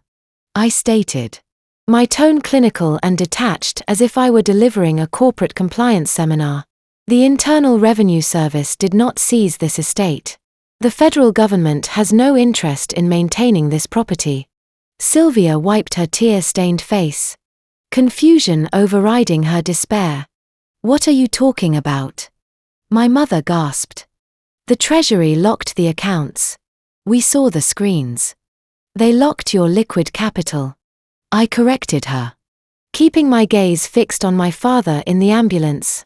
I stated. My tone clinical and detached as if I were delivering a corporate compliance seminar. The Internal Revenue Service did not seize this estate. The federal government has no interest in maintaining this property. Sylvia wiped her tear-stained face, confusion overriding her despair. What are you talking about? My mother gasped. The Treasury locked the accounts. We saw the screens. They locked your liquid capital. I corrected her, keeping my gaze fixed on my father in the ambulance.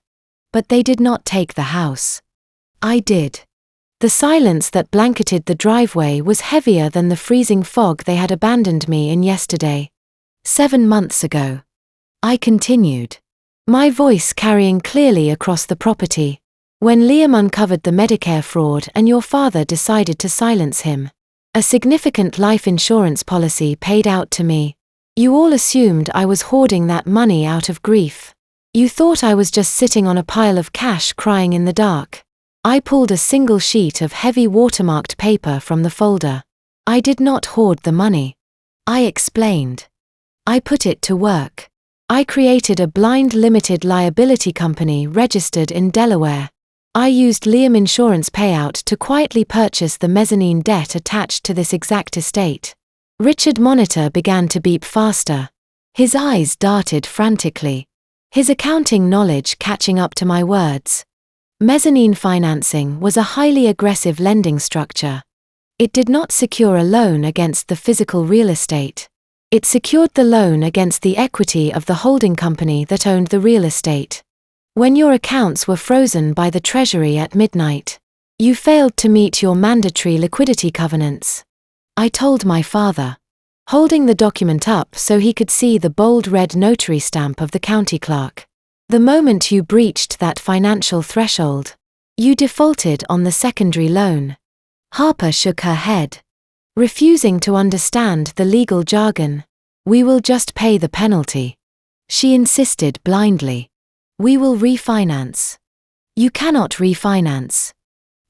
But they did not take the house. I did. The silence that blanketed the driveway was heavier than the freezing fog they had abandoned me in yesterday. 7 months ago. I continued, my voice carrying clearly across the property, when Liam uncovered the Medicare fraud and your father decided to silence him. A significant life insurance policy paid out to me. You all assumed I was hoarding that money out of grief. You thought I was just sitting on a pile of cash crying in the dark. I pulled a single sheet of heavy watermarked paper from the folder. I did not hoard the money. I explained. I put it to work. I created a blind limited liability company registered in Delaware. I used Liam insurance payout to quietly purchase the mezzanine debt attached to this exact estate. Richard's monitor began to beep faster. His eyes darted frantically, his accounting knowledge catching up to my words. Mezzanine financing was a highly aggressive lending structure. It did not secure a loan against the physical real estate. It secured the loan against the equity of the holding company that owned the real estate. When your accounts were frozen by the Treasury at midnight, you failed to meet your mandatory liquidity covenants. I told my father, holding the document up so he could see the bold red notary stamp of the county clerk. The moment you breached that financial threshold, you defaulted on the secondary loan. Harper shook her head, refusing to understand the legal jargon. We will just pay the penalty. She insisted blindly. We will refinance. You cannot refinance,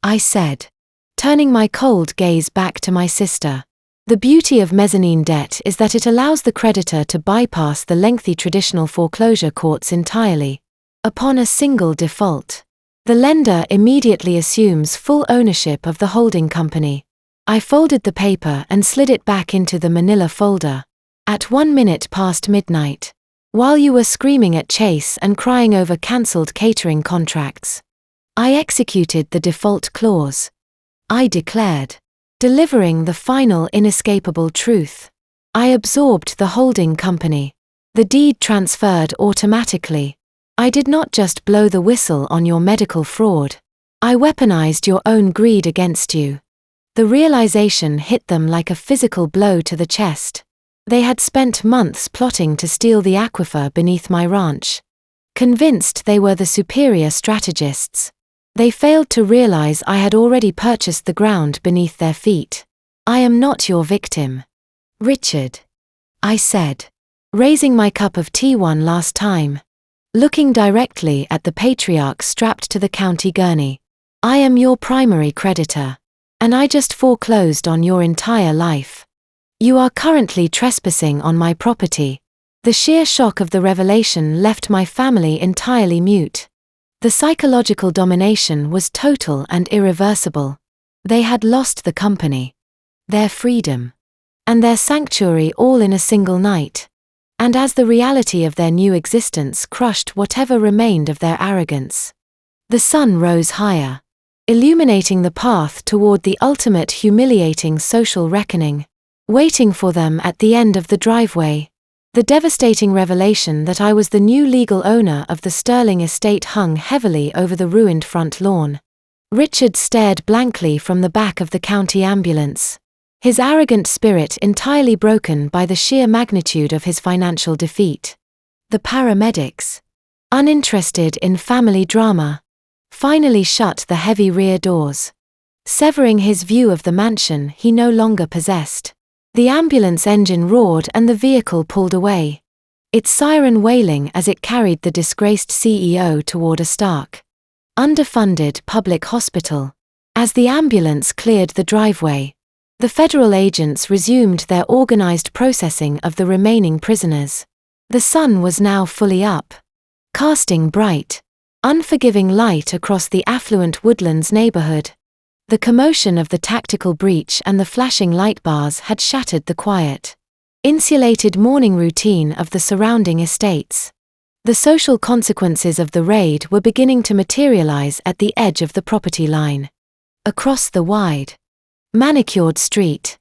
I said, turning my cold gaze back to my sister. The beauty of mezzanine debt is that it allows the creditor to bypass the lengthy traditional foreclosure courts entirely. Upon a single default, the lender immediately assumes full ownership of the holding company. I folded the paper and slid it back into the manila folder. At 1 minute past midnight, while you were screaming at Chase and crying over cancelled catering contracts, I executed the default clause. I declared, delivering the final inescapable truth. I absorbed the holding company. The deed transferred automatically. I did not just blow the whistle on your medical fraud. I weaponized your own greed against you. The realization hit them like a physical blow to the chest. They had spent months plotting to steal the aquifer beneath my ranch. Convinced they were the superior strategists, they failed to realize I had already purchased the ground beneath their feet. I am not your victim, Richard, I said, raising my cup of tea one last time, looking directly at the patriarch strapped to the county gurney. I am your primary creditor, and I just foreclosed on your entire life. You are currently trespassing on my property. The sheer shock of the revelation left my family entirely mute. The psychological domination was total and irreversible. They had lost the company, their freedom, and their sanctuary all in a single night. And as the reality of their new existence crushed whatever remained of their arrogance, the sun rose higher, illuminating the path toward the ultimate humiliating social reckoning, waiting for them at the end of the driveway. The devastating revelation that I was the new legal owner of the Sterling estate hung heavily over the ruined front lawn. Richard stared blankly from the back of the county ambulance, his arrogant spirit entirely broken by the sheer magnitude of his financial defeat. The paramedics, uninterested in family drama, finally shut the heavy rear doors, severing his view of the mansion he no longer possessed. The ambulance engine roared and the vehicle pulled away, its siren wailing as it carried the disgraced CEO toward a stark, underfunded public hospital. As the ambulance cleared the driveway, the federal agents resumed their organized processing of the remaining prisoners. The sun was now fully up, casting bright, unforgiving light across the affluent Woodlands neighborhood. The commotion of the tactical breach and the flashing light bars had shattered the quiet, insulated morning routine of the surrounding estates. The social consequences of the raid were beginning to materialize at the edge of the property line. Across the wide, manicured street,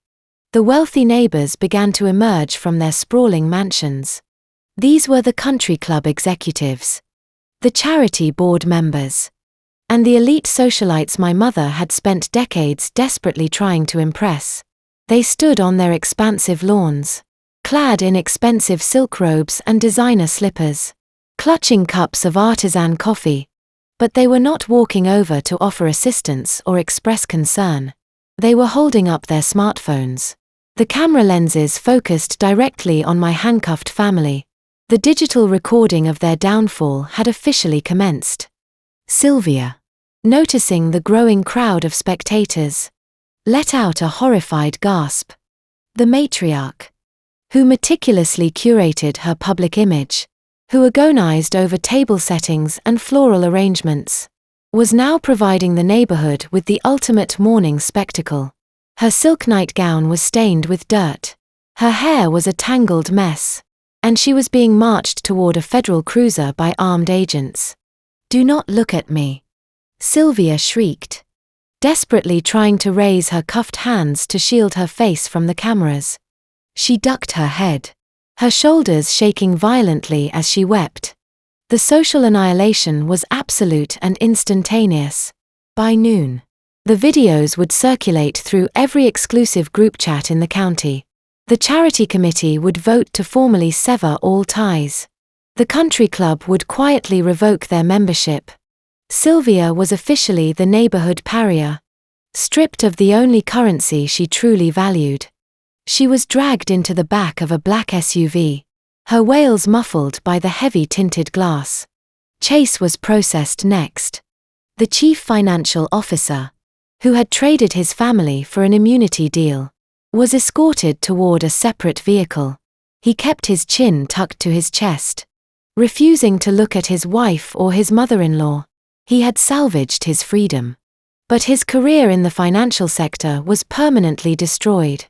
the wealthy neighbors began to emerge from their sprawling mansions. These were the country club executives, the charity board members, and the elite socialites my mother had spent decades desperately trying to impress. They stood on their expansive lawns, clad in expensive silk robes and designer slippers, clutching cups of artisan coffee. But they were not walking over to offer assistance or express concern. They were holding up their smartphones. The camera lenses focused directly on my handcuffed family. The digital recording of their downfall had officially commenced. Sylvia, noticing the growing crowd of spectators, let out a horrified gasp. The matriarch, who meticulously curated her public image, who agonized over table settings and floral arrangements, was now providing the neighborhood with the ultimate morning spectacle. Her silk nightgown was stained with dirt. Her hair was a tangled mess, and she was being marched toward a federal cruiser by armed agents. "Do not look at me," Sylvia shrieked, desperately trying to raise her cuffed hands to shield her face from the cameras. She ducked her head, her shoulders shaking violently as she wept. The social annihilation was absolute and instantaneous. By noon, the videos would circulate through every exclusive group chat in the county. The charity committee would vote to formally sever all ties. The country club would quietly revoke their membership. Sylvia was officially the neighborhood pariah, stripped of the only currency she truly valued. She was dragged into the back of a black SUV, her wails muffled by the heavy tinted glass. Chase was processed next. The chief financial officer, who had traded his family for an immunity deal, was escorted toward a separate vehicle. He kept his chin tucked to his chest, refusing to look at his wife or his mother-in-law. He had salvaged his freedom, but his career in the financial sector was permanently destroyed.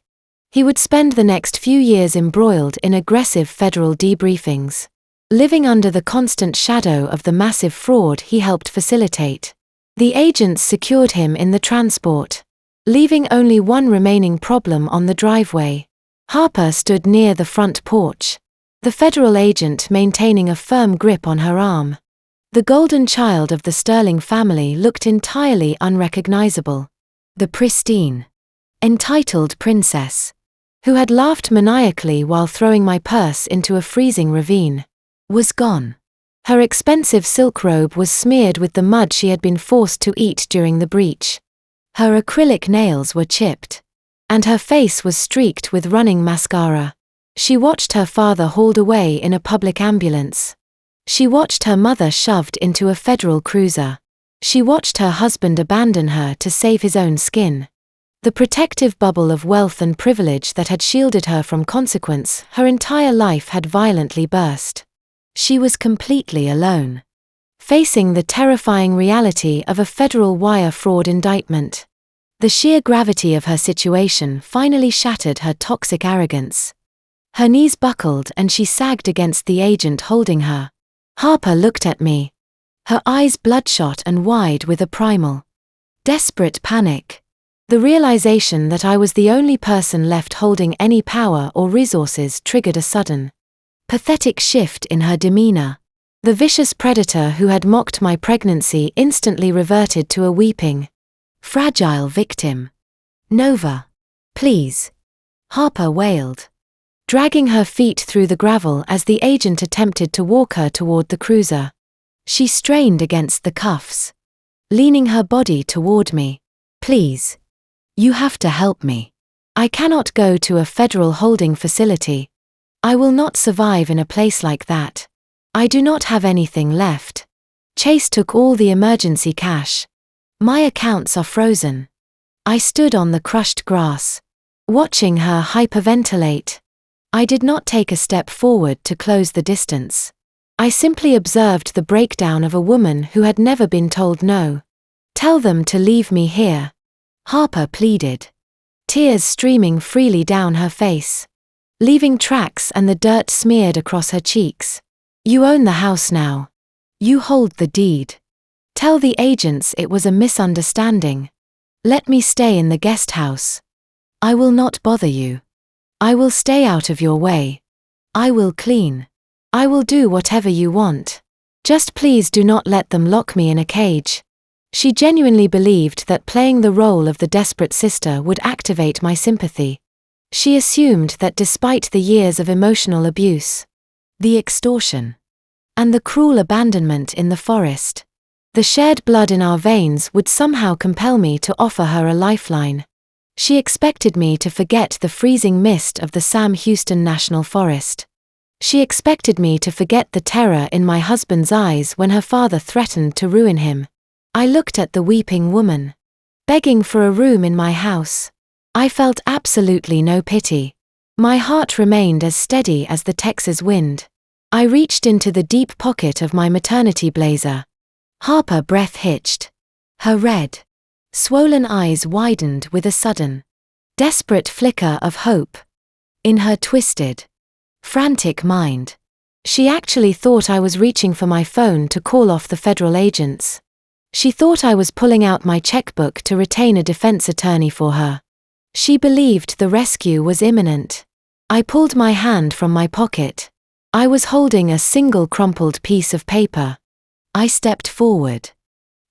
He would spend the next few years embroiled in aggressive federal debriefings, living under the constant shadow of the massive fraud he helped facilitate. The agents secured him in the transport, leaving only one remaining problem on the driveway. Harper stood near the front porch, the federal agent maintaining a firm grip on her arm. The golden child of the Sterling family looked entirely unrecognizable. The pristine, entitled princess, who had laughed maniacally while throwing my purse into a freezing ravine, was gone. Her expensive silk robe was smeared with the mud she had been forced to eat during the breach. Her acrylic nails were chipped, and her face was streaked with running mascara. She watched her father hauled away in a public ambulance. She watched her mother shoved into a federal cruiser. She watched her husband abandon her to save his own skin. The protective bubble of wealth and privilege that had shielded her from consequence her entire life had violently burst. She was completely alone, facing the terrifying reality of a federal wire fraud indictment. The sheer gravity of her situation finally shattered her toxic arrogance. Her knees buckled and she sagged against the agent holding her. Harper looked at me, her eyes bloodshot and wide with a primal, desperate panic. The realization that I was the only person left holding any power or resources triggered a sudden, pathetic shift in her demeanor. The vicious predator who had mocked my pregnancy instantly reverted to a weeping, fragile victim. "Nova, please," Harper wailed, dragging her feet through the gravel as the agent attempted to walk her toward the cruiser. She strained against the cuffs, leaning her body toward me. "Please. You have to help me." I cannot go to a federal holding facility. I will not survive in a place like that. I do not have anything left. Chase took all the emergency cash. My accounts are frozen. I stood on the crushed grass, watching her hyperventilate. I did not take a step forward to close the distance. I simply observed the breakdown of a woman who had never been told no. Tell them to leave me here, Harper pleaded, tears streaming freely down her face, leaving tracks and the dirt smeared across her cheeks. You own the house now. You hold the deed. Tell the agents it was a misunderstanding. Let me stay in the guest house. I will not bother you. I will stay out of your way. I will clean. I will do whatever you want. Just please do not let them lock me in a cage. She genuinely believed that playing the role of the desperate sister would activate my sympathy. She assumed that despite the years of emotional abuse, the extortion, and the cruel abandonment in the forest, the shared blood in our veins would somehow compel me to offer her a lifeline. She expected me to forget the freezing mist of the Sam Houston National Forest. She expected me to forget the terror in my husband's eyes when her father threatened to ruin him. I looked at the weeping woman, begging for a room in my house. I felt absolutely no pity. My heart remained as steady as the Texas wind. I reached into the deep pocket of my maternity blazer. Harper breath hitched. Her red, swollen eyes widened with a sudden, desperate flicker of hope in her twisted, frantic mind. She actually thought I was reaching for my phone to call off the federal agents. She thought I was pulling out my checkbook to retain a defense attorney for her. She believed the rescue was imminent. I pulled my hand from my pocket. I was holding a single crumpled piece of paper. I stepped forward,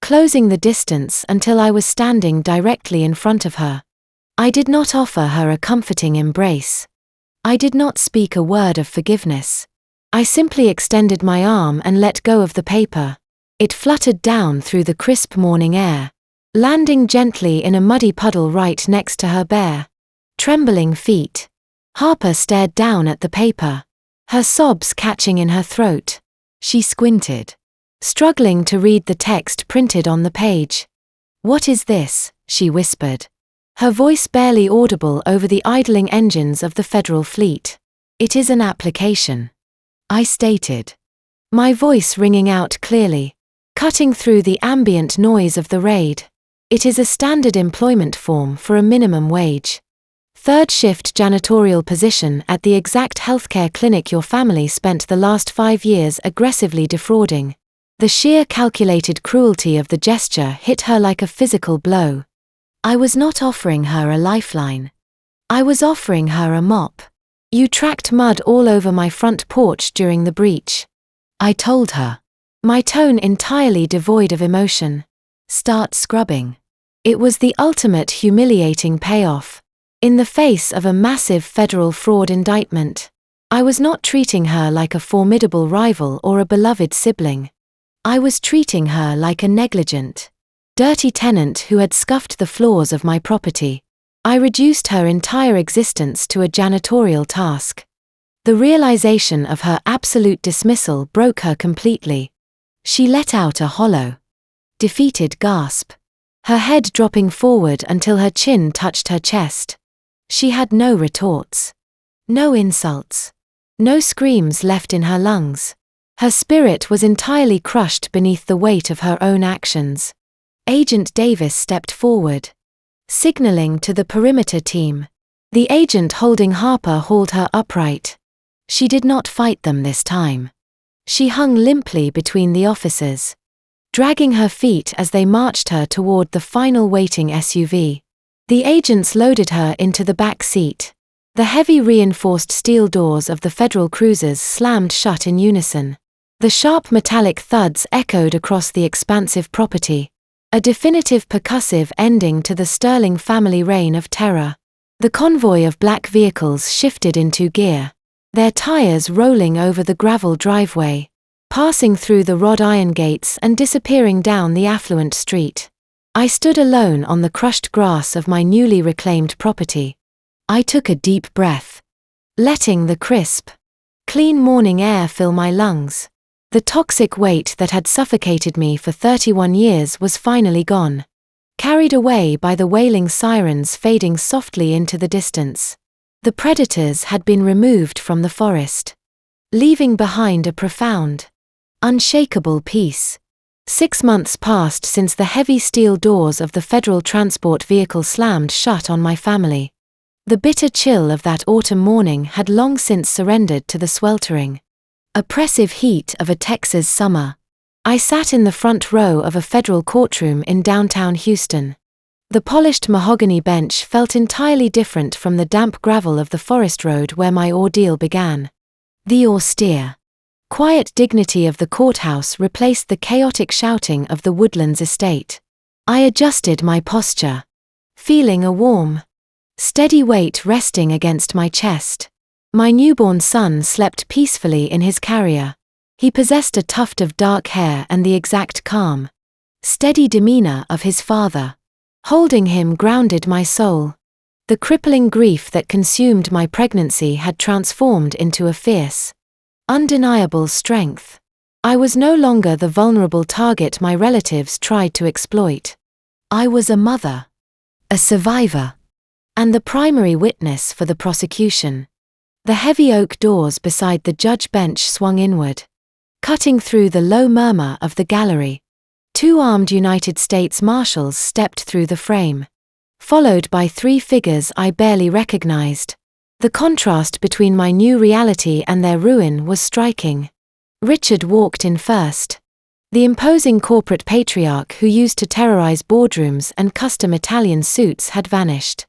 closing the distance until I was standing directly in front of her. I did not offer her a comforting embrace. I did not speak a word of forgiveness. I simply extended my arm and let go of the paper. It fluttered down through the crisp morning air, landing gently in a muddy puddle right next to her bare, trembling feet. Harper stared down at the paper, her sobs catching in her throat. She squinted, struggling to read the text printed on the page. "What is this?" she whispered, her voice barely audible over the idling engines of the federal fleet. "It is an application," I stated, my voice ringing out clearly, cutting through the ambient noise of the raid. "It is a standard employment form for a minimum wage. Third shift janitorial position at the exact healthcare clinic your family spent the last 5 years aggressively defrauding." The sheer calculated cruelty of the gesture hit her like a physical blow. I was not offering her a lifeline. I was offering her a mop. "You tracked mud all over my front porch during the breach," I told her, my tone entirely devoid of emotion. "Start scrubbing." It was the ultimate humiliating payoff. In the face of a massive federal fraud indictment, I was not treating her like a formidable rival or a beloved sibling. I was treating her like a negligent, dirty tenant who had scuffed the floors of my property. I reduced her entire existence to a janitorial task. The realization of her absolute dismissal broke her completely. She let out a hollow, defeated gasp, her head dropping forward until her chin touched her chest. She had no retorts, no insults, no screams left in her lungs. Her spirit was entirely crushed beneath the weight of her own actions. Agent Davis stepped forward, signaling to the perimeter team. The agent holding Harper hauled her upright. She did not fight them this time. She hung limply between the officers, dragging her feet as they marched her toward the final waiting SUV. The agents loaded her into the back seat. The heavy reinforced steel doors of the federal cruisers slammed shut in unison. The sharp metallic thuds echoed across the expansive property, a definitive percussive ending to the Sterling family reign of terror. The convoy of black vehicles shifted into gear, their tires rolling over the gravel driveway, passing through the wrought iron gates and disappearing down the affluent street. I stood alone on the crushed grass of my newly reclaimed property. I took a deep breath, letting the crisp, clean morning air fill my lungs. The toxic weight that had suffocated me for 31 years was finally gone, carried away by the wailing sirens fading softly into the distance. The predators had been removed from the forest, leaving behind a profound, unshakable peace. 6 months passed since the heavy steel doors of the federal transport vehicle slammed shut on my family. The bitter chill of that autumn morning had long since surrendered to the sweltering, oppressive heat of a Texas summer. I sat in the front row of a federal courtroom in downtown Houston. The polished mahogany bench felt entirely different from the damp gravel of the forest road where my ordeal began. The austere, quiet dignity of the courthouse replaced the chaotic shouting of the Woodlands estate. I adjusted my posture, feeling a warm, steady weight resting against my chest. My newborn son slept peacefully in his carrier. He possessed a tuft of dark hair and the exact calm, steady demeanor of his father. Holding him grounded my soul. The crippling grief that consumed my pregnancy had transformed into a fierce, undeniable strength. I was no longer the vulnerable target my relatives tried to exploit. I was a mother, a survivor, and the primary witness for the prosecution. The heavy oak doors beside the judge bench swung inward, cutting through the low murmur of the gallery. 2 armed United States Marshals stepped through the frame, followed by 3 figures I barely recognized. The contrast between my new reality and their ruin was striking. Richard walked in first. The imposing corporate patriarch who used to terrorize boardrooms and custom Italian suits had vanished.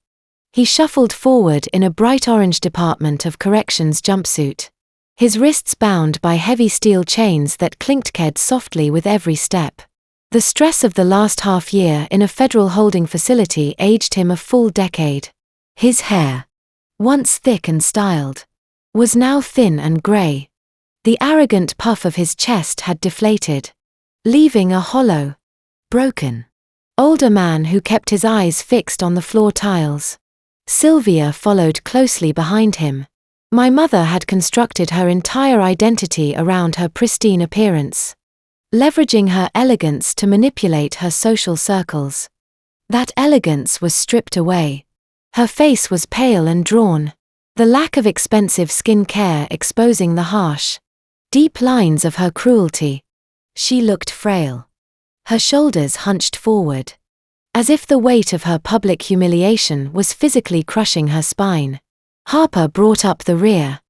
He shuffled forward in a bright orange Department of Corrections jumpsuit, his wrists bound by heavy steel chains that clinked softly with every step. The stress of the last half year in a federal holding facility aged him a full decade. His hair, once thick and styled, was now thin and grey. The arrogant puff of his chest had deflated, leaving a hollow, broken, older man who kept his eyes fixed on the floor tiles. Sylvia followed closely behind him. My mother had constructed her entire identity around her pristine appearance, leveraging her elegance to manipulate her social circles. That elegance was stripped away. Her face was pale and drawn, the lack of expensive skin care exposing the harsh, deep lines of her cruelty. She looked frail, her shoulders hunched forward, as if the weight of her public humiliation was physically crushing her spine. Harper brought up the rear,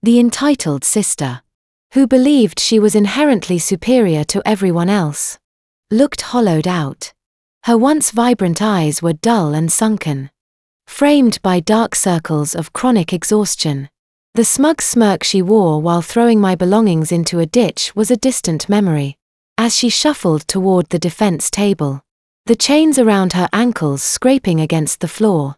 the entitled sister, who believed she was inherently superior to everyone else, looked hollowed out. Her once vibrant eyes were dull and sunken, framed by dark circles of chronic exhaustion. The smug smirk she wore while throwing my belongings into a ditch was a distant memory. As she shuffled toward the defense table, the chains around her ankles scraping against the floor,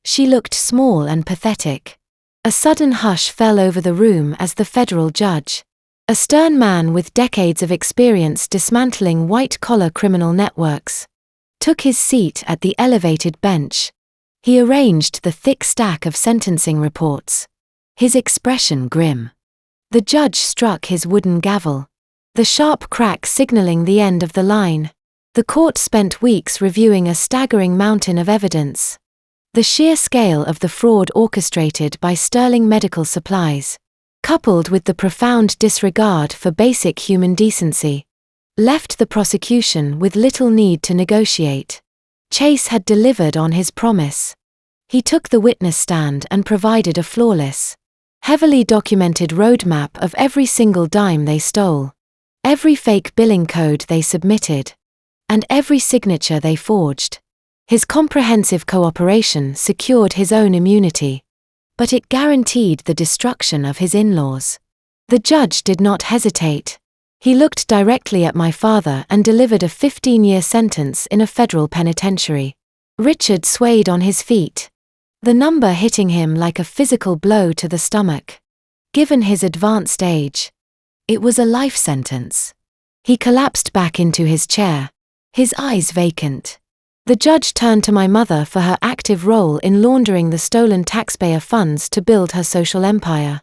she looked small and pathetic. A sudden hush fell over the room as the federal judge, a stern man with decades of experience dismantling white-collar criminal networks, took his seat at the elevated bench. He arranged the thick stack of sentencing reports, his expression grim. The judge struck his wooden gavel, the sharp crack signaling the end of the line. The court spent weeks reviewing a staggering mountain of evidence. The sheer scale of the fraud orchestrated by sterling medical supplies, coupled with the profound disregard for basic human decency, left the prosecution with little need to negotiate. Chase had delivered on his promise. He took the witness stand and provided a flawless, heavily documented roadmap of every single dime they stole, every fake billing code they submitted, and every signature they forged. His comprehensive cooperation secured his own immunity, but it guaranteed the destruction of his in-laws. The judge did not hesitate. He looked directly at my father and delivered a 15-year sentence in a federal penitentiary. Richard swayed on his feet, the number hitting him like a physical blow to the stomach. Given his advanced age, it was a life sentence. He collapsed back into his chair, his eyes vacant. The judge turned to my mother for her active role in laundering the stolen taxpayer funds to build her social empire.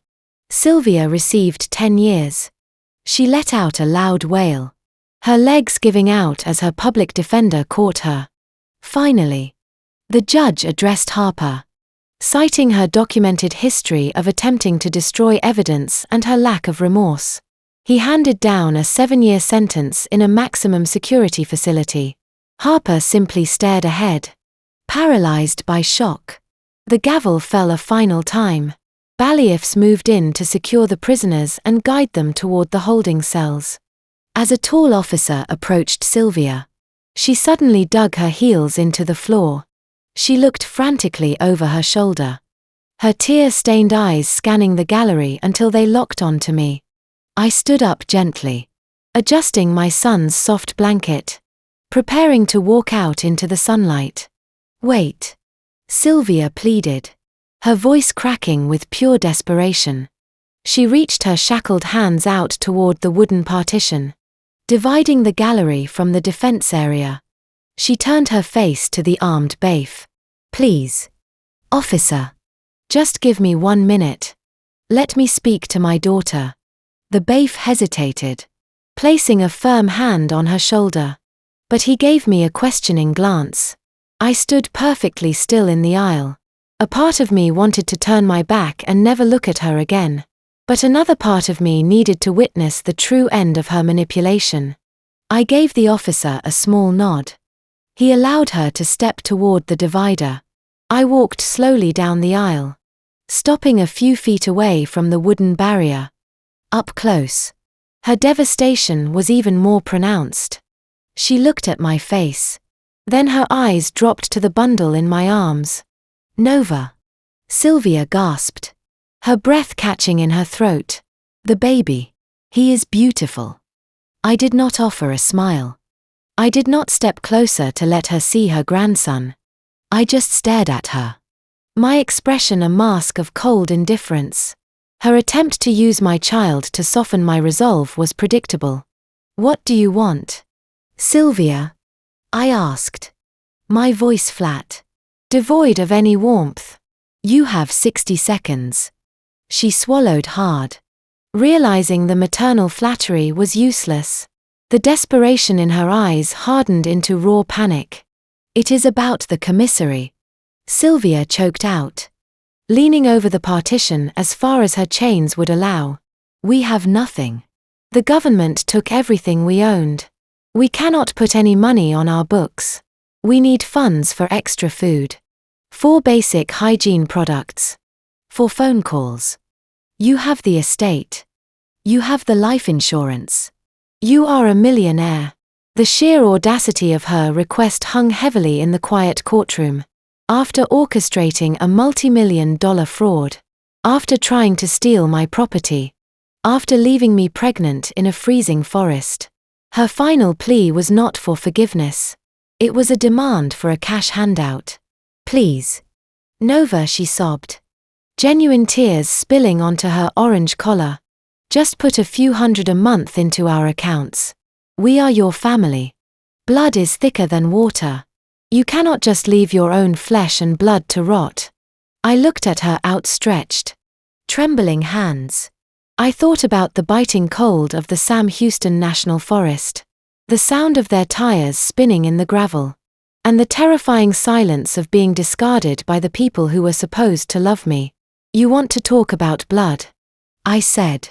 Sylvia received 10 years. She let out a loud wail, her legs giving out as her public defender caught her. Finally, the judge addressed Harper, citing her documented history of attempting to destroy evidence and her lack of remorse. He handed down a 7-year sentence in a maximum security facility. Harper simply stared ahead, paralyzed by shock. The gavel fell a final time. Bailiffs moved in to secure the prisoners and guide them toward the holding cells. As a tall officer approached Sylvia, she suddenly dug her heels into the floor. She looked frantically over her shoulder, her tear-stained eyes scanning the gallery until they locked onto me. I stood up gently, adjusting my son's soft blanket, preparing to walk out into the sunlight. "Wait," Sylvia pleaded, her voice cracking with pure desperation. She reached her shackled hands out toward the wooden partition, dividing the gallery from the defense area. She turned her face to the armed bailiff. "Please, officer, just give me 1 minute. Let me speak to my daughter." The bailiff hesitated, placing a firm hand on her shoulder. But he gave me a questioning glance. I stood perfectly still in the aisle. A part of me wanted to turn my back and never look at her again. But another part of me needed to witness the true end of her manipulation. I gave the officer a small nod. He allowed her to step toward the divider. I walked slowly down the aisle, stopping a few feet away from the wooden barrier. Up close, her devastation was even more pronounced. She looked at my face. Then her eyes dropped to the bundle in my arms. "Nova," Sylvia gasped, her breath catching in her throat. "The baby. He is beautiful." I did not offer a smile. I did not step closer to let her see her grandson. I just stared at her, my expression a mask of cold indifference. Her attempt to use my child to soften my resolve was predictable. "What do you want, Sylvia?" I asked, my voice flat, devoid of any warmth. "You have 60 seconds. She swallowed hard, realizing the maternal flattery was useless. The desperation in her eyes hardened into raw panic. "It is about the commissary," Sylvia choked out, leaning over the partition as far as her chains would allow. "We have nothing. The government took everything we owned. We cannot put any money on our books. We need funds for extra food, for basic hygiene products, for phone calls. You have the estate. You have the life insurance. You are a millionaire." The sheer audacity of her request hung heavily in the quiet courtroom. After orchestrating a multi-million-dollar fraud, after trying to steal my property, after leaving me pregnant in a freezing forest, her final plea was not for forgiveness. It was a demand for a cash handout. "Please, Nova," she sobbed, genuine tears spilling onto her orange collar. "Just put a few $100 a month into our accounts. We are your family. Blood is thicker than water. You cannot just leave your own flesh and blood to rot." I looked at her outstretched, trembling hands. I thought about the biting cold of the Sam Houston National Forest, the sound of their tires spinning in the gravel, and the terrifying silence of being discarded by the people who were supposed to love me. "You want to talk about blood?" I said,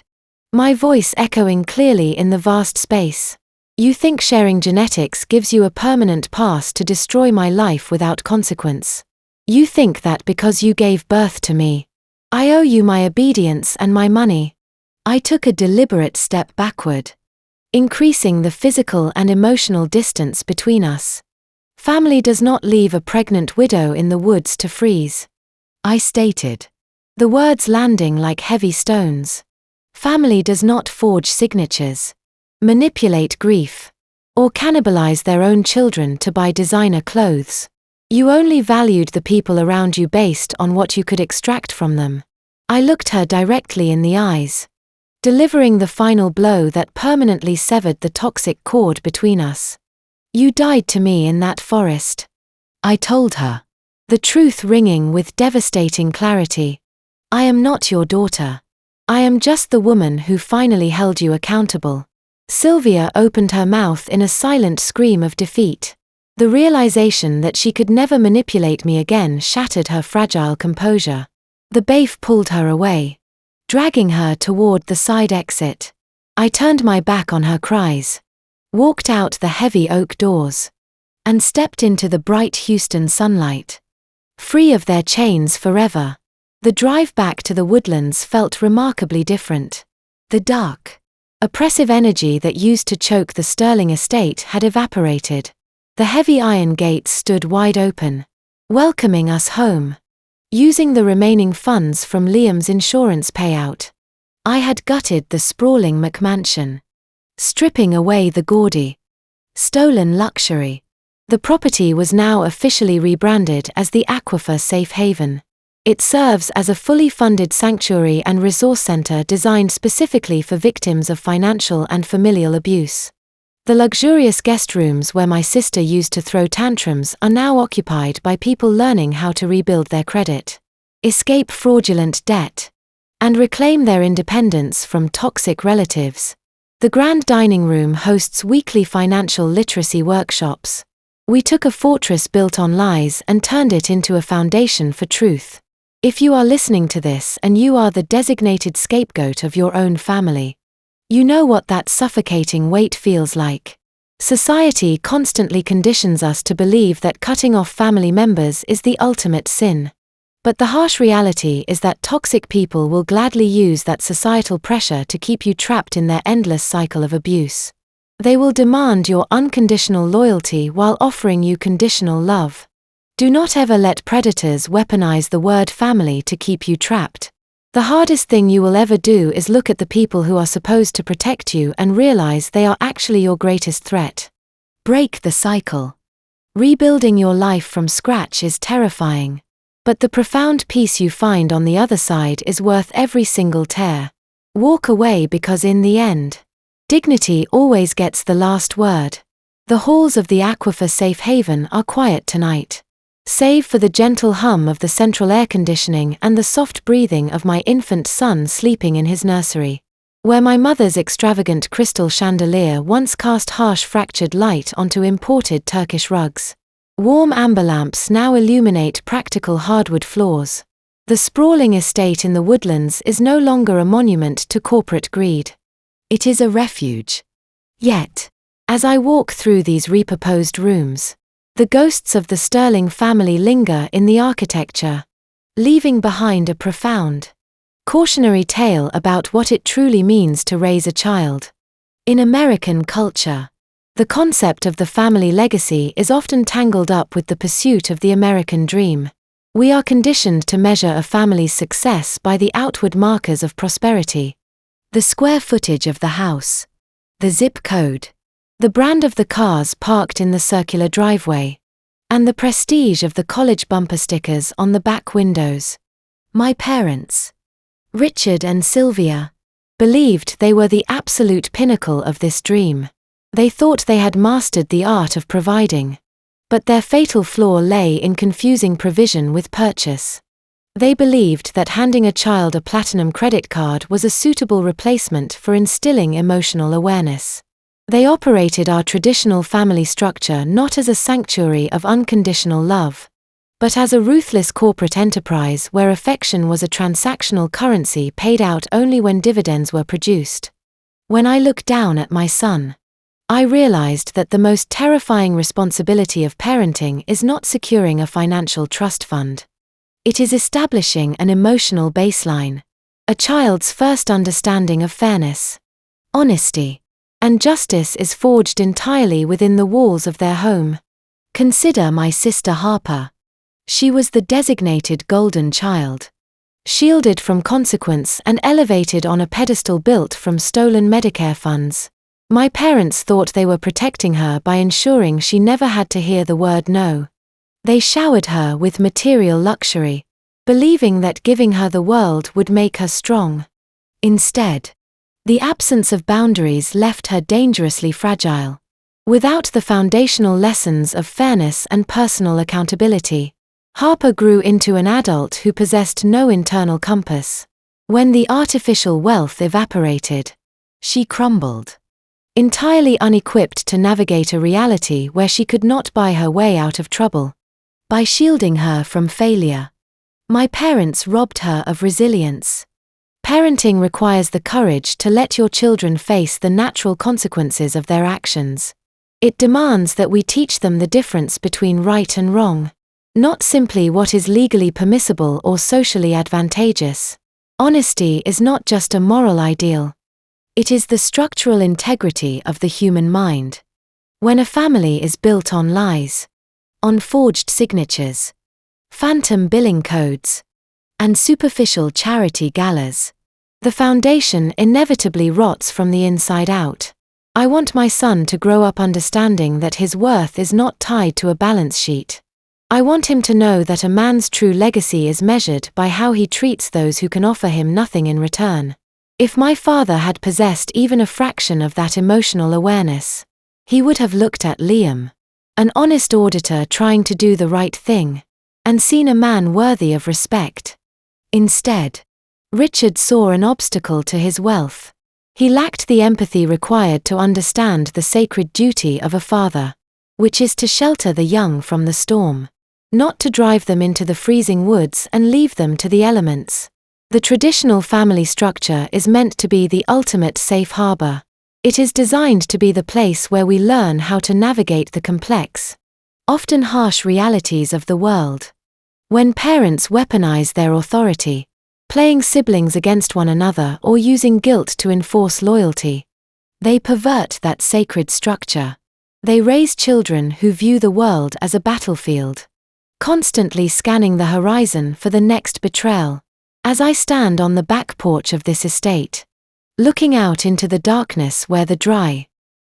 my voice echoing clearly in the vast space. "You think sharing genetics gives you a permanent pass to destroy my life without consequence. You think that because you gave birth to me, I owe you my obedience and my money." I took a deliberate step backward, increasing the physical and emotional distance between us. "Family does not leave a pregnant widow in the woods to freeze," I stated, the words landing like heavy stones. "Family does not forge signatures, manipulate grief, or cannibalize their own children to buy designer clothes. You only valued the people around you based on what you could extract from them." I looked her directly in the eyes, delivering the final blow that permanently severed the toxic cord between us. "You died to me in that forest. I told her. The truth ringing with devastating clarity. I am not your daughter. I am just the woman who finally held you accountable. Sylvia opened her mouth in a silent scream of defeat. The realization that she could never manipulate me again shattered her fragile composure. The bafe pulled her away, dragging her toward the side exit. I turned my back on her cries, walked out the heavy oak doors, and stepped into the bright Houston sunlight. Free of their chains forever, the drive back to the woodlands felt remarkably different. The dark, oppressive energy that used to choke the Sterling estate had evaporated. The heavy iron gates stood wide open, welcoming us home. Using the remaining funds from Liam's insurance payout, I had gutted the sprawling McMansion, stripping away the gaudy, stolen luxury. The property was now officially rebranded as the Aquifer Safe Haven. It serves as a fully funded sanctuary and resource center designed specifically for victims of financial and familial abuse. The luxurious guest rooms where my sister used to throw tantrums are now occupied by people learning how to rebuild their credit, escape fraudulent debt, and reclaim their independence from toxic relatives. The grand dining room hosts weekly financial literacy workshops. We took a fortress built on lies and turned it into a foundation for truth. If you are listening to this and you are the designated scapegoat of your own family, you know what that suffocating weight feels like. Society constantly conditions us to believe that cutting off family members is the ultimate sin. But the harsh reality is that toxic people will gladly use that societal pressure to keep you trapped in their endless cycle of abuse. They will demand your unconditional loyalty while offering you conditional love. Do not ever let predators weaponize the word family to keep you trapped. The hardest thing you will ever do is look at the people who are supposed to protect you and realize they are actually your greatest threat. Break the cycle. Rebuilding your life from scratch is terrifying. But the profound peace you find on the other side is worth every single tear. Walk away because in the end, dignity always gets the last word. The halls of the Aquifer Safe Haven are quiet tonight, save for the gentle hum of the central air conditioning and the soft breathing of my infant son sleeping in his nursery, where my mother's extravagant crystal chandelier once cast harsh fractured light onto imported Turkish rugs. Warm amber lamps now illuminate practical hardwood floors. The sprawling estate in the woodlands is no longer a monument to corporate greed. It is a refuge. Yet, as I walk through these repurposed rooms, the ghosts of the Sterling family linger in the architecture, leaving behind a profound, cautionary tale about what it truly means to raise a child. In American culture, the concept of the family legacy is often tangled up with the pursuit of the American dream. We are conditioned to measure a family's success by the outward markers of prosperity. The square footage of the house, the zip code, the brand of the cars parked in the circular driveway, and the prestige of the college bumper stickers on the back windows. My parents, Richard and Sylvia, believed they were the absolute pinnacle of this dream. They thought they had mastered the art of providing. But their fatal flaw lay in confusing provision with purchase. They believed that handing a child a platinum credit card was a suitable replacement for instilling emotional awareness. They operated our traditional family structure not as a sanctuary of unconditional love, but as a ruthless corporate enterprise where affection was a transactional currency paid out only when dividends were produced. When I look down at my son, I realized that the most terrifying responsibility of parenting is not securing a financial trust fund. It is establishing an emotional baseline, a child's first understanding of fairness, honesty, and justice is forged entirely within the walls of their home. Consider my sister Harper. She was the designated golden child, shielded from consequence and elevated on a pedestal built from stolen Medicare funds. My parents thought they were protecting her by ensuring she never had to hear the word no. They showered her with material luxury, believing that giving her the world would make her strong. Instead, the absence of boundaries left her dangerously fragile. Without the foundational lessons of fairness and personal accountability, Harper grew into an adult who possessed no internal compass. When the artificial wealth evaporated, she crumbled, entirely unequipped to navigate a reality where she could not buy her way out of trouble. By shielding her from failure, my parents robbed her of resilience. Parenting requires the courage to let your children face the natural consequences of their actions. It demands that we teach them the difference between right and wrong, not simply what is legally permissible or socially advantageous. Honesty is not just a moral ideal. It is the structural integrity of the human mind. When a family is built on lies, on forged signatures, phantom billing codes, and superficial charity galas, the foundation inevitably rots from the inside out. I want my son to grow up understanding that his worth is not tied to a balance sheet. I want him to know that a man's true legacy is measured by how he treats those who can offer him nothing in return. If my father had possessed even a fraction of that emotional awareness, he would have looked at Liam, an honest auditor trying to do the right thing, and seen a man worthy of respect. Instead, Richard saw an obstacle to his wealth. He lacked the empathy required to understand the sacred duty of a father, which is to shelter the young from the storm, not to drive them into the freezing woods and leave them to the elements. The traditional family structure is meant to be the ultimate safe harbor. It is designed to be the place where we learn how to navigate the complex, often harsh realities of the world. When parents weaponize their authority, playing siblings against one another or using guilt to enforce loyalty, they pervert that sacred structure. They raise children who view the world as a battlefield, constantly scanning the horizon for the next betrayal. As I stand on the back porch of this estate, looking out into the darkness where the dry,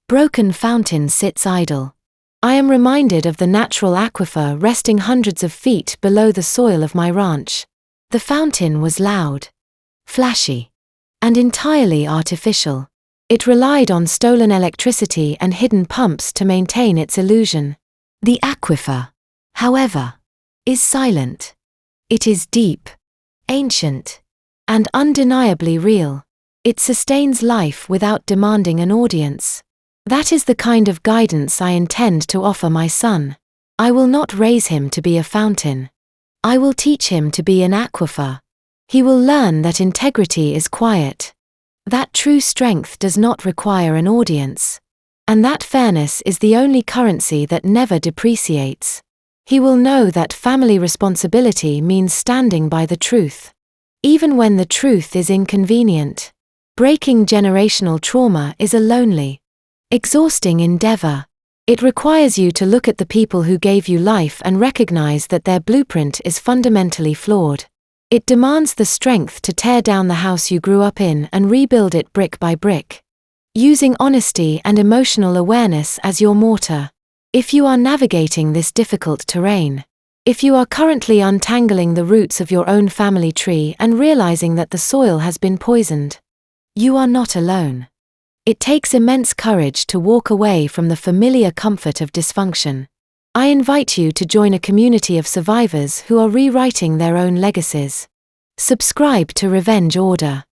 broken fountain sits idle, I am reminded of the natural aquifer resting hundreds of feet below the soil of my ranch. The fountain was loud, flashy, and entirely artificial. It relied on stolen electricity and hidden pumps to maintain its illusion. The aquifer, however, is silent. It is deep, ancient, and undeniably real. It sustains life without demanding an audience. That is the kind of guidance I intend to offer my son. I will not raise him to be a fountain. I will teach him to be an aquifer. He will learn that integrity is quiet, that true strength does not require an audience, and that fairness is the only currency that never depreciates. He will know that family responsibility means standing by the truth, even when the truth is inconvenient. Breaking generational trauma is a lonely, exhausting endeavor. It requires you to look at the people who gave you life and recognize that their blueprint is fundamentally flawed. It demands the strength to tear down the house you grew up in and rebuild it brick by brick, using honesty and emotional awareness as your mortar. If you are navigating this difficult terrain, if you are currently untangling the roots of your own family tree and realizing that the soil has been poisoned, you are not alone. It takes immense courage to walk away from the familiar comfort of dysfunction. I invite you to join a community of survivors who are rewriting their own legacies. Subscribe to Revenge Order,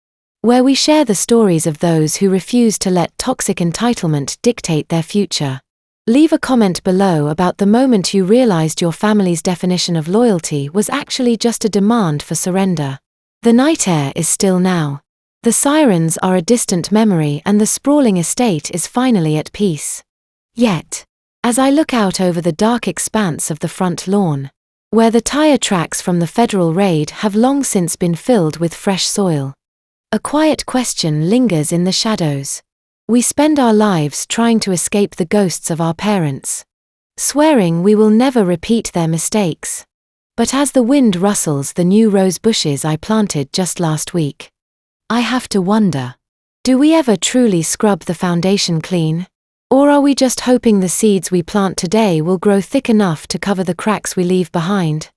where we share the stories of those who refuse to let toxic entitlement dictate their future. Leave a comment below about the moment you realized your family's definition of loyalty was actually just a demand for surrender. The night air is still now. The sirens are a distant memory and the sprawling estate is finally at peace. Yet, as I look out over the dark expanse of the front lawn, where the tire tracks from the federal raid have long since been filled with fresh soil, a quiet question lingers in the shadows. We spend our lives trying to escape the ghosts of our parents, swearing we will never repeat their mistakes. But as the wind rustles the new rose bushes I planted just last week, I have to wonder, do we ever truly scrub the foundation clean? Or are we just hoping the seeds we plant today will grow thick enough to cover the cracks we leave behind?